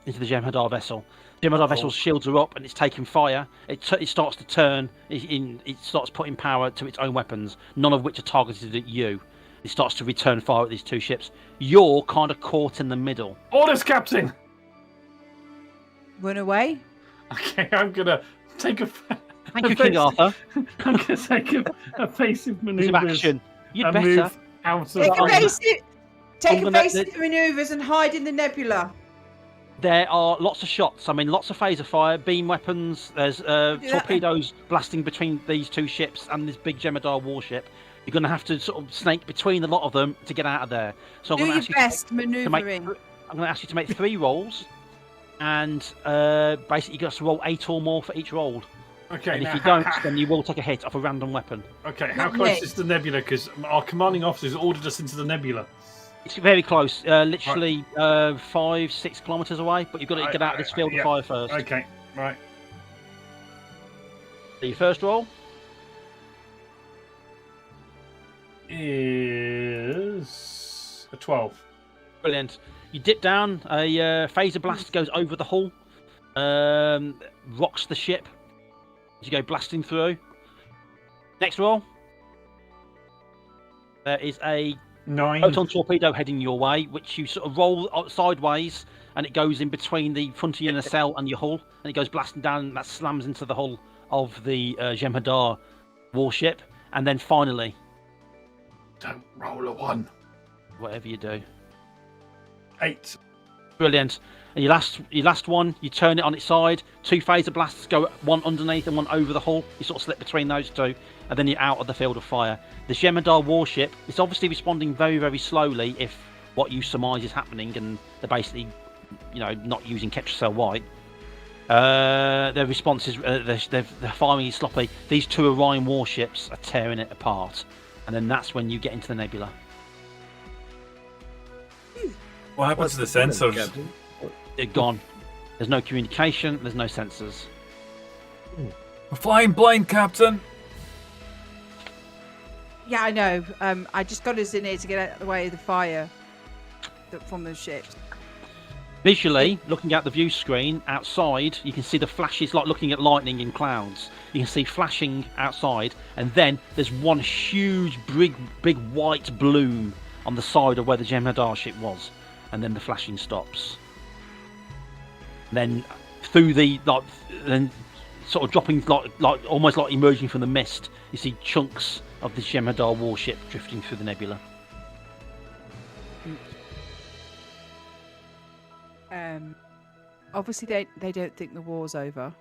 Jem'Hadar vessel. Jem'Hadar vessel's shields are up, and it's taking fire. It starts to turn. It starts putting power to its own weapons, none of which are targeted at you. It starts to return fire at these two ships. You're kind of caught in the middle. Orders, Captain. Run away? Okay, I'm gonna take a. Thank you, King Arthur. I'm gonna take a evasive Use maneuver. of action. You'd and better. move out of Take gonna- evasive maneuvers and hide in the nebula. There are lots of shots. I mean, lots of phaser fire, beam weapons. There's torpedoes blasting between these two ships and this big Jem'Hadar warship. You're going to have to sort of snake between a lot of them to get out of there. So I'm Do going to your ask you best to make manoeuvring. I'm going to ask you to make 3 rolls, and basically you got to roll 8 or more for each roll. Okay, And now, if you don't, then you will take a hit off a random weapon. Okay, how Not close yet. is the nebula? Because our commanding officers ordered us into the nebula. It's very close, literally 5-6 kilometers away. But you've got to get out of this field yeah. of fire first. Okay, right. So your first roll. Is a 12. Brilliant. You dip down, a phaser blast goes over the hull, rocks the ship as you go blasting through. Next roll. There is a 9. photon torpedo heading your way, which you sort of roll sideways, and it goes in between the front of your nacelle and your hull, and it goes blasting down, and that slams into the hull of the Jem'Hadar warship. And then finally, Don't roll a 1. whatever you do. 8. Brilliant. And your last one, you turn it on its side. 2 phaser blasts go, one underneath and one over the hull. You sort of slip between those two, and then you're out of the field of fire. The Jem'Hadar warship is obviously responding very, very slowly if what you surmise is happening, and they're basically, not using Ketracel White. Their response is they're firing sloppy. These 2 Orion warships are tearing it apart, and then that's when you get into the nebula. What happens to the sensors? Captain? They're gone. There's no communication. There's no sensors. We're flying blind, Captain. Yeah, I know. I just got us in here to get out of the way of the fire from the ships. Visually, looking at the view screen outside, you can see the flashes like looking at lightning in clouds. You can see flashing outside, and then there's one huge, big white bloom on the side of where the Jem'Hadar ship was, and then the flashing stops. Then through then sort of dropping like almost like emerging from the mist, you see chunks of the Jem'Hadar warship drifting through the nebula. Obviously, they don't think the war's over.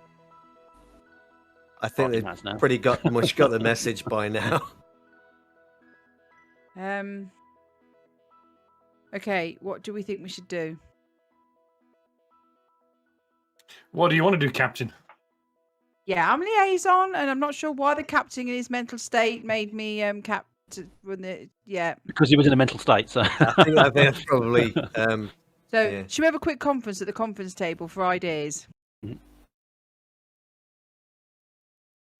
I think Fucking they've has now. pretty much got the message by now. Okay, what do we think we should do? What do you want to do, Captain? Yeah, I'm liaison, and I'm not sure why the captain in his mental state made me captain. Yeah. Because he was in a mental state, so. I think that's probably. So, Yeah. should we have a quick conference at the conference table for ideas? Mhm.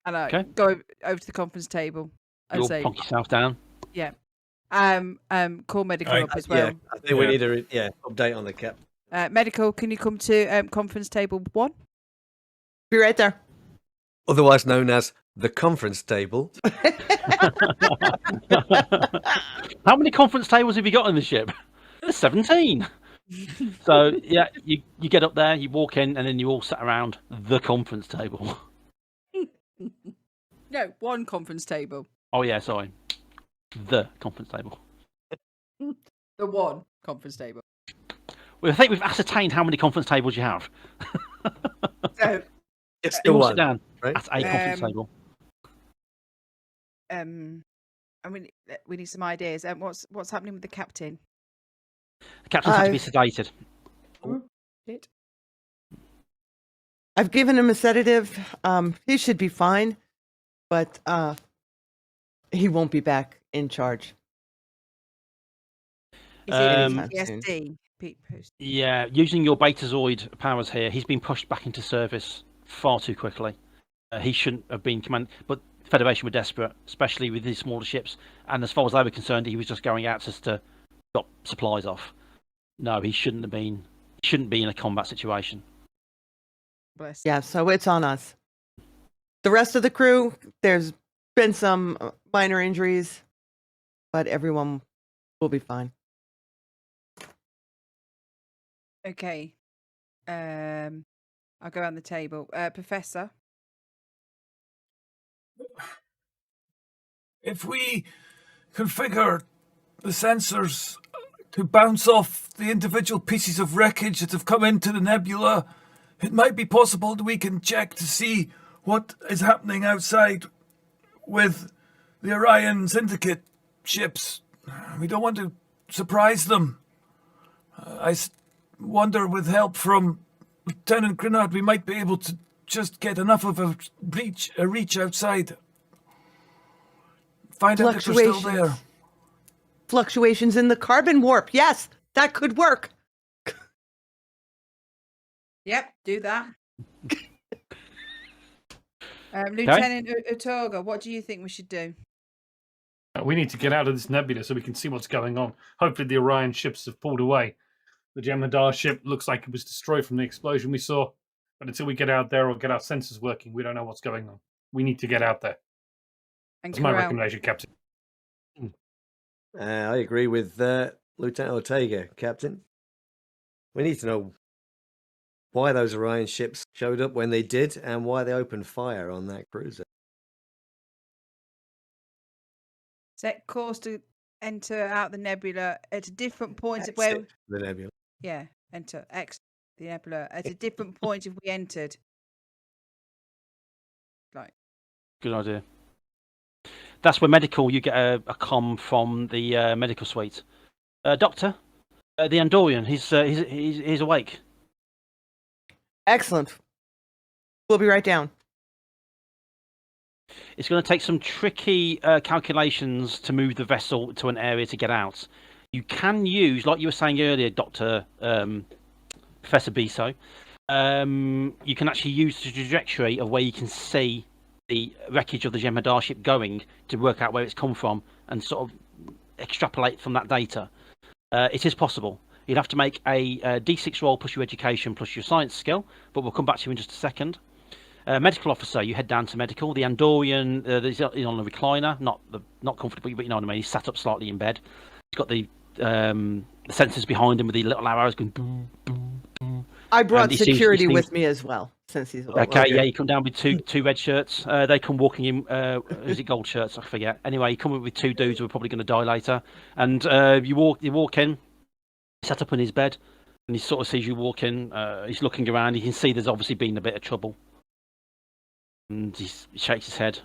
And Okay. go over to the conference table and You'll say, plonk yourself down. yeah. Call medical Right. up as well. Yeah, I think we need a update on the cap. Medical, can you come to conference table 1? Be right there. Otherwise known as the conference table. How many conference tables have you got on the ship? There's 17. So yeah, you get up there, you walk in, and then you all sat around the conference table. No, 1 conference table. Oh yeah, sorry, the conference table. The one conference table. Well, I think we've ascertained how many conference tables you have. So, Just You the all one. sit down right? at a conference table. I mean, we need some ideas. What's happening with the captain? The captain's had to be I- sedated. Shit. I've given him a sedative. He should be fine, but he won't be back in charge. Is Um, it PTSD? Yeah, using your Betazoid powers here, he's been pushed back into service far too quickly. He shouldn't have been command, but Federation were desperate, especially with these smaller ships. And as far as they were concerned, he was just going out just to drop supplies off. No, he shouldn't have been. Shouldn't be in a combat situation. Bless. Yeah, so it's on us. The rest of the crew, there's been some minor injuries, but everyone will be fine. Okay. I'll go around the table. Professor. If we configure the sensors to bounce off the individual pieces of wreckage that have come into the nebula, it might be possible that we can check to see what is happening outside with the Orion Syndicate ships. We don't want to surprise them. Wonder, with help from Lieutenant Grenard, we might be able to just get enough of a reach outside. Find out if they're still there. Fluctuations in the carbon warp. Yes, that could work. Yep, do that. Lieutenant Utoga, what do you think we should do? We need to get out of this nebula so we can see what's going on. Hopefully the Orion ships have pulled away. The Jem'Hadar ship looks like it was destroyed from the explosion we saw. But until we get out there or get our sensors working, we don't know what's going on. We need to get out there. And That's my Corral. recommendation, Captain. I agree with Lieutenant Ortega, Captain. We need to know why those Orion ships showed up when they did and why they opened fire on that cruiser. Set course to enter out the nebula at a different point of where. Exit the nebula. Yeah, exit the nebula at a different point if we entered. Like. Good idea. That's where medical. You get a comm from the medical suite. Doctor, the Andorian. He's awake. Excellent. We'll be right down. It's going to take some tricky calculations to move the vessel to an area to get out. You can use, like you were saying earlier, Professor Biso, you can actually use the trajectory of where you can see the wreckage of the Jem'Hadar ship going to work out where it's come from and sort of extrapolate from that data. It is possible. You'd have to make a D6 roll plus your education plus your science skill, but we'll come back to you in just a second. Medical officer, you head down to medical. The Andorian is on a recliner, not comfortable, but you know what I mean. He's sat up slightly in bed. He's got the sensors behind him with the little arrows going boom, boom, boom. I brought he security seems- with me as well, since he's awake. Okay, yeah, you come down with two red shirts. They come walking in. Is it gold shirts? I forget. Anyway, you come in with two dudes who are probably going to die later, and you walk in. He's sat up in his bed, and he sort of sees you walk in. He's looking around. You can see there's obviously been a bit of trouble, and he shakes his head.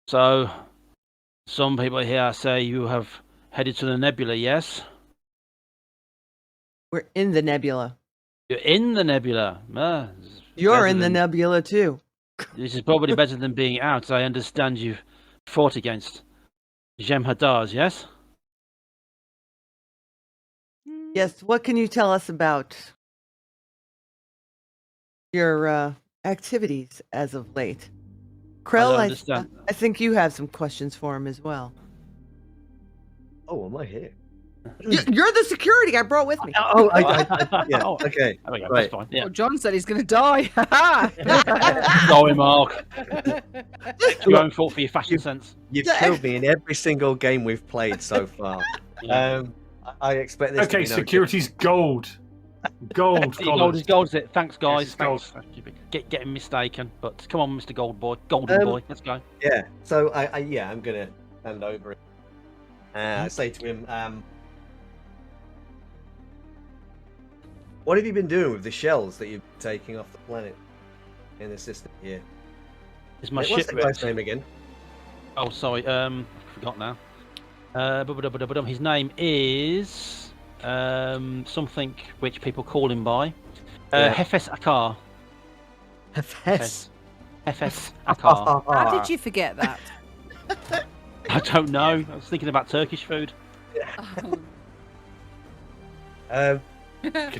So, some people here say you have headed to the nebula. Yes, We're in the nebula. you're in the nebula. You're better in the than- nebula too. This is probably better than being out. I understand you've fought against Jem'Hadars, yes? Yes, what can you tell us about your activities as of late? Krell, don't understand. I think you have some questions for him as well. Oh, am I here? You're the security I brought with me. Oh, yeah. Oh, Okay. there we go. Right. That's fine. Yeah. Well, John said he's going to die. Sorry, Mark. It's your own fault for your fashion sense. You've killed me in every single game we've played so far. I expect this to Okay, be no security's gold. Gold. Gold is gold, is it? Thanks, guys. it's gold. Thanks. Getting mistaken, but come on, Mr. Gold Boy, Golden Boy, let's go. Yeah. So I'm gonna hand over. I say to him, What have you been doing with the shells that you're taking off the planet in the system here? Is my What's ship the guy's wrecked? name again? Oh, sorry. I forgot now. His name is something which people call him by. Yeah. Hefes Akar. Hefes. Hefes Akar. How did you forget that? I don't know. I was thinking about Turkish food. Could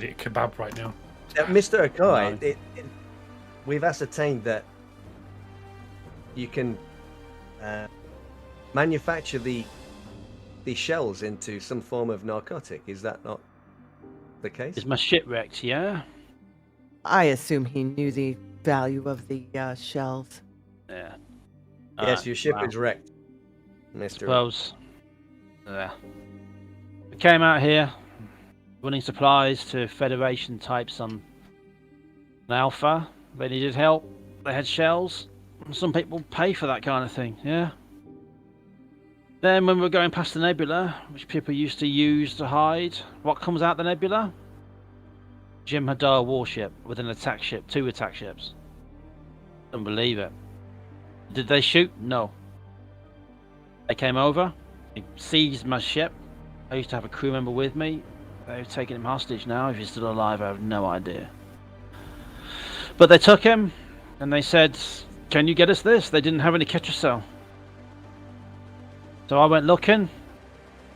eat a kebab right now. Mr. Akai, No. we've ascertained that you can manufacture the shells into some form of narcotic. Is that not the case? Is my ship wrecked? Yeah. I assume he knew the value of the shells. Yeah. Yes, your ship Wow. is wrecked, Mr. Suppose. Yeah. We came out here running supplies to Federation types on an Alpha. They needed help. They had shells. Some people pay for that kind of thing, yeah. Then when we were going past the nebula, which people used to use to hide, what comes out the nebula? Jim Hadar warship with an attack ship, 2 attack ships. Don't believe it. Did they shoot? No. They came over, they seized my ship. I used to have a crew member with me. They've taken him hostage now. If he's still alive, I have no idea. But they took him, and they said, "Can you get us this?" They didn't have any Ketracel. So I went looking,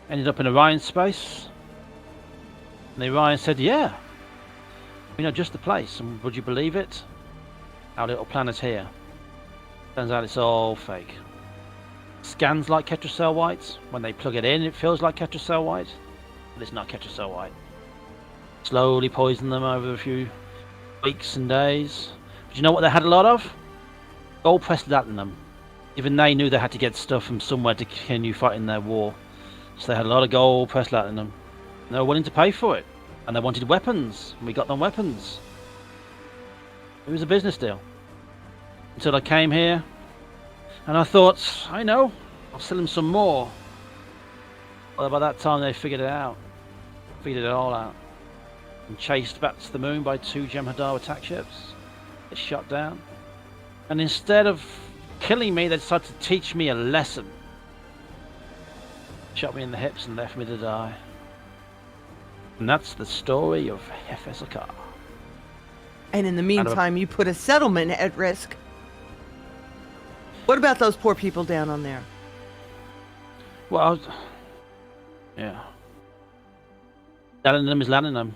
ended up in Orion space. And the Orion said, "Yeah, we know just the place." And would you believe it? Our little planet here. Turns out it's all fake. Scans like Ketracel white. When they plug it in, it feels like Ketracel white. But it's not Ketracel white. Slowly poison them over a few weeks and days. But you know what they had a lot of? Gold pressed platinum. Even they knew they had to get stuff from somewhere to continue fighting their war. So they had a lot of gold pressed platinum. And they were willing to pay for it. And they wanted weapons. And we got them weapons. It was a business deal. Until I came here. And I thought, I know, I'll sell them some more. Well, by that time they figured it out. Figured it all out. And chased back to the moon by 2 Jem'Hadar attack ships. It's shot down. And instead of killing me, they decided to teach me a lesson. Shot me in the hips and left me to die. And that's the story of Hefes Akar. And in the meantime, you put a settlement at risk. What about those poor people down on there? Well, yeah. Landing them is landing them.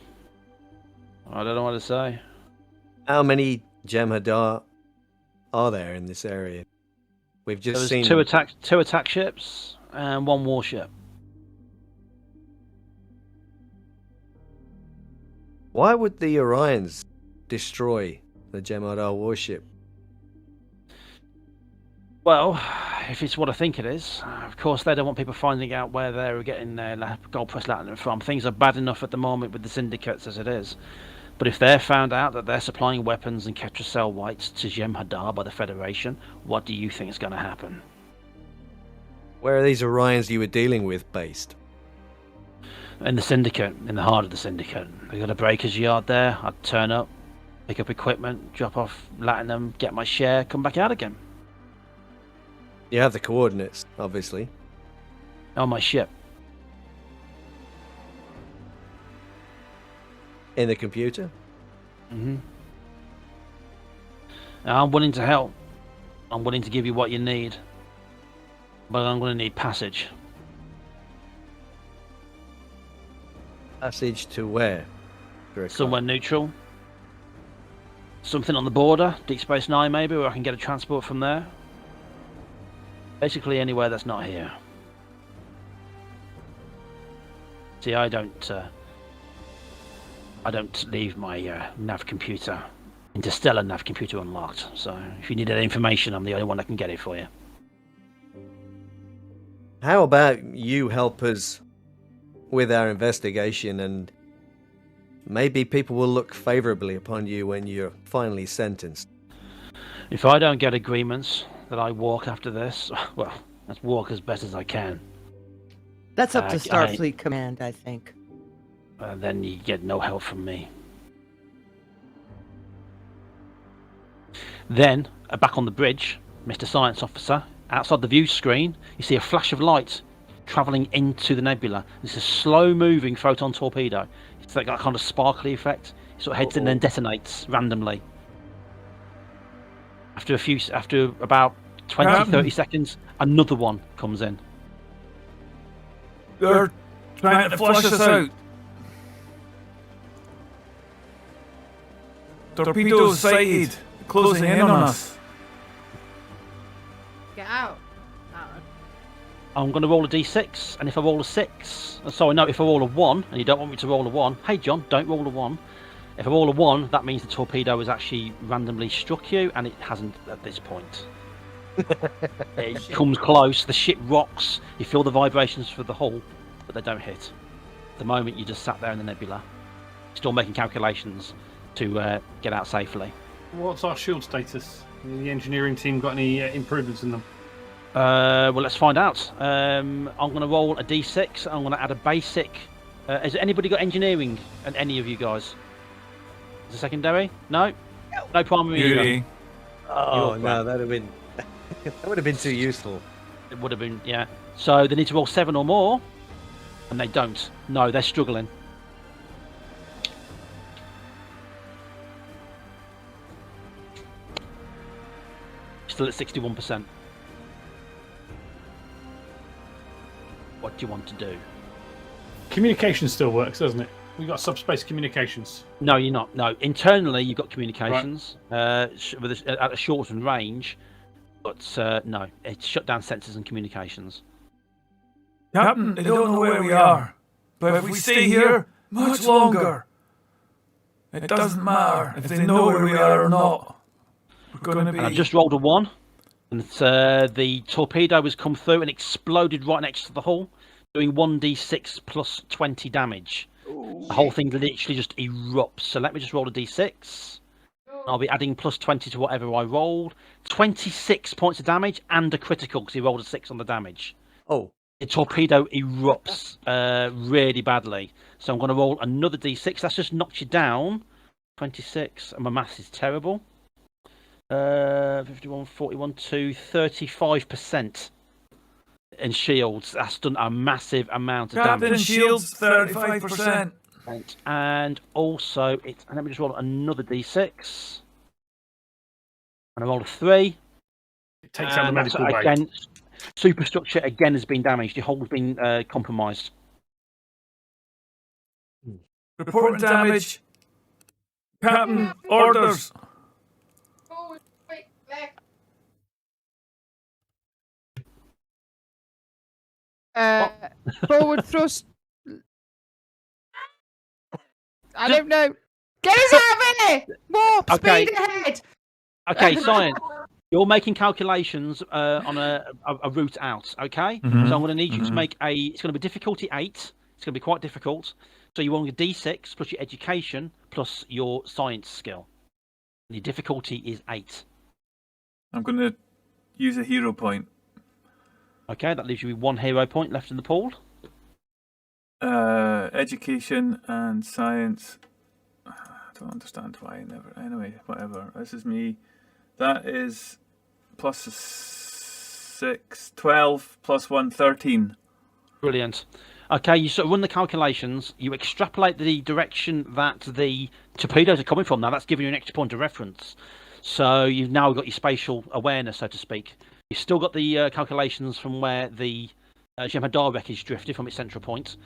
I don't know what to say. How many Jem'Hadar are there in this area? We've just There seen was two attack ships and 1 warship. Why would the Orions destroy the Jem'Hadar warship? Well, if it's what I think it is, of course they don't want people finding out where they're getting their gold press platinum from. Things are bad enough at the moment with the syndicates as it is. But if they're found out that they're supplying weapons and Ketracel whites to Jem'Hadar by the Federation, what do you think is going to happen? Where are these Orions you were dealing with based? In the syndicate, in the heart of the syndicate. They got a breaker's yard there. I'd turn up, pick up equipment, drop off platinum, get my share, come back out again. You have the coordinates, obviously. On my ship. In the computer? Mm-hmm. Now, I'm willing to help. I'm willing to give you what you need. But I'm going to need passage. Passage to where? Somewhere neutral. Something on the border. Deep Space Nine maybe, where I can get a transport from there. Basically anywhere that's not here. See, I don't leave my nav computer, interstellar nav computer unlocked. So if you need that information, I'm the only one that can get it for you. How about you help us with our investigation, and maybe people will look favorably upon you when you're finally sentenced. If I don't get agreements that I walk after this, well, let's walk as best as I can. That's up to Starfleet Command, I think. Then you get no help from me. Then, back on the bridge, Mr. Science Officer, outside the view screen, you see a flash of light travelling into the nebula. It's a slow-moving photon torpedo. It's like that kind of sparkly effect. It sort of heads in and then detonates randomly. After about 20, 30 seconds, another one comes in. They're trying to flush us out. Torpedoes sighted, closing in on us. Get out. I'm going to roll a d6, and if I roll a 6... Sorry, no, if I roll a 1, and you don't want me to roll a 1... Hey, John, don't roll a 1. If I roll a 1, that means the torpedo has actually randomly struck you, and it hasn't at this point. It comes close, the ship rocks, you feel the vibrations through the hull, but they don't hit. At the moment, you just sat there in the nebula, still making calculations to get out safely. What's our shield status? The engineering team got any improvements in them? Well, let's find out. I'm going to roll a d6. I'm going to add a basic. Has anybody got engineering? And any of you guys? Is it secondary? No. No primary. Beauty. Oh no, that'd have been that would have been too useful. It would have been, yeah. So they need to roll 7 or more, and they don't. No, they're struggling. Still at 61%. What do you want to do? Communication still works, doesn't it? We got subspace communications. No, you're not. No, internally you've got communications at a shortened range, but no, it's shut down sensors and communications. Captain, they don't know where we are, but if we stay here much longer, it doesn't matter if they know where we are or not. We're going to be... And I've just rolled a 1, and the torpedo has come through and exploded right next to the hull, doing 1d6 plus 20 damage. The whole thing literally just erupts. So let me just roll a d6. I'll be adding plus 20 to whatever I rolled. 26 points of damage and a critical because he rolled a 6 on the damage. Oh. The torpedo erupts really badly. So I'm going to roll another d6. That's just knocked you down. 26. And my maths is terrible. 51, 41 to 35%. In shields, that's done a massive amount of Captain damage. shields, 35%. And also, and let me just roll another d6. And I rolled a 3. It takes out the medical bay. Again, superstructure again has been damaged. Your hull has been compromised. Reporting damage. Captain, orders. Forward thrust. I don't know. Get us out of here! Warp, Okay. speed ahead! Okay, science. You're making calculations on a route out, okay? Mhm. So I'm going to need you to make it's going to be difficulty 8. It's going to be quite difficult. So you want a d6 plus your education plus your science skill. And your difficulty is 8. I'm going to use a hero point. Okay, that leaves you with 1 hero point left in the pool. Education and science. I don't understand why. Never. Anyway, whatever. This is me. That is plus 6, 12 plus 1, 13. Brilliant. Okay, you sort of run the calculations. You extrapolate the direction that the torpedoes are coming from. Now that's giving you an extra point of reference. So you've now got your spatial awareness, so to speak. You've still got the calculations from where the Jem'Hadar wreckage drifted from its central point.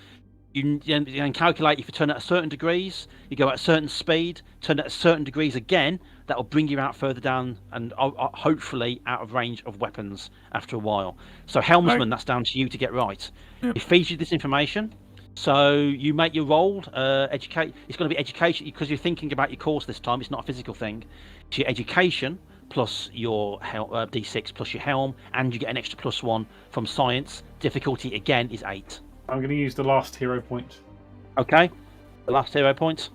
You can calculate if you turn at a certain degrees, you go at a certain speed, turn at a certain degrees again, that will bring you out further down and hopefully out of range of weapons after a while. So Helmsman, that's down to you to get right. Yep. It feeds you this information. So you make your roll, educate. It's going to be education because you're thinking about your course this time. It's not a physical thing. It's your education plus your d6 plus your helm, and you get an extra +1 from science. Difficulty again is 8. I'm going to use the last hero point. Okay, the last hero point.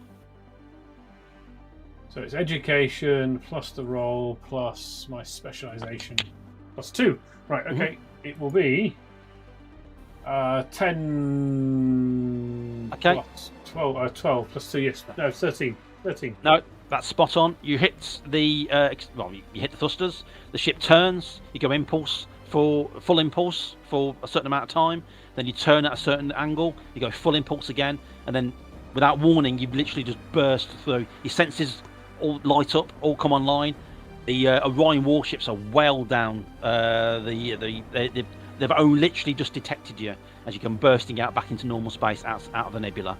So it's education plus the roll plus my specialization plus 2. Right, okay. It will be 10 Okay. plus 12 plus 2, yes. No, 13. 13. No, that's spot on. You hit the you hit the thrusters. The ship turns. You go impulse for full impulse for a certain amount of time. Then you turn at a certain angle. You go full impulse again, and then without warning, you literally just burst through. Your senses all light up, all come online. The Orion warships are well down. They've only literally just detected you as you come bursting out back into normal space out of the nebula.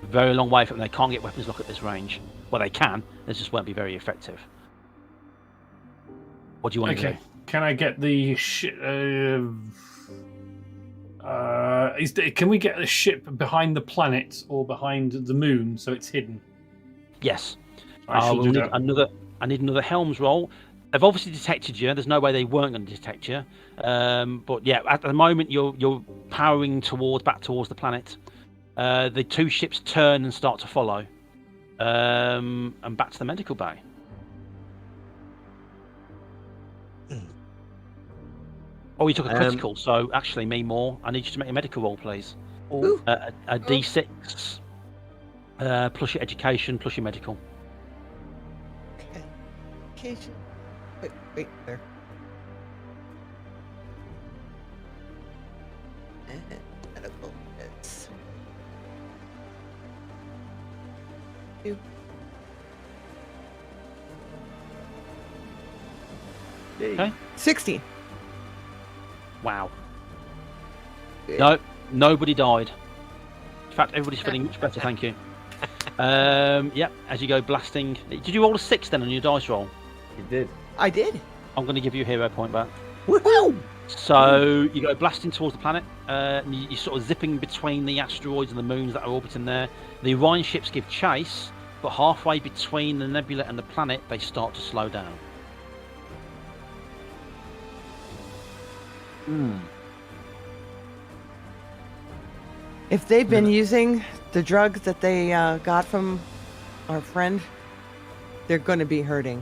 Very long way from them. They can't get weapons lock at this range. Well, they can. They just won't be very effective. What do you want to do? Can I get the can we get the ship behind the planet or behind the moon so it's hidden? Yes. I need another Helms roll. They've obviously detected you. There's no way they weren't going to detect you. But yeah, at the moment you're powering back towards the planet. The two ships turn and start to follow, and back to the medical bay. Oh, you took a critical, so actually me more. I need you to make a medical roll, please. A D6 plus your education plus your medical. Okay. Education. Wait there. Medical. It's 2. Okay. 16. Wow. No, nobody died. In fact, everybody's feeling much better, thank you. Yeah, as you go blasting. Did you roll a 6 then on your dice roll? You did. I did. I'm going to give you a hero point back. Woohoo! So you go blasting towards the planet. You're sort of zipping between the asteroids and the moons that are orbiting there. The Orion ships give chase, but halfway between the nebula and the planet, they start to slow down. If they've been using the drugs that they got from our friend, they're going to be hurting.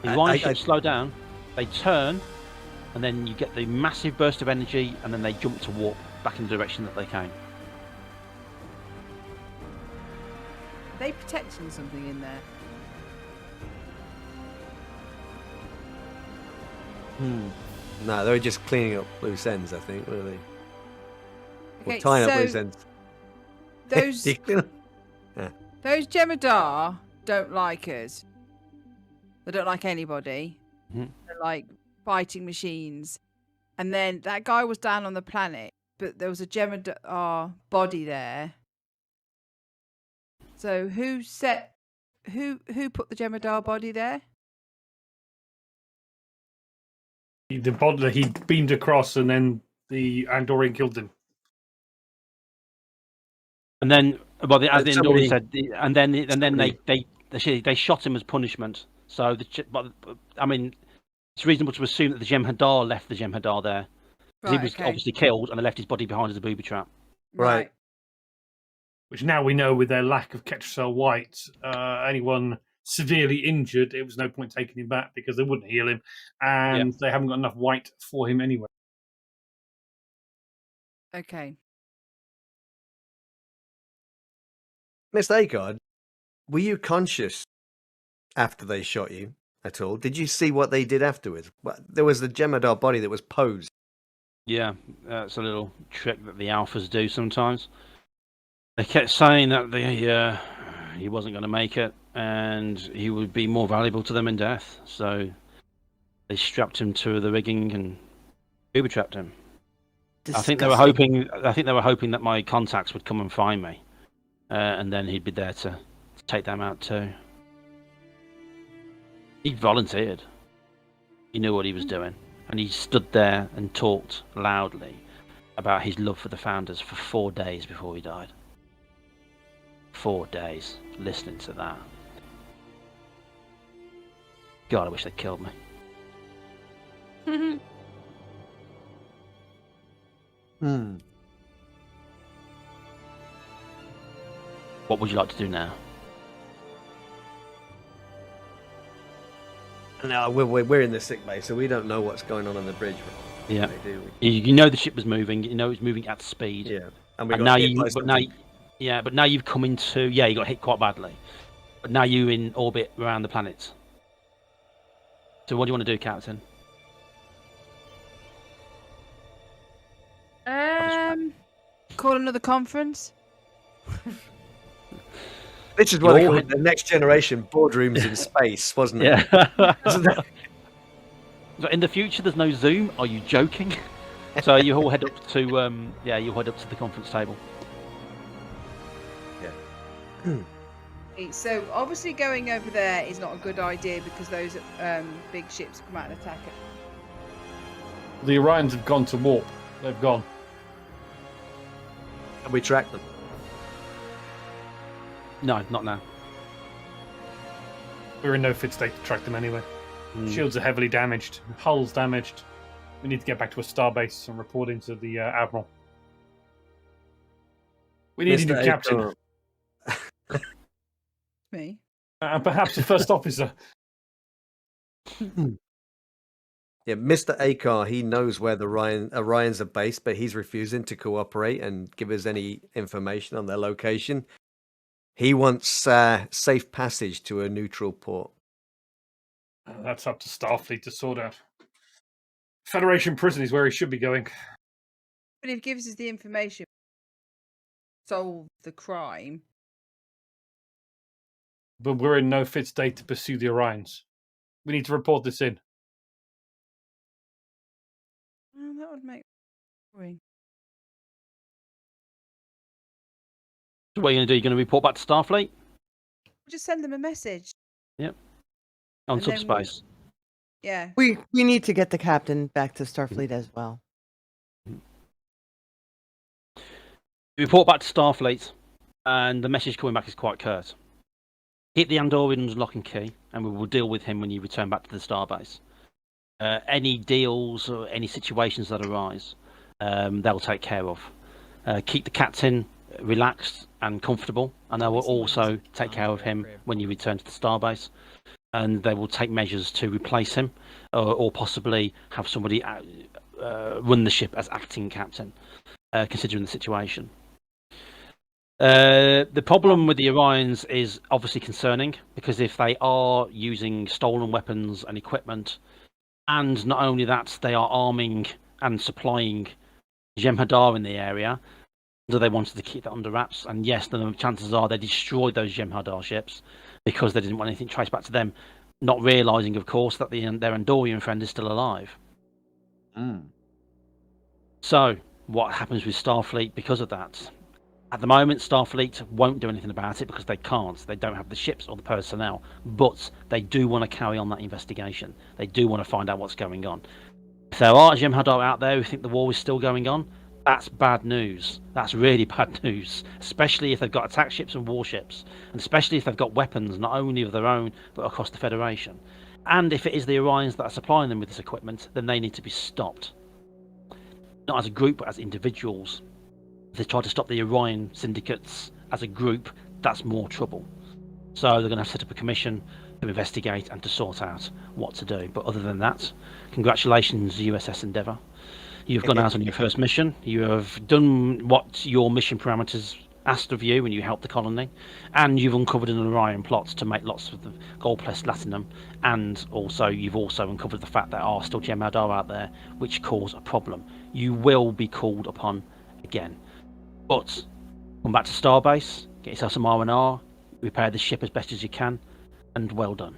The Orion ships slow down, they turn, and then you get the massive burst of energy, and then they jump to warp back in the direction that they came. Are they protecting something in there? No, they were just cleaning up loose ends, I think, were they? Okay, Or tying up so loose ends. Those Jemadar don't like us. They don't like anybody. Mhm. They're like fighting machines. And then that guy was down on the planet, but there was a Jemadar body there. So who put the Jemadar body there? The body he beamed across, and then the Andorian killed him. And then, well, as the somebody- Andorian said, they shot him as punishment. So, I mean, it's reasonable to assume that the Jem'Hadar left the Jem'Hadar there. He was obviously killed, and they left his body behind as a booby trap. Right. Which now we know, with their lack of Ketracel White, anyone severely injured, it was no point taking him back because they wouldn't heal him, and they haven't got enough white for him anyway. Okay. Mr. Agard, were you conscious after they shot you at all? Did you see what they did afterwards? There was the Jemadar body that was posed. Yeah, that's a little trick that the Alphas do sometimes. They kept saying that he wasn't going to make it, and he would be more valuable to them in death. So they strapped him to the rigging and booby trapped him. Disgusting. I think they were hoping that my contacts would come and find me, and then he'd be there to take them out too. He volunteered. He knew what he was doing, and he stood there and talked loudly about his love for the Founders for 4 days before he died. 4 days listening to that. God, I wish they'd killed me. What would you like to do now? No, we're in the sick bay, so we don't know what's going on the bridge. Yeah. They do. You know the ship was moving. You know it was moving at speed. Yeah. And we And got now hit you, by but something. but now you've come into, you got hit quite badly. But now you're in orbit around the planet. So what do you want to do, Captain? Call another conference. This is what they You're call head- the next generation boardrooms in space, wasn't it? Yeah. Wasn't it? So in the future, there's no Zoom. Are you joking? So you all head up to you head up to the conference table. So obviously going over there is not a good idea because those big ships come out and attack it. The Orions have gone to warp. They've gone. And we track them. No, not now. We're in no fit state to track them anyway. Mm. Shields are heavily damaged. Hull's damaged. We need to get back to a starbase and report into the Admiral. We need a new Mr. captain. Akar. Me. And perhaps a first officer. Yeah, Mr. Akar, he knows where the Orions are based, but he's refusing to cooperate and give us any information on their location. He wants safe passage to a neutral port. That's up to Starfleet to sort out. Federation prison is where he should be going. But if it gives us the information, solve the crime. But we're in no fit state to pursue the Orions. We need to report this in. Well, that would make boring. So what are you going to do? You're going to report back to Starfleet Just send them a message. on And then subspace. Yeah. We need to get the captain back to Starfleet as well. You report back to Starfleet, and the message coming back is quite curt. Hit the Andorian's lock and key, and we will deal with him when you return back to the starbase. Any deals or any situations that arise, they'll take care of. Keep the captain relaxed and comfortable, and they will also take care of him when you return to the starbase. And they will take measures to replace him, or possibly have somebody run the ship as acting captain, considering the situation. The problem with the Orions is obviously concerning, because if they are using stolen weapons and equipment, and not only that, they are arming and supplying Jem'Hadar in the area, so they wanted to keep that under wraps. And yes, the chances are they destroyed those Jem'Hadar ships because they didn't want anything traced back to them, not realising, of course, that their Andorian friend is still alive. So, what happens with Starfleet because of that? At the moment, Starfleet won't do anything about it because they can't. They don't have the ships or the personnel. But they do want to carry on that investigation. They do want to find out what's going on. If there are Jem'Hadar out there who think the war is still going on, that's bad news. That's really bad news. Especially if they've got attack ships and warships. And especially if they've got weapons, not only of their own, but across the Federation. And if it is the Orions that are supplying them with this equipment, then they need to be stopped. Not as a group, but as individuals. If they try to stop the Orion syndicates as a group, that's more trouble. So they're going to have to set up a commission to investigate and to sort out what to do. But other than that, congratulations, Uss Endeavour. You've gone out on your first mission. You have done what your mission parameters asked of you, and you helped the colony. And you've uncovered an Orion plot to make lots of the gold plus platinum. And also, you've also uncovered the fact that there are still Jem'Hadar out there, which cause a problem. You will be called upon again. But come back to Starbase, get yourself some R&R, repair the ship as best as you can, and well done.